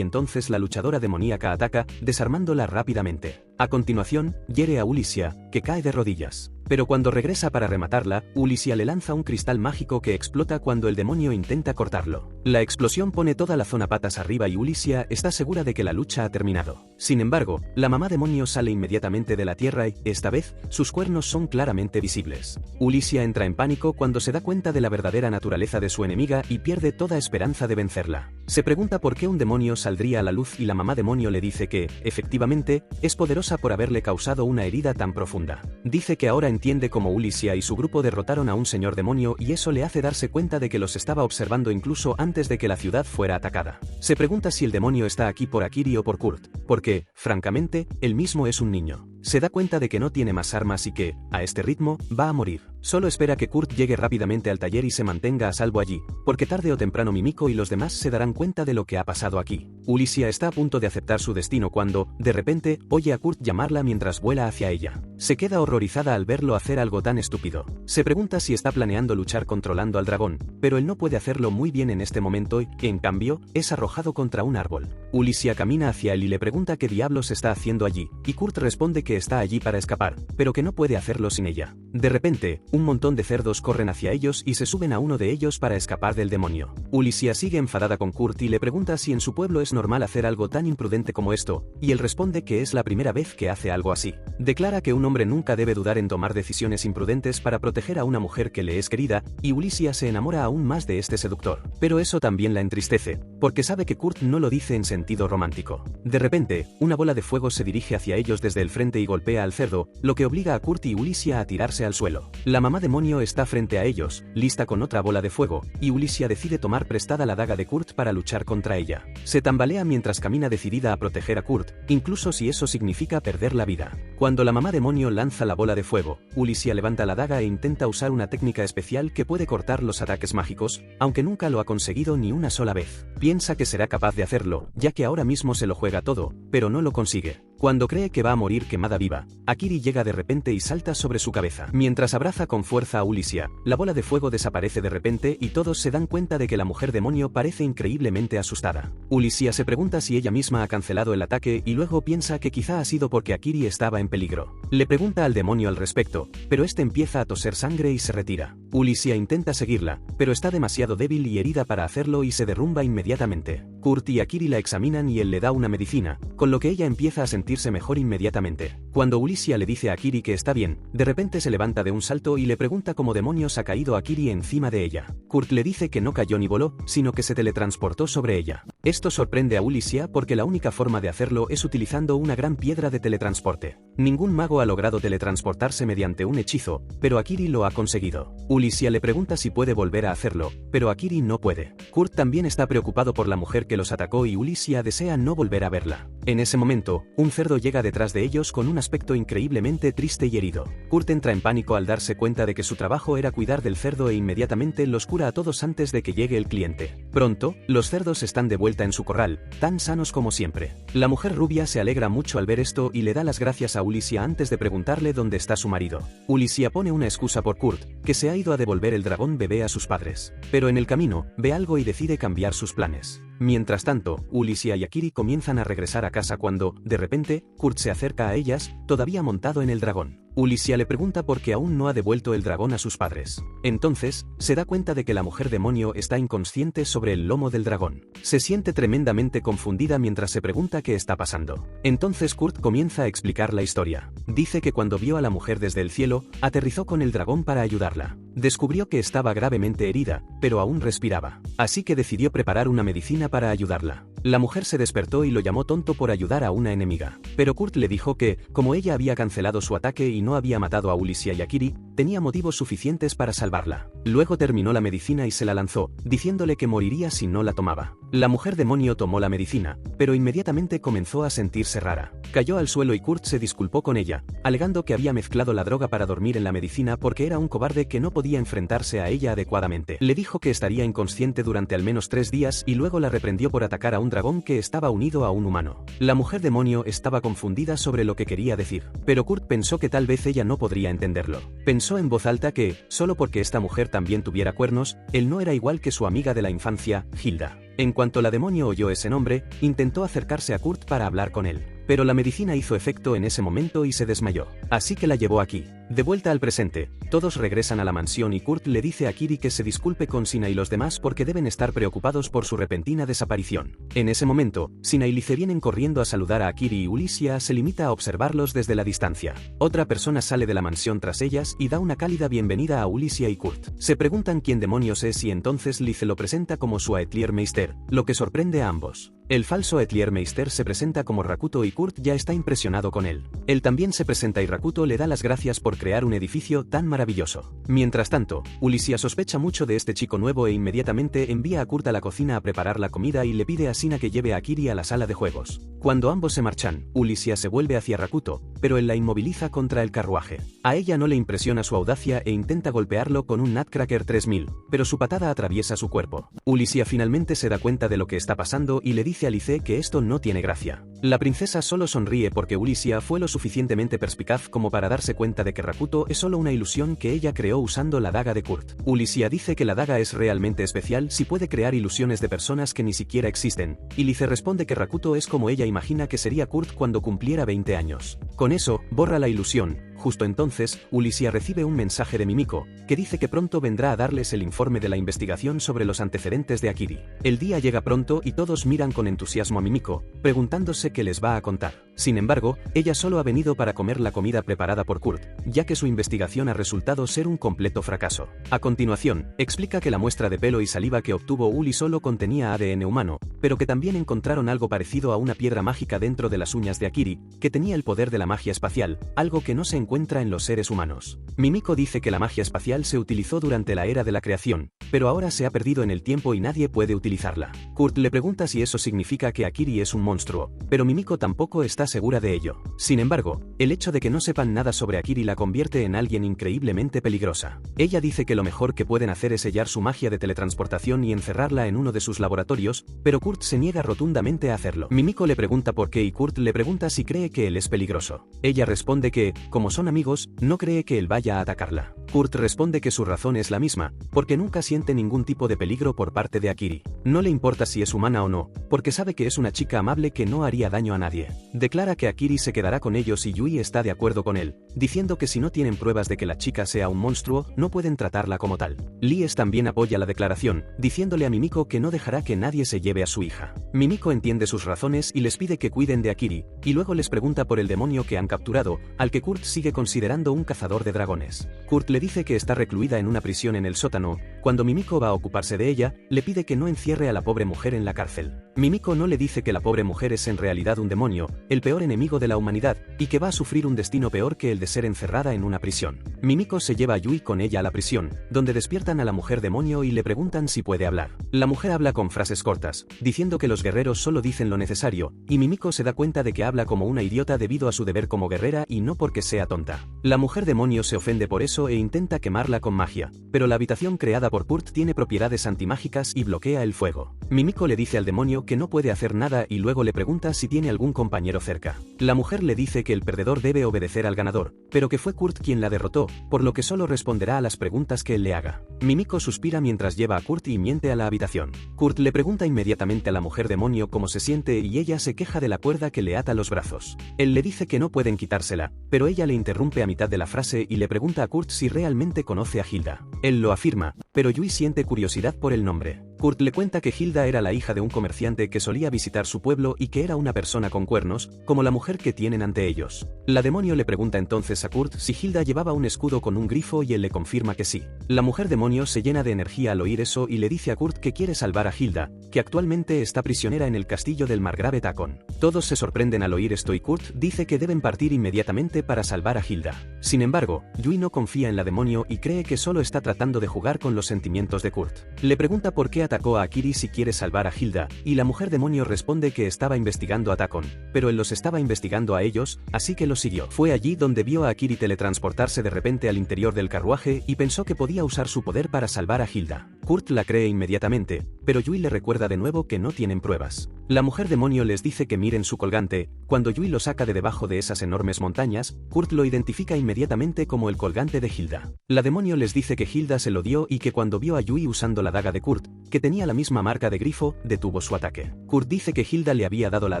entonces la luchadora demoníaca ataca, desarmándola rápidamente. A continuación, hiere a Ulicia, que cae de rodillas. Pero cuando regresa para rematarla, Ulicia le lanza un cristal mágico que explota cuando el demonio intenta cortarlo. La explosión pone toda la zona patas arriba y Ulicia está segura de que la lucha ha terminado. Sin embargo, la mamá demonio sale inmediatamente de la tierra y, esta vez, sus cuernos son claramente visibles. Ulicia entra en pánico cuando se da cuenta de la verdadera naturaleza de su enemiga y pierde toda esperanza de vencerla. Se pregunta por qué un demonio saldría a la luz y la mamá demonio le dice que, efectivamente, es poderosa por haberle causado una herida tan profunda. Dice que ahora entiende cómo Ulicia y su grupo derrotaron a un señor demonio y eso le hace darse cuenta de que los estaba observando incluso antes de que la ciudad fuera atacada. Se pregunta si el demonio está aquí por Akiri o por Kurt, porque, francamente, él mismo es un niño. Se da cuenta de que no tiene más armas y que, a este ritmo, va a morir. Solo espera que Kurt llegue rápidamente al taller y se mantenga a salvo allí, porque tarde o temprano Mimiko y los demás se darán cuenta de lo que ha pasado aquí. Ulicia está a punto de aceptar su destino cuando, de repente, oye a Kurt llamarla mientras vuela hacia ella. Se queda horrorizada al verlo hacer algo tan estúpido. Se pregunta si está planeando luchar controlando al dragón, pero él no puede hacerlo muy bien en este momento y, en cambio, es arrojado contra un árbol. Ulicia camina hacia él y le pregunta qué diablos está haciendo allí, y Kurt responde que está allí para escapar, pero que no puede hacerlo sin ella. De repente, un montón de cerdos corren hacia ellos y se suben a uno de ellos para escapar del demonio. Ulicia sigue enfadada con Kurt y le pregunta si en su pueblo es normal hacer algo tan imprudente como esto, y él responde que es la primera vez que hace algo así. Declara que un hombre nunca debe dudar en tomar decisiones imprudentes para proteger a una mujer que le es querida, y Ulicia se enamora aún más de este seductor. Pero eso también la entristece, porque sabe que Kurt no lo dice en sentido romántico. De repente, una bola de fuego se dirige hacia ellos desde el frente y golpea al cerdo, lo que obliga a Kurt y Ulicia a tirarse al suelo. La mamá demonio está frente a ellos, lista con otra bola de fuego, y Ulicia decide tomar prestada la daga de Kurt para luchar contra ella. Se tambalea mientras camina decidida a proteger a Kurt, incluso si eso significa perder la vida. Cuando la mamá demonio lanza la bola de fuego, Ulicia levanta la daga e intenta usar una técnica especial que puede cortar los ataques mágicos, aunque nunca lo ha conseguido ni una sola vez. Piensa que será capaz de hacerlo, ya que ahora mismo se lo juega todo, pero no lo consigue. Cuando cree que va a morir quemada viva, Akiri llega de repente y salta sobre su cabeza. Mientras abraza con fuerza a Ulicia, la bola de fuego desaparece de repente y todos se dan cuenta de que la mujer demonio parece increíblemente asustada. Ulicia se pregunta si ella misma ha cancelado el ataque y luego piensa que quizá ha sido porque Akiri estaba en peligro. Le pregunta al demonio al respecto, pero este empieza a toser sangre y se retira. Ulicia intenta seguirla, pero está demasiado débil y herida para hacerlo y se derrumba inmediatamente. Kurt y Akiri la examinan y él le da una medicina, con lo que ella empieza a sentirse mejor inmediatamente. Cuando Ulicia le dice a Akiri que está bien, de repente se levanta de un salto y le pregunta cómo demonios ha caído Akiri encima de ella. Kurt le dice que no cayó ni voló, sino que se teletransportó sobre ella. Esto sorprende a Ulicia porque la única forma de hacerlo es utilizando una gran piedra de teletransporte. Ningún mago ha logrado teletransportarse mediante un hechizo, pero Akiri lo ha conseguido. Ulicia le pregunta si puede volver a hacerlo, pero Akiri no puede. Kurt también está preocupado por la mujer que los atacó y Ulicia desea no volver a verla. En ese momento, un cerdo llega detrás de ellos con un aspecto increíblemente triste y herido. Kurt entra en pánico al darse cuenta de que su trabajo era cuidar del cerdo e inmediatamente los cura a todos antes de que llegue el cliente. Pronto, los cerdos están de vuelta en su corral, tan sanos como siempre. La mujer rubia se alegra mucho al ver esto y le da las gracias a Ulicia antes de preguntarle dónde está su marido. Ulicia pone una excusa por Kurt, que se ha ido a devolver el dragón bebé a sus padres. Pero en el camino, ve algo y decide cambiar sus planes. Mientras tanto, Ulicia y Akiri comienzan a regresar a casa cuando, de repente, Kurt se acerca a ellas, todavía montado en el dragón. Ulicia le pregunta por qué aún no ha devuelto el dragón a sus padres. Entonces, se da cuenta de que la mujer demonio está inconsciente sobre el lomo del dragón. Se siente tremendamente confundida mientras se pregunta qué está pasando. Entonces Kurt comienza a explicar la historia. Dice que cuando vio a la mujer desde el cielo, aterrizó con el dragón para ayudarla. Descubrió que estaba gravemente herida, pero aún respiraba. Así que decidió preparar una medicina para ayudarla. La mujer se despertó y lo llamó tonto por ayudar a una enemiga. Pero Kurt le dijo que, como ella había cancelado su ataque y no había matado a Ulicia y Akiri, tenía motivos suficientes para salvarla. Luego terminó la medicina y se la lanzó, diciéndole que moriría si no la tomaba. La mujer demonio tomó la medicina, pero inmediatamente comenzó a sentirse rara. Cayó al suelo y Kurt se disculpó con ella, alegando que había mezclado la droga para dormir en la medicina porque era un cobarde que no podía enfrentarse a ella adecuadamente. Le dijo que estaría inconsciente durante al menos 3 días y luego la reprendió por atacar a un dragón que estaba unido a un humano. La mujer demonio estaba confundida sobre lo que quería decir, pero Kurt pensó que tal vez ella no podría entenderlo. Pensó en voz alta que, solo porque esta mujer también tuviera cuernos, él no era igual que su amiga de la infancia, Hilda. En cuanto la demonio oyó ese nombre, intentó acercarse a Kurt para hablar con él. Pero la medicina hizo efecto en ese momento y se desmayó. Así que la llevó aquí. De vuelta al presente, todos regresan a la mansión y Kurt le dice a Akiri que se disculpe con Sina y los demás porque deben estar preocupados por su repentina desaparición. En ese momento, Sina y Lice vienen corriendo a saludar a Akiri y Ulicia se limita a observarlos desde la distancia. Otra persona sale de la mansión tras ellas y da una cálida bienvenida a Ulicia y Kurt. Se preguntan quién demonios es y entonces Lice lo presenta como su Aetliermeister, lo que sorprende a ambos. El falso Aetliermeister se presenta como Rakuto y Kurt ya está impresionado con él. Él también se presenta y Rakuto le da las gracias por crear un edificio tan maravilloso. Mientras tanto, Ulicia sospecha mucho de este chico nuevo e inmediatamente envía a Kurt a la cocina a preparar la comida y le pide a Sina que lleve a Akiri a la sala de juegos. Cuando ambos se marchan, Ulicia se vuelve hacia Rakuto, pero él la inmoviliza contra el carruaje. A ella no le impresiona su audacia e intenta golpearlo con un Nutcracker 3000, pero su patada atraviesa su cuerpo. Ulicia finalmente se da cuenta de lo que está pasando y le dice a Lice que esto no tiene gracia. La princesa solo sonríe porque Ulicia fue lo suficientemente perspicaz como para darse cuenta de que Rakuto es solo una ilusión que ella creó usando la daga de Kurt. Ulicia dice que la daga es realmente especial si puede crear ilusiones de personas que ni siquiera existen, y Lice responde que Rakuto es como ella imagina que sería Kurt cuando cumpliera 20 años. Con eso, borra la ilusión. Justo entonces, Ulicia recibe un mensaje de Mimiko, que dice que pronto vendrá a darles el informe de la investigación sobre los antecedentes de Akiri. El día llega pronto y todos miran con entusiasmo a Mimiko, preguntándose qué les va a contar. Sin embargo, ella solo ha venido para comer la comida preparada por Kurt, ya que su investigación ha resultado ser un completo fracaso. A continuación, explica que la muestra de pelo y saliva que obtuvo Uli solo contenía ADN humano, pero que también encontraron algo parecido a una piedra mágica dentro de las uñas de Akiri, que tenía el poder de la magia espacial, algo que no se encuentra en los seres humanos. Mimiko dice que la magia espacial se utilizó durante la era de la creación, pero ahora se ha perdido en el tiempo y nadie puede utilizarla. Kurt le pregunta si eso significa que Akiri es un monstruo, pero Mimiko tampoco está segura de ello. Sin embargo, el hecho de que no sepan nada sobre Akiri la convierte en alguien increíblemente peligrosa. Ella dice que lo mejor que pueden hacer es sellar su magia de teletransportación y encerrarla en uno de sus laboratorios, pero Kurt se niega rotundamente a hacerlo. Mimiko le pregunta por qué y Kurt le pregunta si cree que él es peligroso. Ella responde que, como son amigos, no cree que él vaya a atacarla. Kurt responde que su razón es la misma, porque nunca siente ningún tipo de peligro por parte de Akiri. No le importa si es humana o no, porque sabe que es una chica amable que no haría daño a nadie. Declara que Akiri se quedará con ellos y Yui está de acuerdo con él, diciendo que si no tienen pruebas de que la chica sea un monstruo, no pueden tratarla como tal. Lies también apoya la declaración, diciéndole a Mimiko que no dejará que nadie se lleve a su hija. Mimiko entiende sus razones y les pide que cuiden de Akiri, y luego les pregunta por el demonio que han capturado, al que Kurt sigue considerando un cazador de dragones. Kurt le dice que está recluida en una prisión en el sótano. Cuando Mimiko va a ocuparse de ella, le pide que no encierre a la pobre mujer en la cárcel. Mimiko no le dice que la pobre mujer es en realidad un demonio, el peor enemigo de la humanidad, y que va a sufrir un destino peor que el de ser encerrada en una prisión. Mimiko se lleva a Yui con ella a la prisión, donde despiertan a la mujer demonio y le preguntan si puede hablar. La mujer habla con frases cortas, diciendo que los guerreros solo dicen lo necesario, y Mimiko se da cuenta de que habla como una idiota debido a su deber como guerrera y no porque sea tonta. La mujer demonio se ofende por eso e intenta quemarla con magia, pero la habitación creada por Kurt tiene propiedades antimágicas y bloquea el fuego. Mimiko le dice al demonio que no puede hacer nada y luego le pregunta si tiene algún compañero cerca. La mujer le dice que el perdedor debe obedecer al ganador, pero que fue Kurt quien la derrotó, por lo que solo responderá a las preguntas que él le haga. Mimiko suspira mientras lleva a Kurt y miente a la habitación. Kurt le pregunta inmediatamente a la mujer demonio cómo se siente y ella se queja de la cuerda que le ata los brazos. Él le dice que no pueden quitársela, pero ella le interrumpe a mitad de la frase y le pregunta a Kurt si realmente conoce a Hilda. Él lo afirma, pero Yui siente curiosidad por el nombre. Kurt le cuenta que Hilda era la hija de un comerciante que solía visitar su pueblo y que era una persona con cuernos, como la mujer que tienen ante ellos. La demonio le pregunta entonces a Kurt si Hilda llevaba un escudo con un grifo y él le confirma que sí. La mujer demonio se llena de energía al oír eso y le dice a Kurt que quiere salvar a Hilda, que actualmente está prisionera en el castillo del margrave Takon. Todos se sorprenden al oír esto y Kurt dice que deben partir inmediatamente para salvar a Hilda. Sin embargo, Yui no confía en la demonio y cree que solo está tratando de jugar con los sentimientos de Kurt. Le pregunta por qué atacó a Akiri si quiere salvar a Hilda, y la mujer demonio responde que estaba investigando a Takon, pero él los estaba investigando a ellos, así que los siguió. Fue allí donde vio a Akiri teletransportarse de repente al interior del carruaje y pensó que podía usar su poder para salvar a Hilda. Kurt la cree inmediatamente, pero Yui le recuerda de nuevo que no tienen pruebas. La mujer demonio les dice que miren su colgante. Cuando Yui lo saca de debajo de esas enormes montañas, Kurt lo identifica inmediatamente como el colgante de Hilda. La demonio les dice que Hilda se lo dio y que cuando vio a Yui usando la daga de Kurt, que tenía la misma marca de grifo, detuvo su ataque. Kurt dice que Hilda le había dado la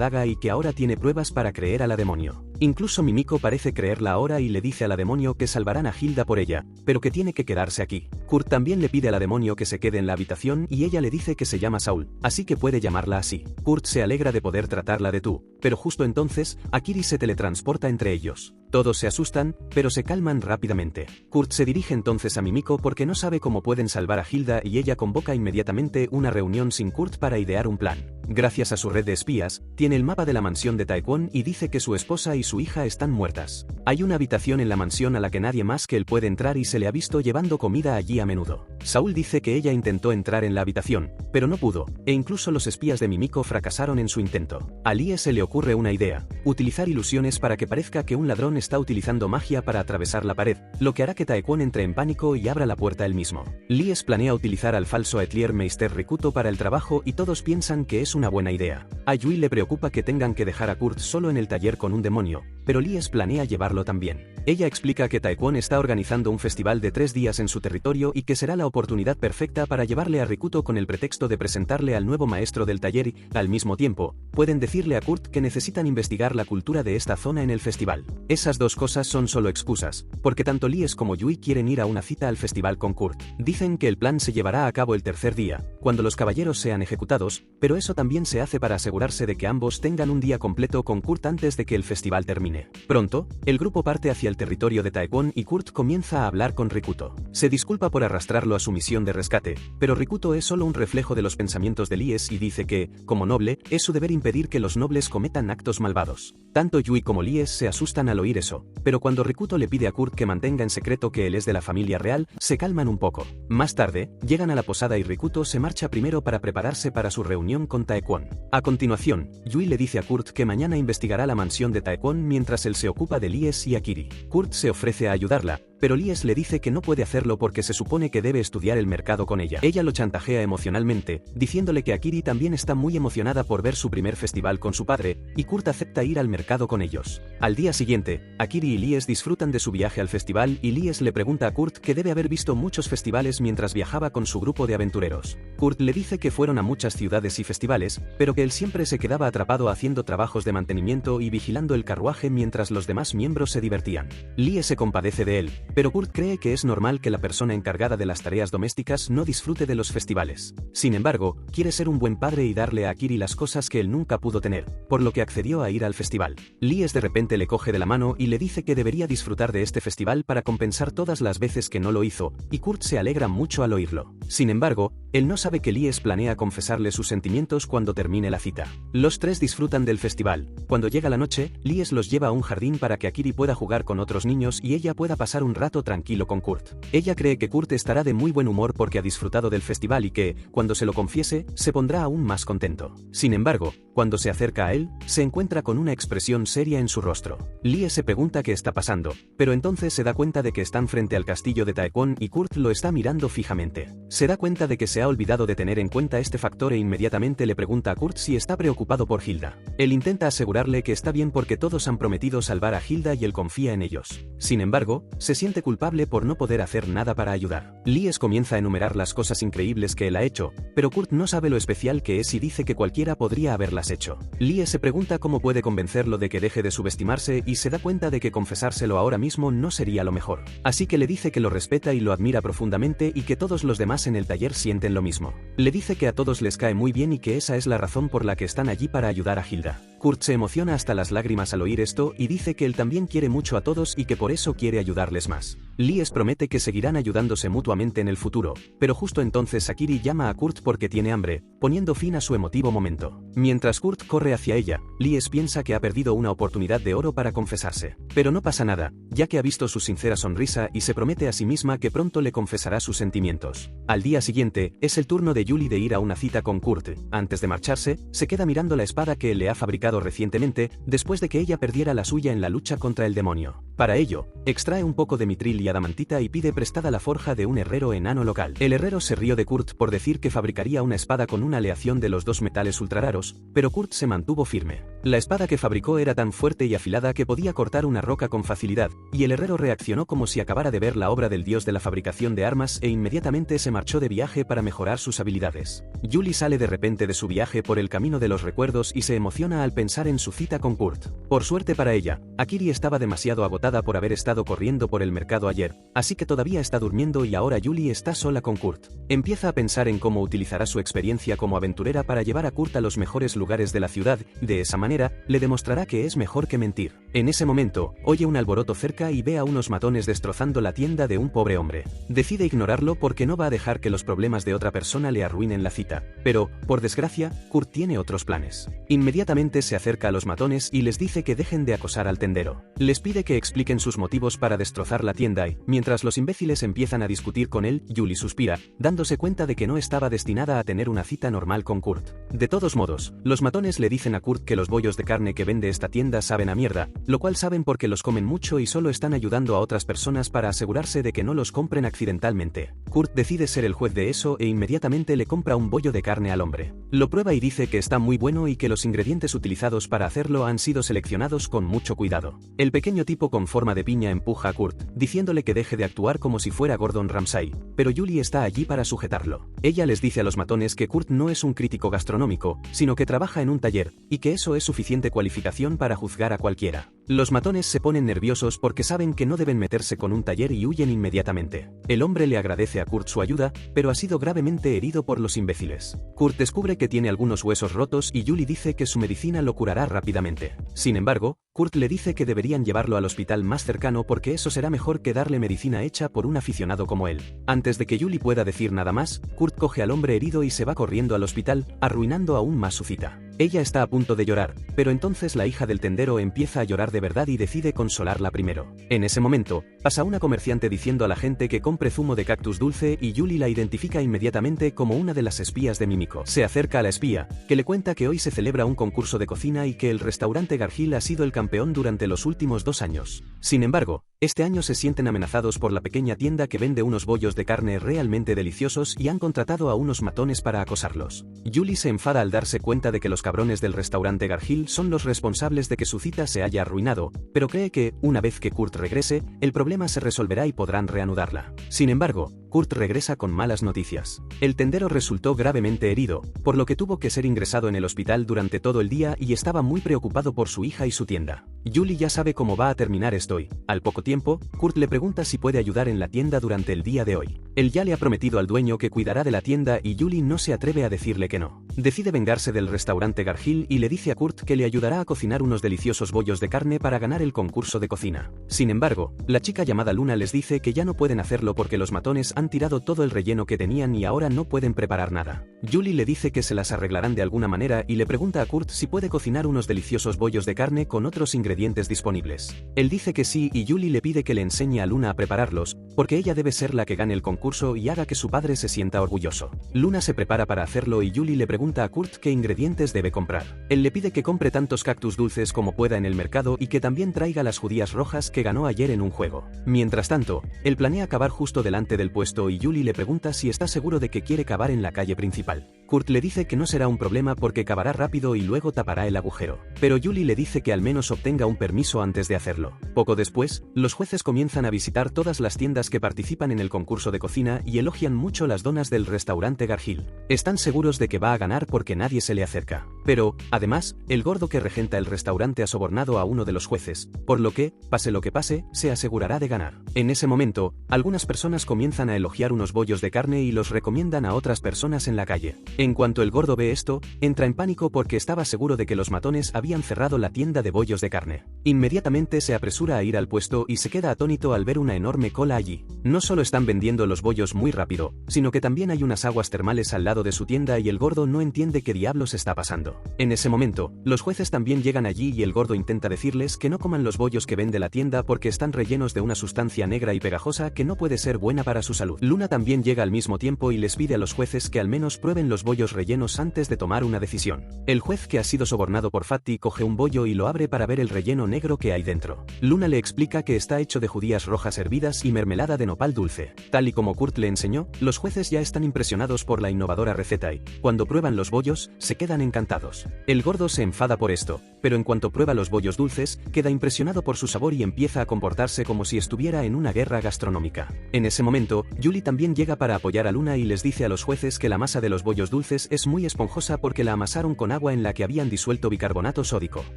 daga y que ahora tiene pruebas para creer a la demonio. Incluso Mimiko parece creerla ahora y le dice a la demonio que salvarán a Hilda por ella, pero que tiene que quedarse aquí. Kurt también le pide a la demonio que se quede en la habitación y ella le dice que se llama Saul, así que puede llamarla así. Kurt se alegra de poder tratarla de tú, pero justo entonces, Akiri se teletransporta entre ellos. Todos se asustan, pero se calman rápidamente. Kurt se dirige entonces a Mimiko porque no sabe cómo pueden salvar a Hilda y ella convoca inmediatamente una reunión sin Kurt para idear un plan. Gracias a su red de espías, tiene el mapa de la mansión de Taekwon y dice que su esposa y su hija están muertas. Hay una habitación en la mansión a la que nadie más que él puede entrar y se le ha visto llevando comida allí a menudo. Saul dice que ella intentó entrar en la habitación, pero no pudo, e incluso los espías de Mimiko fracasaron en su intento. A Lie se le ocurre una idea: utilizar ilusiones para que parezca que un ladrón está utilizando magia para atravesar la pared, lo que hará que Taekwon entre en pánico y abra la puerta él mismo. Lies planea utilizar al falso Atelier Meister Rikuto para el trabajo y todos piensan que es una buena idea. A Yui le preocupa que tengan que dejar a Kurt solo en el taller con un demonio, pero Lies planea llevarlo también. Ella explica que Taekwon está organizando un festival de 3 días en su territorio y que será la oportunidad perfecta para llevarle a Rikuto con el pretexto de presentarle al nuevo maestro del taller y, al mismo tiempo, pueden decirle a Kurt que necesitan investigar la cultura de esta zona en el festival. Esas dos cosas son solo excusas, porque tanto Lies como Yui quieren ir a una cita al festival con Kurt. Dicen que el plan se llevará a cabo el tercer día, cuando los caballeros sean ejecutados, pero eso también se hace para asegurarse de que ambos tengan un día completo con Kurt antes de que el festival termine. Pronto, el grupo parte hacia el territorio de Taekwon y Kurt comienza a hablar con Rikuto. Se disculpa por arrastrarlo a su misión de rescate, pero Rikuto es solo un reflejo de los pensamientos de Lies y dice que, como noble, es su deber impedir que los nobles cometan actos malvados. ellos. Tanto Yui como Lies se asustan al oír eso, pero cuando Rikuto le pide a Kurt que mantenga en secreto que él es de la familia real, se calman un poco. Más tarde, llegan a la posada y Rikuto se marcha primero para prepararse para su reunión con Taekwon. A continuación, Yui le dice a Kurt que mañana investigará la mansión de Taekwon mientras él se ocupa de Lies y Akiri. Kurt se ofrece a ayudarla, pero Lies le dice que no puede hacerlo porque se supone que debe estudiar el mercado con ella. Ella lo chantajea emocionalmente, diciéndole que Akiri también está muy emocionada por ver su primer festival con su padre, y Kurt acepta ir al mercado con ellos. Al día siguiente, Akiri y Lies disfrutan de su viaje al festival y Lies le pregunta a Kurt que debe haber visto muchos festivales mientras viajaba con su grupo de aventureros. Kurt le dice que fueron a muchas ciudades y festivales, pero que él siempre se quedaba atrapado haciendo trabajos de mantenimiento y vigilando el carruaje mientras los demás miembros se divertían. Lies se compadece de él, pero Kurt cree que es normal que la persona encargada de las tareas domésticas no disfrute de los festivales. Sin embargo, quiere ser un buen padre y darle a Akiri las cosas que él nunca pudo tener, por lo que accedió a ir al festival. Lies de repente le coge de la mano y le dice que debería disfrutar de este festival para compensar todas las veces que no lo hizo, y Kurt se alegra mucho al oírlo. Sin embargo, él no sabe que Lies planea confesarle sus sentimientos cuando termine la cita. Los tres disfrutan del festival. Cuando llega la noche, Lies los lleva a un jardín para que Akiri pueda jugar con otros niños y ella pueda pasar un rato tranquilo con Kurt. Ella cree que Kurt estará de muy buen humor porque ha disfrutado del festival y que, cuando se lo confiese, se pondrá aún más contento. Sin embargo, cuando se acerca a él, se encuentra con una expresión seria en su rostro. Lies se pregunta qué está pasando, pero entonces se da cuenta de que están frente al castillo de Taekwon y Kurt lo está mirando fijamente. Se da cuenta de que se ha olvidado de tener en cuenta este factor e inmediatamente le pregunta a Kurt si está preocupado por Hilda. Él intenta asegurarle que está bien porque todos han prometido salvar a Hilda y él confía en ellos. Sin embargo, se siente culpable por no poder hacer nada para ayudar. Lies comienza a enumerar las cosas increíbles que él ha hecho, pero Kurt no sabe lo especial que es y dice que cualquiera podría haberlas hecho. Lies se pregunta cómo puede convencerlo de que deje de subestimarse y se da cuenta de que confesárselo ahora mismo no sería lo mejor. Así que le dice que lo respeta y lo admira profundamente y que todos los demás en el taller sienten lo mismo. Le dice que a todos les cae muy bien y que esa es la razón por la que están allí para ayudar a Hilda. Kurt se emociona hasta las lágrimas al oír esto y dice que él también quiere mucho a todos y que por eso quiere ayudarles más. Lies promete que seguirán ayudándose mutuamente en el futuro, pero justo entonces Akiri llama a Kurt porque tiene hambre, poniendo fin a su emotivo momento. Mientras Kurt corre hacia ella, Lies piensa que ha perdido una oportunidad de oro para confesarse. Pero no pasa nada, ya que ha visto su sincera sonrisa y se promete a sí misma que pronto le confesará sus sentimientos. Al día siguiente, es el turno de Yuli de ir a una cita con Kurt. Antes de marcharse, se queda mirando la espada que él le ha fabricado recientemente, después de que ella perdiera la suya en la lucha contra el demonio. Para ello, extrae un poco de mitril y adamantita y pide prestada la forja de un herrero enano local. El herrero se rió de Kurt por decir que fabricaría una espada con una aleación de los dos metales ultrararos, pero Kurt se mantuvo firme. La espada que fabricó era tan fuerte y afilada que podía cortar una roca con facilidad, y el herrero reaccionó como si acabara de ver la obra del dios de la fabricación de armas e inmediatamente se marchó de viaje para mejorar sus habilidades. Yuli sale de repente de su viaje por el camino de los recuerdos y se emociona al pensar en su cita con Kurt. Por suerte para ella, Akiri estaba demasiado agotada por haber estado corriendo por el mercado ayer, así que todavía está durmiendo y ahora Yuli está sola con Kurt. Empieza a pensar en cómo utilizará su experiencia como aventurera para llevar a Kurt a los mejores lugares de la ciudad, de esa manera, le demostrará que es mejor que mentir. En ese momento, oye un alboroto cerca y ve a unos matones destrozando la tienda de un pobre hombre. Decide ignorarlo porque no va a dejar que los problemas de otra persona le arruinen la cita, pero, por desgracia, Kurt tiene otros planes. Inmediatamente se acerca a los matones y les dice que dejen de acosar al tendero. Les pide que expliquen sus motivos para destrozar la tienda y, mientras los imbéciles empiezan a discutir con él, Yuli suspira, dándose cuenta de que no estaba destinada a tener una cita normal con Kurt. De todos modos, los matones le dicen a Kurt que los bollos de carne que vende esta tienda saben a mierda, lo cual saben porque los comen mucho y solo están ayudando a otras personas para asegurarse de que no los compren accidentalmente. Kurt decide ser el juez de eso e inmediatamente le compra un bollo de carne al hombre. Lo prueba y dice que está muy bueno y que los ingredientes utilizados para hacerlo han sido seleccionados con mucho cuidado. El pequeño tipo con forma de piña empuja a Kurt, diciéndole que deje de actuar como si fuera Gordon Ramsay, pero Yuli está allí para sujetarlo. Ella les dice a los matones que Kurt no es un crítico gastronómico, sino que trabaja en un taller, y que eso es suficiente cualificación para juzgar a cualquiera. Los matones se ponen nerviosos porque saben que no deben meterse con un taller y huyen inmediatamente. El hombre le agradece a Kurt su ayuda, pero ha sido gravemente herido por los imbéciles. Kurt descubre que tiene algunos huesos rotos y Yuli dice que su medicina lo curará rápidamente. Sin embargo, Kurt le dice que deberían llevarlo al hospital más cercano porque eso será mejor que darle medicina hecha por un aficionado como él. Antes de que Yuli pueda decir nada más, Kurt coge al hombre herido y se va corriendo al hospital, arruinando aún más su cita. Ella está a punto de llorar, pero entonces la hija del tendero empieza a llorar de verdad y decide consolarla primero. En ese momento, pasa una comerciante diciendo a la gente que compre zumo de cactus dulce y Julie la identifica inmediatamente como una de las espías de Mímico. Se acerca a la espía, que le cuenta que hoy se celebra un concurso de cocina y que el restaurante Gargill ha sido el campeón durante los últimos 2 años. Sin embargo, este año se sienten amenazados por la pequeña tienda que vende unos bollos de carne realmente deliciosos y han contratado a unos matones para acosarlos. Julie se enfada al darse cuenta de que los cabrones del restaurante Gargill son los responsables de que su cita se haya arruinado, pero cree que, una vez que Kurt regrese, el problema se resolverá y podrán reanudarla. Sin embargo, Kurt regresa con malas noticias. El tendero resultó gravemente herido, por lo que tuvo que ser ingresado en el hospital durante todo el día y estaba muy preocupado por su hija y su tienda. Julie ya sabe cómo va a terminar esto y, al poco tiempo, Kurt le pregunta si puede ayudar en la tienda durante el día de hoy. Él ya le ha prometido al dueño que cuidará de la tienda y Julie no se atreve a decirle que no. Decide vengarse del restaurante Gargill y le dice a Kurt que le ayudará a cocinar unos deliciosos bollos de carne para ganar el concurso de cocina. Sin embargo, la chica llamada Luna les dice que ya no pueden hacerlo porque los matones han tirado todo el relleno que tenían y ahora no pueden preparar nada. Julie le dice que se las arreglarán de alguna manera y le pregunta a Kurt si puede cocinar unos deliciosos bollos de carne con otros ingredientes disponibles. Él dice que sí y Julie le pide que le enseñe a Luna a prepararlos, porque ella debe ser la que gane el concurso y haga que su padre se sienta orgulloso. Luna se prepara para hacerlo y Julie le pregunta a Kurt qué ingredientes debe comprar. Él le pide que compre tantos cactus dulces como pueda en el mercado y que también traiga las judías rojas que ganó ayer en un juego. Mientras tanto, él planea acabar justo delante del puesto y Julie le pregunta si está seguro de que quiere cavar en la calle principal. Kurt le dice que no será un problema porque cavará rápido y luego tapará el agujero. Pero Julie le dice que al menos obtenga un permiso antes de hacerlo. Poco después, los jueces comienzan a visitar todas las tiendas que participan en el concurso de cocina y elogian mucho las donas del restaurante Gargill. Están seguros de que va a ganar porque nadie se le acerca. Pero, además, el gordo que regenta el restaurante ha sobornado a uno de los jueces, por lo que, pase lo que pase, se asegurará de ganar. En ese momento, algunas personas comienzan a elogiar unos bollos de carne y los recomiendan a otras personas en la calle. En cuanto el gordo ve esto, entra en pánico porque estaba seguro de que los matones habían cerrado la tienda de bollos de carne. Inmediatamente se apresura a ir al puesto y se queda atónito al ver una enorme cola allí. No solo están vendiendo los bollos muy rápido, sino que también hay unas aguas termales al lado de su tienda y el gordo no entiende qué diablos está pasando. En ese momento, los jueces también llegan allí y el gordo intenta decirles que no coman los bollos que vende la tienda porque están rellenos de una sustancia negra y pegajosa que no puede ser buena para su salud. Luna también llega al mismo tiempo y les pide a los jueces que al menos prueben los bollos rellenos antes de tomar una decisión. El juez que ha sido sobornado por Fatty coge un bollo y lo abre para ver el relleno negro que hay dentro. Luna le explica que está hecho de judías rojas hervidas y mermelada de nopal dulce. Tal y como Kurt le enseñó, los jueces ya están impresionados por la innovadora receta y, cuando prueban los bollos, se quedan encantados. El gordo se enfada por esto, pero en cuanto prueba los bollos dulces, queda impresionado por su sabor y empieza a comportarse como si estuviera en una guerra gastronómica. En ese momento, Julie también llega para apoyar a Luna y les dice a los jueces que la masa de los bollos dulces es muy esponjosa porque la amasaron con agua en la que habían disuelto bicarbonato sódico.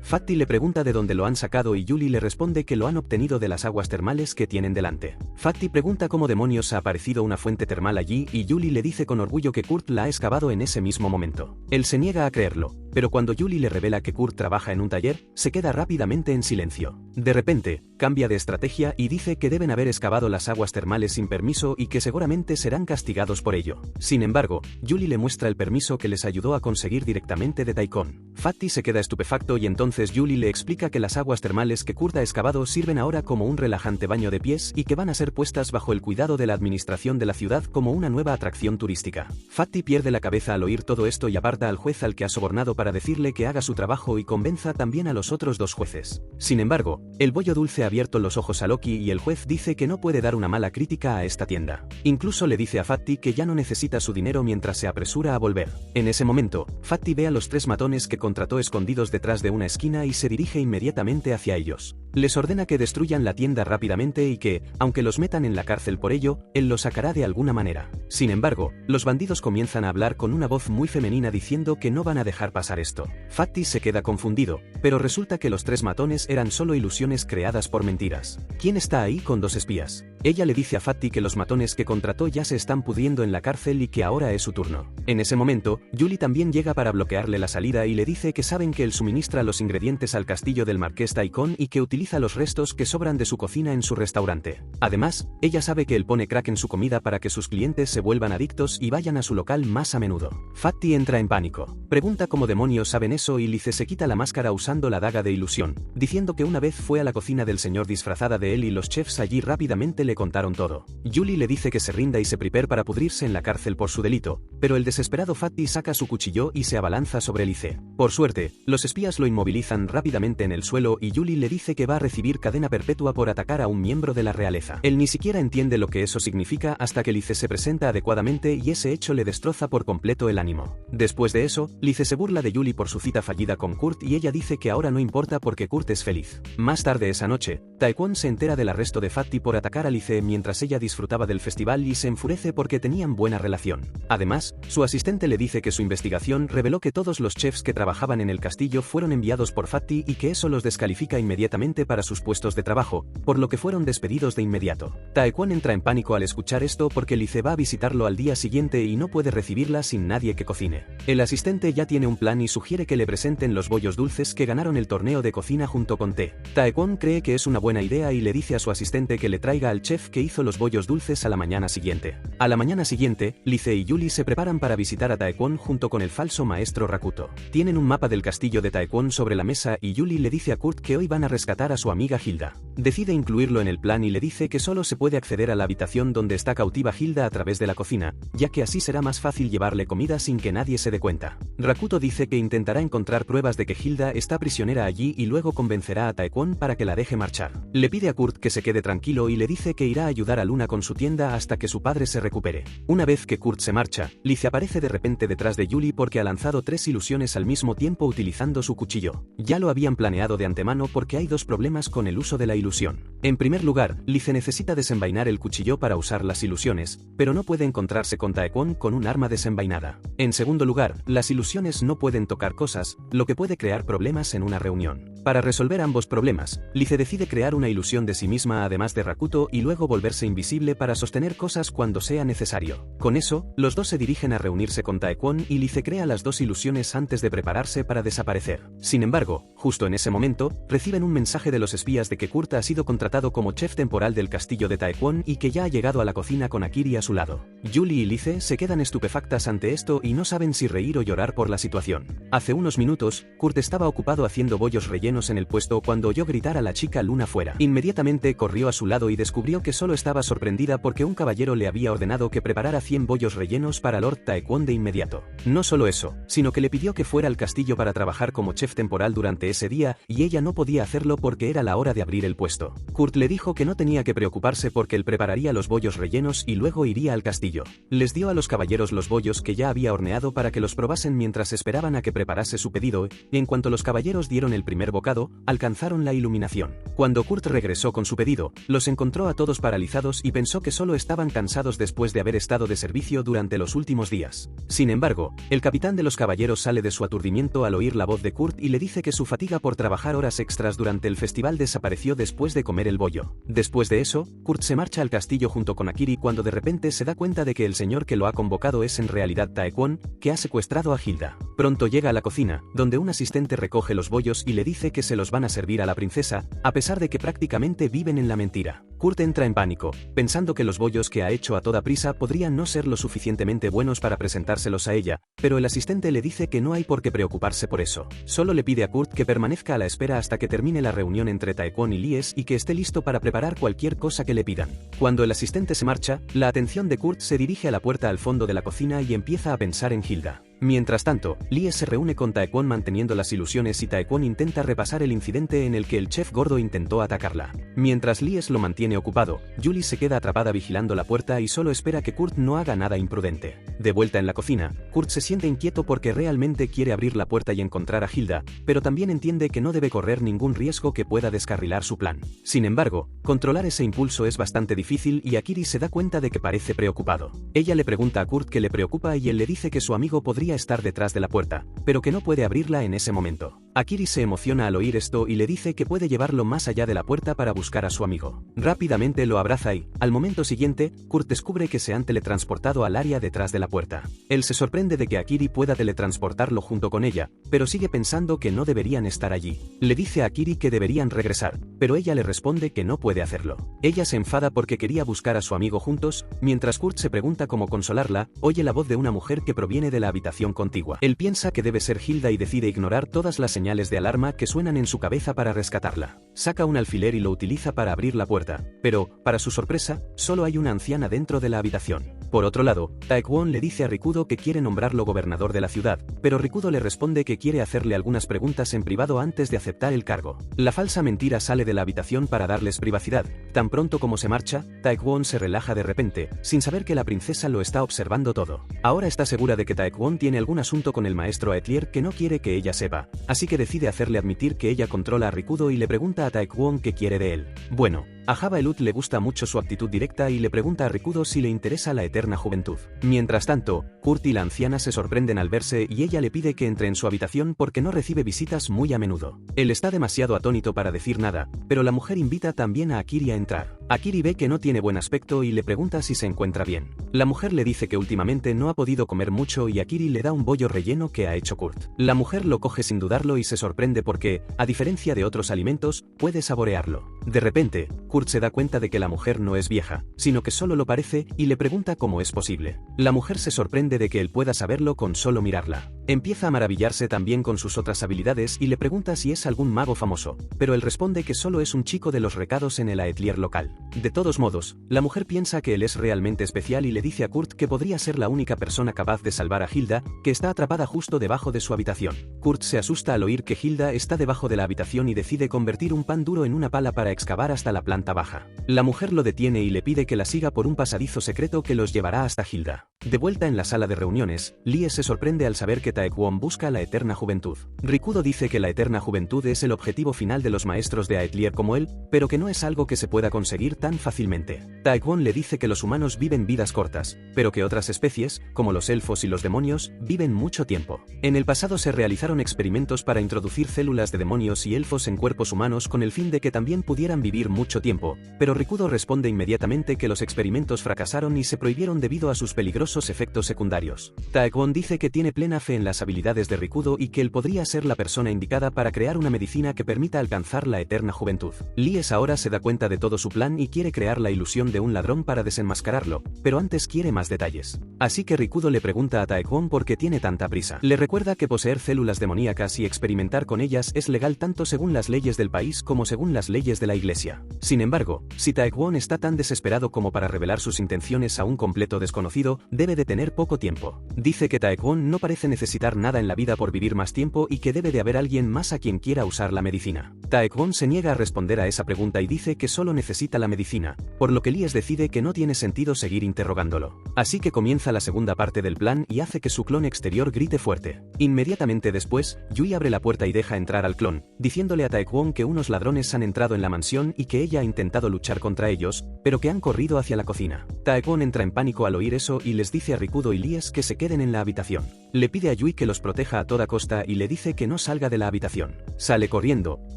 Fatty le pregunta de dónde lo han sacado y Julie le responde que lo han obtenido de las aguas termales que tienen delante. Fatty pregunta cómo demonios ha aparecido una fuente termal allí y Julie le dice con orgullo que Kurt la ha excavado en ese mismo momento. Él se niega a creerlo, pero cuando Julie le revela que Kurt trabaja en un taller, se queda rápidamente en silencio. De repente, cambia de estrategia y dice que deben haber excavado las aguas termales sin permiso y que seguramente serán castigados por ello. Sin embargo, Julie le muestra el permiso que les ayudó a conseguir directamente de Taikon. Fatty se queda estupefacto y entonces Julie le explica que las aguas termales que Kurt ha excavado sirven ahora como un relajante baño de pies y que van a ser puestas bajo el cuidado de la administración de la ciudad como una nueva atracción turística. Fatty pierde la cabeza al oír todo esto y aparta al juez al que ha sobornado para decirle que haga su trabajo y convenza también a los otros dos jueces. Sin embargo, el bollo dulce ha abierto los ojos a Loki y el juez dice que no puede dar una mala crítica a esta tienda. Incluso le dice a Fatty que ya no necesita su dinero mientras se apresura a volver. En ese momento, Fatty ve a los 3 matones que contrató escondidos detrás de una esquina y se dirige inmediatamente hacia ellos. Les ordena que destruyan la tienda rápidamente y que, aunque los metan en la cárcel por ello, él los sacará de alguna manera. Sin embargo, los bandidos comienzan a hablar con una voz muy femenina diciendo que no van a dejar pasar esto. Fatty se queda confundido, pero resulta que los 3 matones eran solo ilusiones creadas por mentiras. ¿Quién está ahí con 2 espías? Ella le dice a Fatty que los matones que contrató ya se están pudriendo en la cárcel y que ahora es su turno. En ese momento, Julie también llega para bloquearle la salida y le dice que saben que él suministra los ingredientes al castillo del marqués Taikon y que utiliza utiliza los restos que sobran de su cocina en su restaurante. Además, ella sabe que él pone crack en su comida para que sus clientes se vuelvan adictos y vayan a su local más a menudo. Fatty entra en pánico. Pregunta cómo demonios saben eso y Lice se quita la máscara usando la daga de ilusión, diciendo que una vez fue a la cocina del señor disfrazada de él y los chefs allí rápidamente le contaron todo. Julie le dice que se rinda y se prepare para pudrirse en la cárcel por su delito, pero el desesperado Fatty saca su cuchillo y se abalanza sobre Lice. Por suerte, los espías lo inmovilizan rápidamente en el suelo y Julie le dice que va a recibir cadena perpetua por atacar a un miembro de la realeza. Él ni siquiera entiende lo que eso significa hasta que Lice se presenta adecuadamente y ese hecho le destroza por completo el ánimo. Después de eso, Lice se burla de Julie por su cita fallida con Kurt y ella dice que ahora no importa porque Kurt es feliz. Más tarde esa noche, Taekwon se entera del arresto de Fatty por atacar a Lice mientras ella disfrutaba del festival y se enfurece porque tenían buena relación. Además, su asistente le dice que su investigación reveló que todos los chefs que trabajaban en el castillo fueron enviados por Fatty y que eso los descalifica inmediatamente para sus puestos de trabajo, por lo que fueron despedidos de inmediato. Taekwon entra en pánico al escuchar esto porque Lice va a visitarlo al día siguiente y no puede recibirla sin nadie que cocine. El asistente ya tiene un plan y sugiere que le presenten los bollos dulces que ganaron el torneo de cocina junto con Tae. Taekwon cree que es una buena idea y le dice a su asistente que le traiga al chef que hizo los bollos dulces a la mañana siguiente. A la mañana siguiente, Lice y Julie se preparan para visitar a Taekwon junto con el falso maestro Rakuto. Tienen un mapa del castillo de Taekwon sobre la mesa y Julie le dice a Kurt que hoy van a rescatar a su amiga Hilda. Decide incluirlo en el plan y le dice que solo se puede acceder a la habitación donde está cautiva Hilda a través de la cocina, ya que así será más fácil llevarle comida sin que nadie se dé cuenta. Rakuto dice que intentará encontrar pruebas de que Hilda está prisionera allí y luego convencerá a Taekwon para que la deje marchar. Le pide a Kurt que se quede tranquilo y le dice que irá a ayudar a Luna con su tienda hasta que su padre se recupere. Una vez que Kurt se marcha, Lice aparece de repente detrás de Julie porque ha lanzado 3 ilusiones al mismo tiempo utilizando su cuchillo. Ya lo habían planeado de antemano porque hay 2 problemas con el uso de la ilusión. En primer lugar, Lice necesita desenvainar el cuchillo para usar las ilusiones, pero no puede encontrarse con Taekwon con un arma desenvainada. En segundo lugar, las ilusiones no pueden tocar cosas, lo que puede crear problemas en una reunión. Para resolver ambos problemas, Lice decide crear una ilusión de sí misma además de Rakuto y luego volverse invisible para sostener cosas cuando sea necesario. Con eso, los dos se dirigen a reunirse con Taekwon y Lice crea las 2 ilusiones antes de prepararse para desaparecer. Sin embargo, justo en ese momento, reciben un mensaje de los espías de que Kurt ha sido contratado como chef temporal del castillo de Taekwon y que ya ha llegado a la cocina con Akiri a su lado. Julie y Lice se quedan estupefactas ante esto y no saben si reír o llorar por la situación. Hace unos minutos, Kurt estaba ocupado haciendo bollos rellenos en el puesto cuando oyó gritar a la chica Luna fuera. Inmediatamente corrió a su lado y descubrió que solo estaba sorprendida porque un caballero le había ordenado que preparara 100 bollos rellenos para Lord Taekwon de inmediato. No solo eso, sino que le pidió que fuera al castillo para trabajar como chef temporal durante ese día y ella no podía hacerlo porque era la hora de abrir el puesto. Kurt le dijo que no tenía que preocuparse porque él prepararía los bollos rellenos y luego iría al castillo. Les dio a los caballeros los bollos que ya había horneado para que los probasen mientras esperaban a que preparase su pedido, y en cuanto los caballeros dieron el primer bocado, alcanzaron la iluminación. Cuando Kurt regresó con su pedido, los encontró a todos paralizados y pensó que solo estaban cansados después de haber estado de servicio durante los últimos días. Sin embargo, el capitán de los caballeros sale de su aturdimiento al oír la voz de Kurt y le dice que su fatiga por trabajar horas extras durante el festival desapareció después de comer el bollo. Después de eso, Kurt se marcha al castillo junto con Akiri cuando de repente se da cuenta de que el señor que lo ha convocado es en realidad Taekwon, que ha secuestrado a Hilda. Pronto llega a la cocina, donde un asistente recoge los bollos y le dice que se los van a servir a la princesa, a pesar de que prácticamente viven en la mentira. Kurt entra en pánico, pensando que los bollos que ha hecho a toda prisa podrían no ser lo suficientemente buenos para presentárselos a ella, pero el asistente le dice que no hay por qué preocuparse por eso. Solo le pide a Kurt que permanezca a la espera hasta que termine la reunión entre Taekwon y Lies y que esté listo para preparar cualquier cosa que le pidan. Cuando el asistente se marcha, la atención de Kurt se dirige a la puerta al fondo de la cocina y empieza a pensar en Hilda. Mientras tanto, Lies se reúne con Taekwon manteniendo las ilusiones y Taekwon intenta repasar el incidente en el que el chef gordo intentó atacarla. Mientras Lies lo mantiene ocupado, Julie se queda atrapada vigilando la puerta y solo espera que Kurt no haga nada imprudente. De vuelta en la cocina, Kurt se siente inquieto porque realmente quiere abrir la puerta y encontrar a Hilda, pero también entiende que no debe correr ningún riesgo que pueda descarrilar su plan. Sin embargo, controlar ese impulso es bastante difícil y Akiri se da cuenta de que parece preocupado. Ella le pregunta a Kurt qué le preocupa y él le dice que su amigo podría estar detrás de la puerta, pero que no puede abrirla en ese momento. Akiri se emociona al oír esto y le dice que puede llevarlo más allá de la puerta para buscar a su amigo. Rápidamente lo abraza y, al momento siguiente, Kurt descubre que se han teletransportado al área detrás de la puerta. Él se sorprende de que Akiri pueda teletransportarlo junto con ella, pero sigue pensando que no deberían estar allí. Le dice a Akiri que deberían regresar, pero ella le responde que no puede hacerlo. Ella se enfada porque quería buscar a su amigo juntos, mientras Kurt se pregunta cómo consolarla, oye la voz de una mujer que proviene de la habitación contigua. Él piensa que debe ser Hilda y decide ignorar todas las señales de alarma que suenan en su cabeza para rescatarla. Saca un alfiler y lo utiliza para abrir la puerta, pero, para su sorpresa, solo hay una anciana dentro de la habitación. Por otro lado, Taekwon le dice a Rikudo que quiere nombrarlo gobernador de la ciudad, pero Rikudo le responde que quiere hacerle algunas preguntas en privado antes de aceptar el cargo. La falsa mentira sale de la habitación para darles privacidad. Tan pronto como se marcha, Taekwon se relaja de repente, sin saber que la princesa lo está observando todo. Ahora está segura de que Taekwon tiene algún asunto con el maestro Aetlier que no quiere que ella sepa, así que decide hacerle admitir que ella controla a Rikudo y le pregunta a Taekwon qué quiere de él. Bueno, a Java Elut le gusta mucho su actitud directa y le pregunta a Rikudo si le interesa la eterna juventud. Mientras tanto, Kurt y la anciana se sorprenden al verse y ella le pide que entre en su habitación porque no recibe visitas muy a menudo. Él está demasiado atónito para decir nada, pero la mujer invita también a Akiri a entrar. Akiri ve que no tiene buen aspecto y le pregunta si se encuentra bien. La mujer le dice que últimamente no ha podido comer mucho y Akiri le da un bollo relleno que ha hecho Kurt. La mujer lo coge sin dudarlo y se sorprende porque, a diferencia de otros alimentos, puede saborearlo. De repente, Kurt se da cuenta de que la mujer no es vieja, sino que solo lo parece y le pregunta cómo es posible. La mujer se sorprende de que él pueda saberlo con solo mirarla. Empieza a maravillarse también con sus otras habilidades y le pregunta si es algún mago famoso, pero él responde que solo es un chico de los recados en el Aetlier local. De todos modos, la mujer piensa que él es realmente especial y le dice a Kurt que podría ser la única persona capaz de salvar a Hilda, que está atrapada justo debajo de su habitación. Kurt se asusta al oír que Hilda está debajo de la habitación y decide convertir un pan duro en una pala para excavar hasta la planta baja. La mujer lo detiene y le pide que la siga por un pasadizo secreto que los llevará hasta Hilda. De vuelta en la sala de reuniones, Lie se sorprende al saber que Taekwon busca la eterna juventud. Rikudo dice que la eterna juventud es el objetivo final de los maestros de Aetlier como él, pero que no es algo que se pueda conseguir tan fácilmente. Taekwon le dice que los humanos viven vidas cortas, pero que otras especies, como los elfos y los demonios, viven mucho tiempo. En el pasado se realizaron experimentos para introducir células de demonios y elfos en cuerpos humanos con el fin de que también pudieran vivir mucho tiempo, pero Rikudo responde inmediatamente que los experimentos fracasaron y se prohibieron debido a sus peligrosos efectos secundarios. Taekwon dice que tiene plena fe en las habilidades de Rikudo y que él podría ser la persona indicada para crear una medicina que permita alcanzar la eterna juventud. Lies ahora se da cuenta de todo su plan y quiere crear la ilusión de un ladrón para desenmascararlo, pero antes quiere más detalles. Así que Rikudo le pregunta a Taekwon por qué tiene tanta prisa. Le recuerda que poseer células demoníacas y experimentar con ellas es legal tanto según las leyes del país como según las leyes de la iglesia. Sin embargo, si Taekwon está tan desesperado como para revelar sus intenciones a un completo desconocido, debe de tener poco tiempo. Dice que Taekwon no parece necesitar nada en la vida por vivir más tiempo y que debe de haber alguien más a quien quiera usar la medicina. Taekwon se niega a responder a esa pregunta y dice que solo necesita la medicina, por lo que Lies decide que no tiene sentido seguir interrogándolo. Así que comienza la segunda parte del plan y hace que su clon exterior grite fuerte. Inmediatamente después, Yui abre la puerta y deja entrar al clon, diciéndole a Taekwon que unos ladrones han entrado en la mansión y que ella ha intentado luchar contra ellos, pero que han corrido hacia la cocina. Taekwon entra en pánico al oír eso y les dice a Rikudo y Lies que se queden en la habitación. Le pide a Yui que los proteja a toda costa y le dice que no salga de la habitación. Sale corriendo,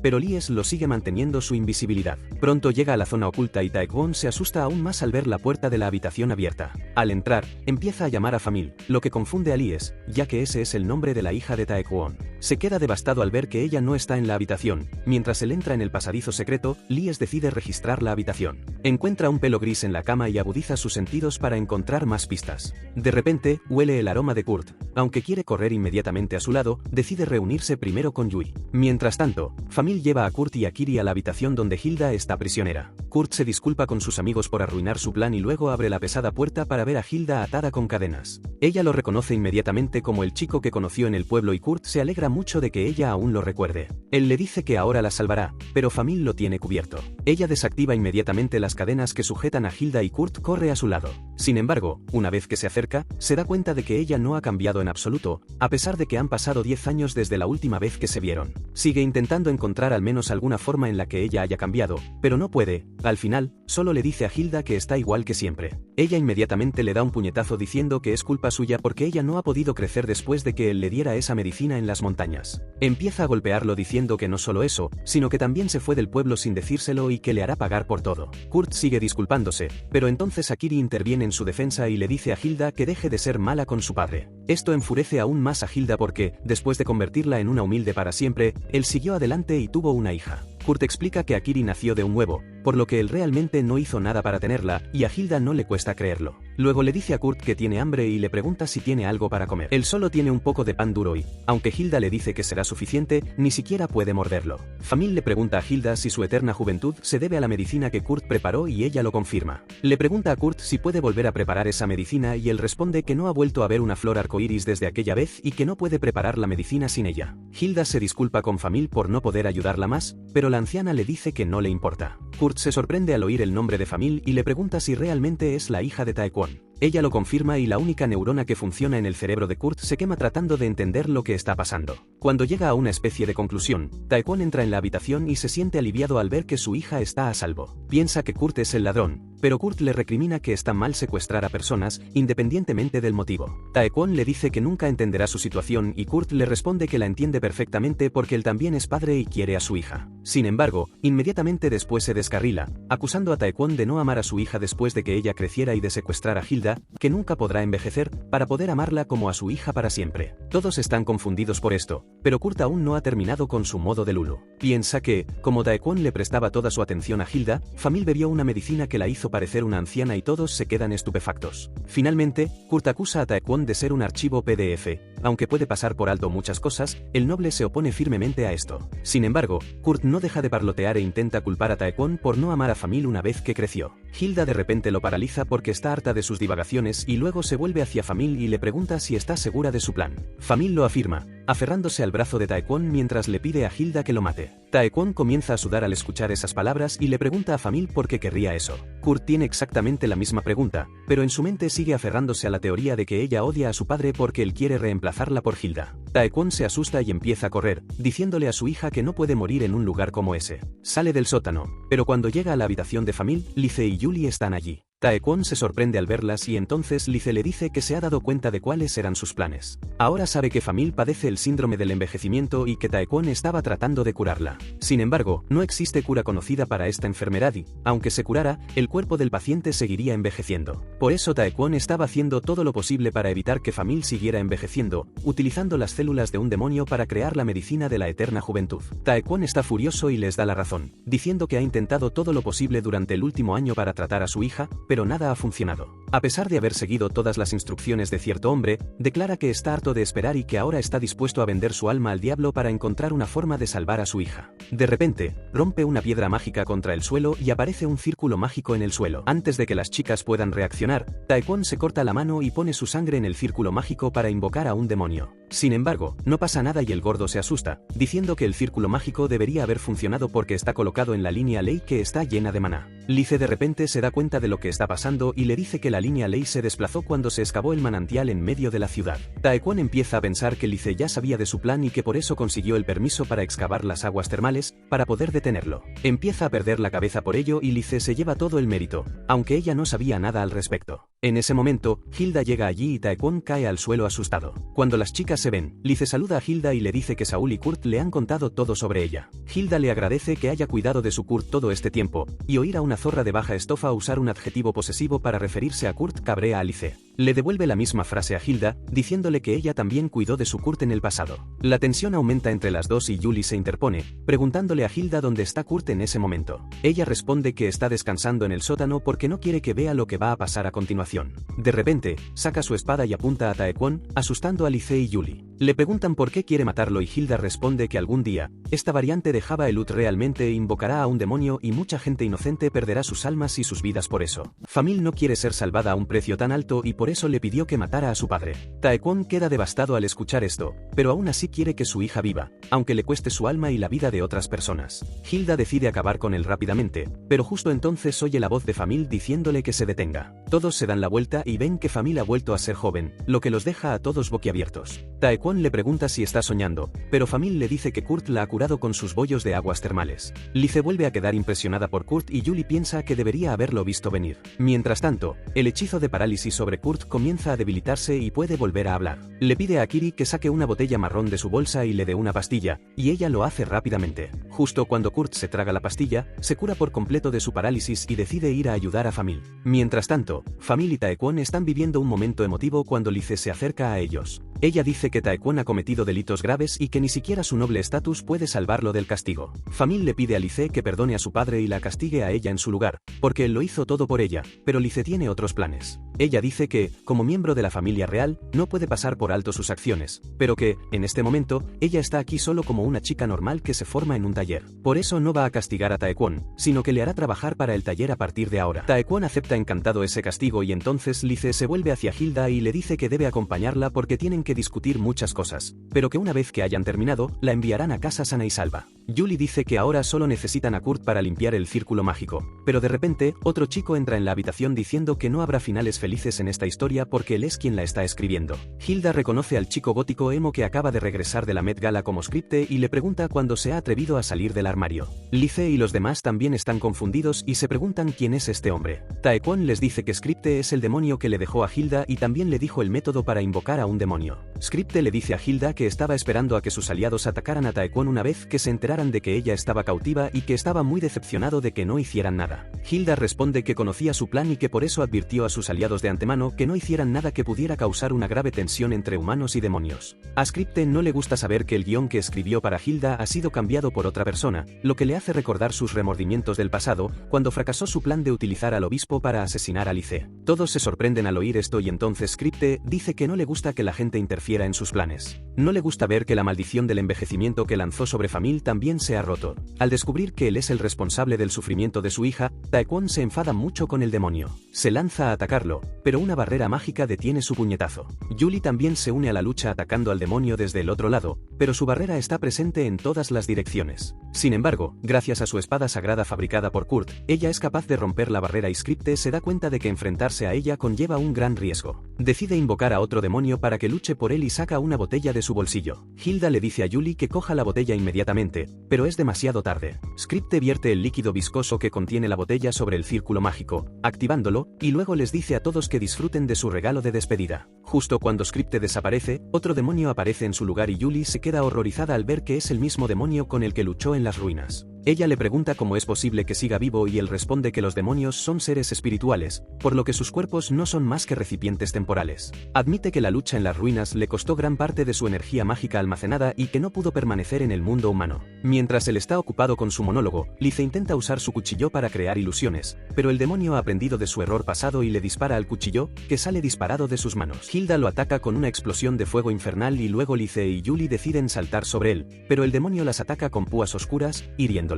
pero Lies lo sigue manteniendo su invisibilidad. Pronto llega a la zona oculta y Taekwon se asusta aún más al ver la puerta de la habitación abierta. Al entrar, empieza a llamar a Famil, lo que confunde a Lies, ya que ese es el nombre de la hija de Taekwon. Se queda devastado al ver que ella no está en la habitación. Mientras él entra en el pasadizo secreto, Lies decide registrar la habitación. Encuentra un pelo gris en la cama y agudiza sus sentidos para encontrar más pistas. De repente, huele el aroma de Kurt. Aunque quiere correr inmediatamente a su lado, decide reunirse primero con Yui. Mientras tanto, Famil lleva a Kurt y a Kiri a la habitación donde Hilda está prisionera. Kurt se disculpa con sus amigos por arruinar su plan y luego abre la pesada puerta para ver a Hilda atada con cadenas. Ella lo reconoce inmediatamente como el chico que conoció en el pueblo y Kurt se alegra mucho de que ella aún lo recuerde. Él le dice que ahora la salvará, pero Famil lo tiene cubierto. Ella desactiva inmediatamente las cadenas que sujetan a Hilda y Kurt corre a su lado. Sin embargo, una vez que se acerca, se da cuenta de que ella no ha cambiado en absoluto, a pesar de que han pasado 10 años desde la última vez que se vieron. Sigue intentando encontrar al menos alguna forma en la que ella haya cambiado, pero no puede. Al final, solo le dice a Hilda que está igual que siempre. Ella inmediatamente le da un puñetazo diciendo que es culpa suya porque ella no ha podido crecer después de que él le diera esa medicina en las montañas. Empieza a golpearlo diciendo que no solo eso, sino que también se fue del pueblo sin decírselo y que le hará pagar por todo. Kurt sigue disculpándose, pero entonces Akiri interviene en su defensa y le dice a Hilda que deje de ser mala con su padre. Esto enfurece aún más a Hilda porque, después de convertirla en una humilde para siempre, él siguió adelante y tuvo una hija. Kurt explica que Akiri nació de un huevo, por lo que él realmente no hizo nada para tenerla, y a Hilda no le cuesta creerlo. Luego le dice a Kurt que tiene hambre y le pregunta si tiene algo para comer. Él solo tiene un poco de pan duro y, aunque Hilda le dice que será suficiente, ni siquiera puede morderlo. Famil le pregunta a Hilda si su eterna juventud se debe a la medicina que Kurt preparó y ella lo confirma. Le pregunta a Kurt si puede volver a preparar esa medicina y él responde que no ha vuelto a ver una flor arcoíris desde aquella vez y que no puede preparar la medicina sin ella. Hilda se disculpa con Famil por no poder ayudarla más, pero la anciana le dice que no le importa. Kurt se sorprende al oír el nombre de Famil y le pregunta si realmente es la hija de Taekwon. Ella lo confirma y la única neurona que funciona en el cerebro de Kurt se quema tratando de entender lo que está pasando. Cuando llega a una especie de conclusión, Taekwon entra en la habitación y se siente aliviado al ver que su hija está a salvo. Piensa que Kurt es el ladrón, pero Kurt le recrimina que está mal secuestrar a personas, independientemente del motivo. Taekwon le dice que nunca entenderá su situación y Kurt le responde que la entiende perfectamente porque él también es padre y quiere a su hija. Sin embargo, inmediatamente después se descarrila, acusando a Taekwon de no amar a su hija después de que ella creciera y de secuestrar a Hilda, que nunca podrá envejecer, para poder amarla como a su hija para siempre. Todos están confundidos por esto, pero Kurt aún no ha terminado con su modo de Lulu. Piensa que, como Taekwon le prestaba toda su atención a Hilda, Famil bebió una medicina que la hizo parecer una anciana y todos se quedan estupefactos. Finalmente, Kurt acusa a Taekwon de ser un archivo PDF. Aunque puede pasar por alto muchas cosas, el noble se opone firmemente a esto. Sin embargo, Kurt no deja de parlotear e intenta culpar a Taekwon por no amar a Famil una vez que creció. Hilda de repente lo paraliza porque está harta de sus divagaciones y luego se vuelve hacia Famil y le pregunta si está segura de su plan. Famil lo afirma, aferrándose al brazo de Taekwon mientras le pide a Hilda que lo mate. Taekwon comienza a sudar al escuchar esas palabras y le pregunta a Famil por qué querría eso. Kurt tiene exactamente la misma pregunta, pero en su mente sigue aferrándose a la teoría de que ella odia a su padre porque él quiere reemplazarla por Hilda. Taekwon se asusta y empieza a correr, diciéndole a su hija que no puede morir en un lugar como ese. Sale del sótano, pero cuando llega a la habitación de Famil, Lice y Julie están allí. Taekwon se sorprende al verlas y entonces Lice le dice que se ha dado cuenta de cuáles eran sus planes. Ahora sabe que Famil padece el síndrome del envejecimiento y que Taekwon estaba tratando de curarla. Sin embargo, no existe cura conocida para esta enfermedad y, aunque se curara, el cuerpo del paciente seguiría envejeciendo. Por eso Taekwon estaba haciendo todo lo posible para evitar que Famil siguiera envejeciendo, utilizando las células de un demonio para crear la medicina de la eterna juventud. Taekwon está furioso y les da la razón, diciendo que ha intentado todo lo posible durante el último año para tratar a su hija, pero nada ha funcionado. A pesar de haber seguido todas las instrucciones de cierto hombre, declara que está harto de esperar y que ahora está dispuesto a vender su alma al diablo para encontrar una forma de salvar a su hija. De repente, rompe una piedra mágica contra el suelo y aparece un círculo mágico en el suelo. Antes de que las chicas puedan reaccionar, Taekwon se corta la mano y pone su sangre en el círculo mágico para invocar a un demonio. Sin embargo, no pasa nada y el gordo se asusta, diciendo que el círculo mágico debería haber funcionado porque está colocado en la línea ley que está llena de maná. Lice de repente se da cuenta de lo que está pasando y le dice que la línea ley se desplazó cuando se excavó el manantial en medio de la ciudad. Taekwon empieza a pensar que Lice ya sabía de su plan y que por eso consiguió el permiso para excavar las aguas termales, para poder detenerlo. Empieza a perder la cabeza por ello y Lice se lleva todo el mérito, aunque ella no sabía nada al respecto. En ese momento, Hilda llega allí y Taekwon cae al suelo asustado. Cuando las chicas se ven, Lice saluda a Hilda y le dice que Saúl y Kurt le han contado todo sobre ella. Hilda le agradece que haya cuidado de su Kurt todo este tiempo, y oír a una zorra de baja estofa usar un adjetivo posesivo para referirse a Kurt cabrea a Lice. Le devuelve la misma frase a Hilda, diciéndole que ella también cuidó de su Kurt en el pasado. La tensión aumenta entre las dos y Julie se interpone, preguntándole a Hilda dónde está Kurt en ese momento. Ella responde que está descansando en el sótano porque no quiere que vea lo que va a pasar a continuación. De repente, saca su espada y apunta a Taekwon, asustando a Lice y Julie. Le preguntan por qué quiere matarlo y Hilda responde que algún día, esta variante de Java Elut realmente invocará a un demonio y mucha gente inocente perderá sus almas y sus vidas por eso. Famil no quiere ser salvada a un precio tan alto y por por eso le pidió que matara a su padre. Taekwon queda devastado al escuchar esto, pero aún así quiere que su hija viva, aunque le cueste su alma y la vida de otras personas. Hilda decide acabar con él rápidamente, pero justo entonces oye la voz de Famil diciéndole que se detenga. Todos se dan la vuelta y ven que Famil ha vuelto a ser joven, lo que los deja a todos boquiabiertos. Taekwon le pregunta si está soñando, pero Famil le dice que Kurt la ha curado con sus bollos de aguas termales. Lice vuelve a quedar impresionada por Kurt y Julie piensa que debería haberlo visto venir. Mientras tanto, el hechizo de parálisis sobre Kurt comienza a debilitarse y puede volver a hablar. Le pide a Kiri que saque una botella marrón de su bolsa y le dé una pastilla, y ella lo hace rápidamente. Justo cuando Kurt se traga la pastilla, se cura por completo de su parálisis y decide ir a ayudar a Famil. Mientras tanto, Famil y Taekwon están viviendo un momento emotivo cuando Lice se acerca a ellos. Ella dice que Taekwon ha cometido delitos graves y que ni siquiera su noble estatus puede salvarlo del castigo. Famil le pide a Lice que perdone a su padre y la castigue a ella en su lugar, porque él lo hizo todo por ella, pero Lice tiene otros planes. Ella dice que, como miembro de la familia real, no puede pasar por alto sus acciones, pero que, en este momento, ella está aquí solo como una chica normal que se forma en un taller. Por eso no va a castigar a Taekwon, sino que le hará trabajar para el taller a partir de ahora. Taekwon acepta encantado ese castigo y entonces Lice se vuelve hacia Hilda y le dice que debe acompañarla porque tienen que discutir muchas cosas, pero que una vez que hayan terminado, la enviarán a casa sana y salva. Julie dice que ahora solo necesitan a Kurt para limpiar el círculo mágico, pero de repente, otro chico entra en la habitación diciendo que no habrá finales felices en esta historia porque él es quien la está escribiendo. Hilda reconoce al chico gótico emo que acaba de regresar de la Met Gala como Scripte y le pregunta cuándo se ha atrevido a salir del armario. Lice y los demás también están confundidos y se preguntan quién es este hombre. Taekwon les dice que Scripte es el demonio que le dejó a Hilda y también le dijo el método para invocar a un demonio. Scripte le dice a Hilda que estaba esperando a que sus aliados atacaran a Taekwon una vez que se enteraran de que ella estaba cautiva y que estaba muy decepcionado de que no hicieran nada. Hilda responde que conocía su plan y que por eso advirtió a sus aliados de antemano que no hicieran nada que pudiera causar una grave tensión entre humanos y demonios. A Scripte no le gusta saber que el guión que escribió para Hilda ha sido cambiado por otra persona, lo que le hace recordar sus remordimientos del pasado, cuando fracasó su plan de utilizar al obispo para asesinar a Lice. Todos se sorprenden al oír esto y entonces Scripte dice que no le gusta que la gente interfiera en sus planes. No le gusta ver que la maldición del envejecimiento que lanzó sobre Famil también se ha roto. Al descubrir que él es el responsable del sufrimiento de su hija, Taekwon se enfada mucho con el demonio. Se lanza a atacarlo, pero una barrera mágica detiene su puñetazo. Julie también se une a la lucha atacando al demonio desde el otro lado, pero su barrera está presente en todas las direcciones. Sin embargo, gracias a su espada sagrada fabricada por Kurt, ella es capaz de romper la barrera y Scripte se da cuenta de que enfrentarse a ella conlleva un gran riesgo. Decide invocar a otro demonio para que luche por él y saca una botella de su bolsillo. Hilda le dice a Julie que coja la botella inmediatamente, pero es demasiado tarde. Scripte vierte el líquido viscoso que contiene la botella sobre el círculo mágico, activándolo, y luego les dice a todos que disfruten de su regalo de despedida. Justo cuando Scripte desaparece, otro demonio aparece en su lugar y Julie se queda horrorizada al ver que es el mismo demonio con el que luchó en las ruinas. Ella le pregunta cómo es posible que siga vivo y él responde que los demonios son seres espirituales, por lo que sus cuerpos no son más que recipientes temporales. Admite que la lucha en las ruinas le costó gran parte de su energía mágica almacenada y que no pudo permanecer en el mundo humano. Mientras él está ocupado con su monólogo, Lice intenta usar su cuchillo para crear ilusiones, pero el demonio ha aprendido de su error pasado y le dispara al cuchillo, que sale disparado de sus manos. Hilda lo ataca con una explosión de fuego infernal y luego Lice y Julie deciden saltar sobre él, pero el demonio las ataca con púas oscuras, hiriéndolas.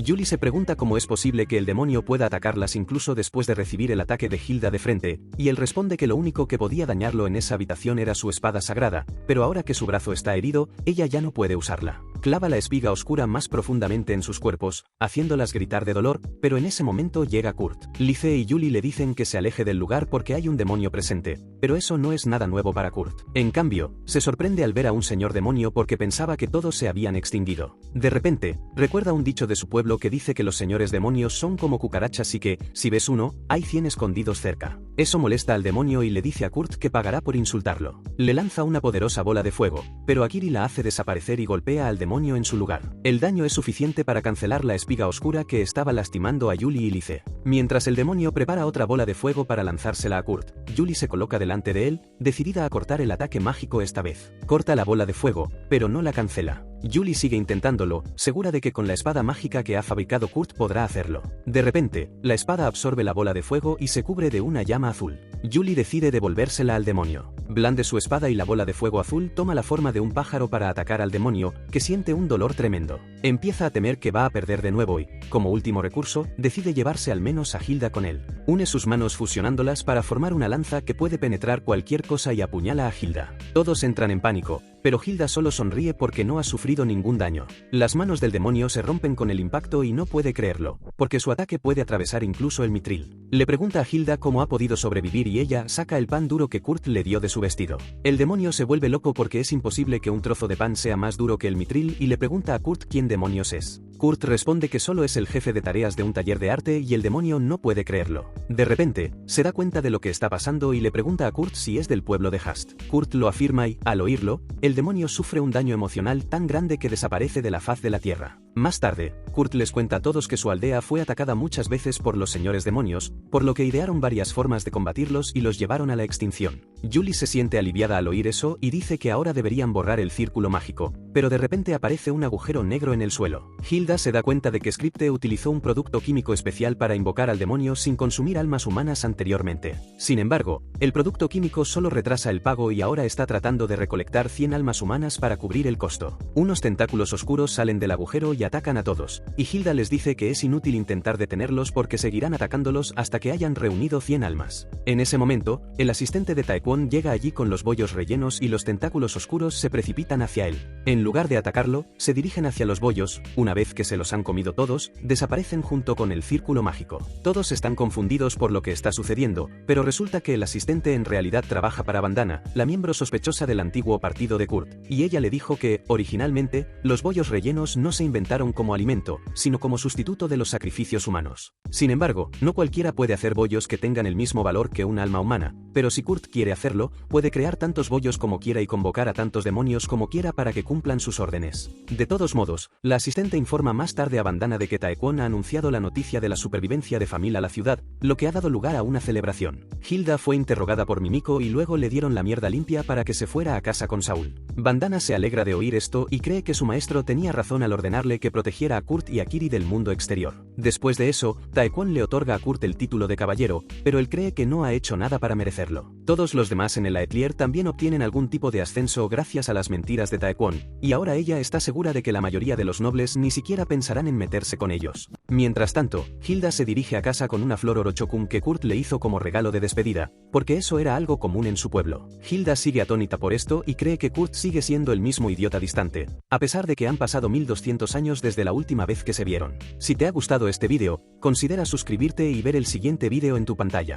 Julie se pregunta cómo es posible que el demonio pueda atacarlas incluso después de recibir el ataque de Hilda de frente, y él responde que lo único que podía dañarlo en esa habitación era su espada sagrada, pero ahora que su brazo está herido, ella ya no puede usarla. Clava la espiga oscura más profundamente en sus cuerpos, haciéndolas gritar de dolor, pero en ese momento llega Kurt. Lice y Julie le dicen que se aleje del lugar porque hay un demonio presente, pero eso no es nada nuevo para Kurt. En cambio, se sorprende al ver a un señor demonio porque pensaba que todos se habían extinguido. De repente, recuerda un dicho de su pueblo que dice que los señores demonios son como cucarachas y que, si ves uno, hay 100 escondidos cerca. Eso molesta al demonio y le dice a Kurt que pagará por insultarlo. Le lanza una poderosa bola de fuego, pero Akiri la hace desaparecer y golpea al demonio en su lugar. El daño es suficiente para cancelar la espiga oscura que estaba lastimando a Julie y Lice. Mientras el demonio prepara otra bola de fuego para lanzársela a Kurt, Julie se coloca delante de él, decidida a cortar el ataque mágico esta vez. Corta la bola de fuego, pero no la cancela. Julie sigue intentándolo, segura de que con la espada mágica que ha fabricado Kurt podrá hacerlo. De repente, la espada absorbe la bola de fuego y se cubre de una llama azul. Julie decide devolvérsela al demonio. Blande su espada y la bola de fuego azul toma la forma de un pájaro para atacar al demonio, que siente un dolor tremendo. Empieza a temer que va a perder de nuevo y, como último recurso, decide llevarse al menos a Hilda con él. Une sus manos fusionándolas para formar una lanza que puede penetrar cualquier cosa y apuñala a Hilda. Todos entran en pánico, pero Hilda solo sonríe porque no ha sufrido ningún daño. Las manos del demonio se rompen con el impacto y no puede creerlo, porque su ataque puede atravesar incluso el mitril. Le pregunta a Hilda cómo ha podido sobrevivir y ella saca el pan duro que Kurt le dio de su vestido. El demonio se vuelve loco porque es imposible que un trozo de pan sea más duro que el mitril y le pregunta a Kurt quién demonios es. Kurt responde que solo es el jefe de tareas de un taller de arte y el demonio no puede creerlo. De repente, se da cuenta de lo que está pasando y le pregunta a Kurt si es del pueblo de Hast. Kurt lo afirma y, al oírlo, el demonio sufre un daño emocional tan grande que desaparece de la faz de la tierra. Más tarde, Kurt les cuenta a todos que su aldea fue atacada muchas veces por los señores demonios, por lo que idearon varias formas de combatirlos y los llevaron a la extinción. Julie se siente aliviada al oír eso y dice que ahora deberían borrar el círculo mágico, pero de repente aparece un agujero negro en el suelo. Hilda se da cuenta de que Scripte utilizó un producto químico especial para invocar al demonio sin consumir almas humanas anteriormente. Sin embargo, el producto químico solo retrasa el pago y ahora está tratando de recolectar 100 almas humanas para cubrir el costo. Unos tentáculos oscuros salen del agujero y atacan a todos, y Hilda les dice que es inútil intentar detenerlos porque seguirán atacándolos hasta que hayan reunido 100 almas. En ese momento, el asistente de Taekwon llega allí con los bollos rellenos y los tentáculos oscuros se precipitan hacia él. En lugar de atacarlo, se dirigen hacia los bollos. Una vez que se los han comido todos, desaparecen junto con el círculo mágico. Todos están confundidos por lo que está sucediendo, pero resulta que el asistente en realidad trabaja para Bandana, la miembro sospechosa del antiguo partido de Kurt, y ella le dijo que, originalmente, los bollos rellenos no se inventaron como alimento, sino como sustituto de los sacrificios humanos. Sin embargo, no cualquiera puede hacer bollos que tengan el mismo valor que un alma humana, pero si Kurt quiere hacerlo, puede crear tantos bollos como quiera y convocar a tantos demonios como quiera para que cumplan sus órdenes. De todos modos, la asistente informa más tarde a Bandana de que Taekwon ha anunciado la noticia de la supervivencia de Famil a la ciudad, lo que ha dado lugar a una celebración. Hilda fue interrogada por Mimiko y luego le dieron la mierda limpia para que se fuera a casa con Saul. Bandana se alegra de oír esto y cree que su maestro tenía razón al ordenarle que protegiera a Kurt y a Kiri del mundo exterior. Después de eso, Taekwon le otorga a Kurt el título de caballero, pero él cree que no ha hecho nada para merecerlo. Todos los demás en el Aetlier también obtienen algún tipo de ascenso gracias a las mentiras de Taekwon, y ahora ella está segura de que la mayoría de los nobles ni siquiera pensarán en meterse con ellos. Mientras tanto, Hilda se dirige a casa con una flor orochokun que Kurt le hizo como regalo de despedida, porque eso era algo común en su pueblo. Hilda sigue atónita por esto y cree que Kurt sigue siendo el mismo idiota distante, a pesar de que han pasado 1200 años desde la última vez que se vieron. Si te ha gustado este vídeo, considera suscribirte y ver el siguiente vídeo en tu pantalla.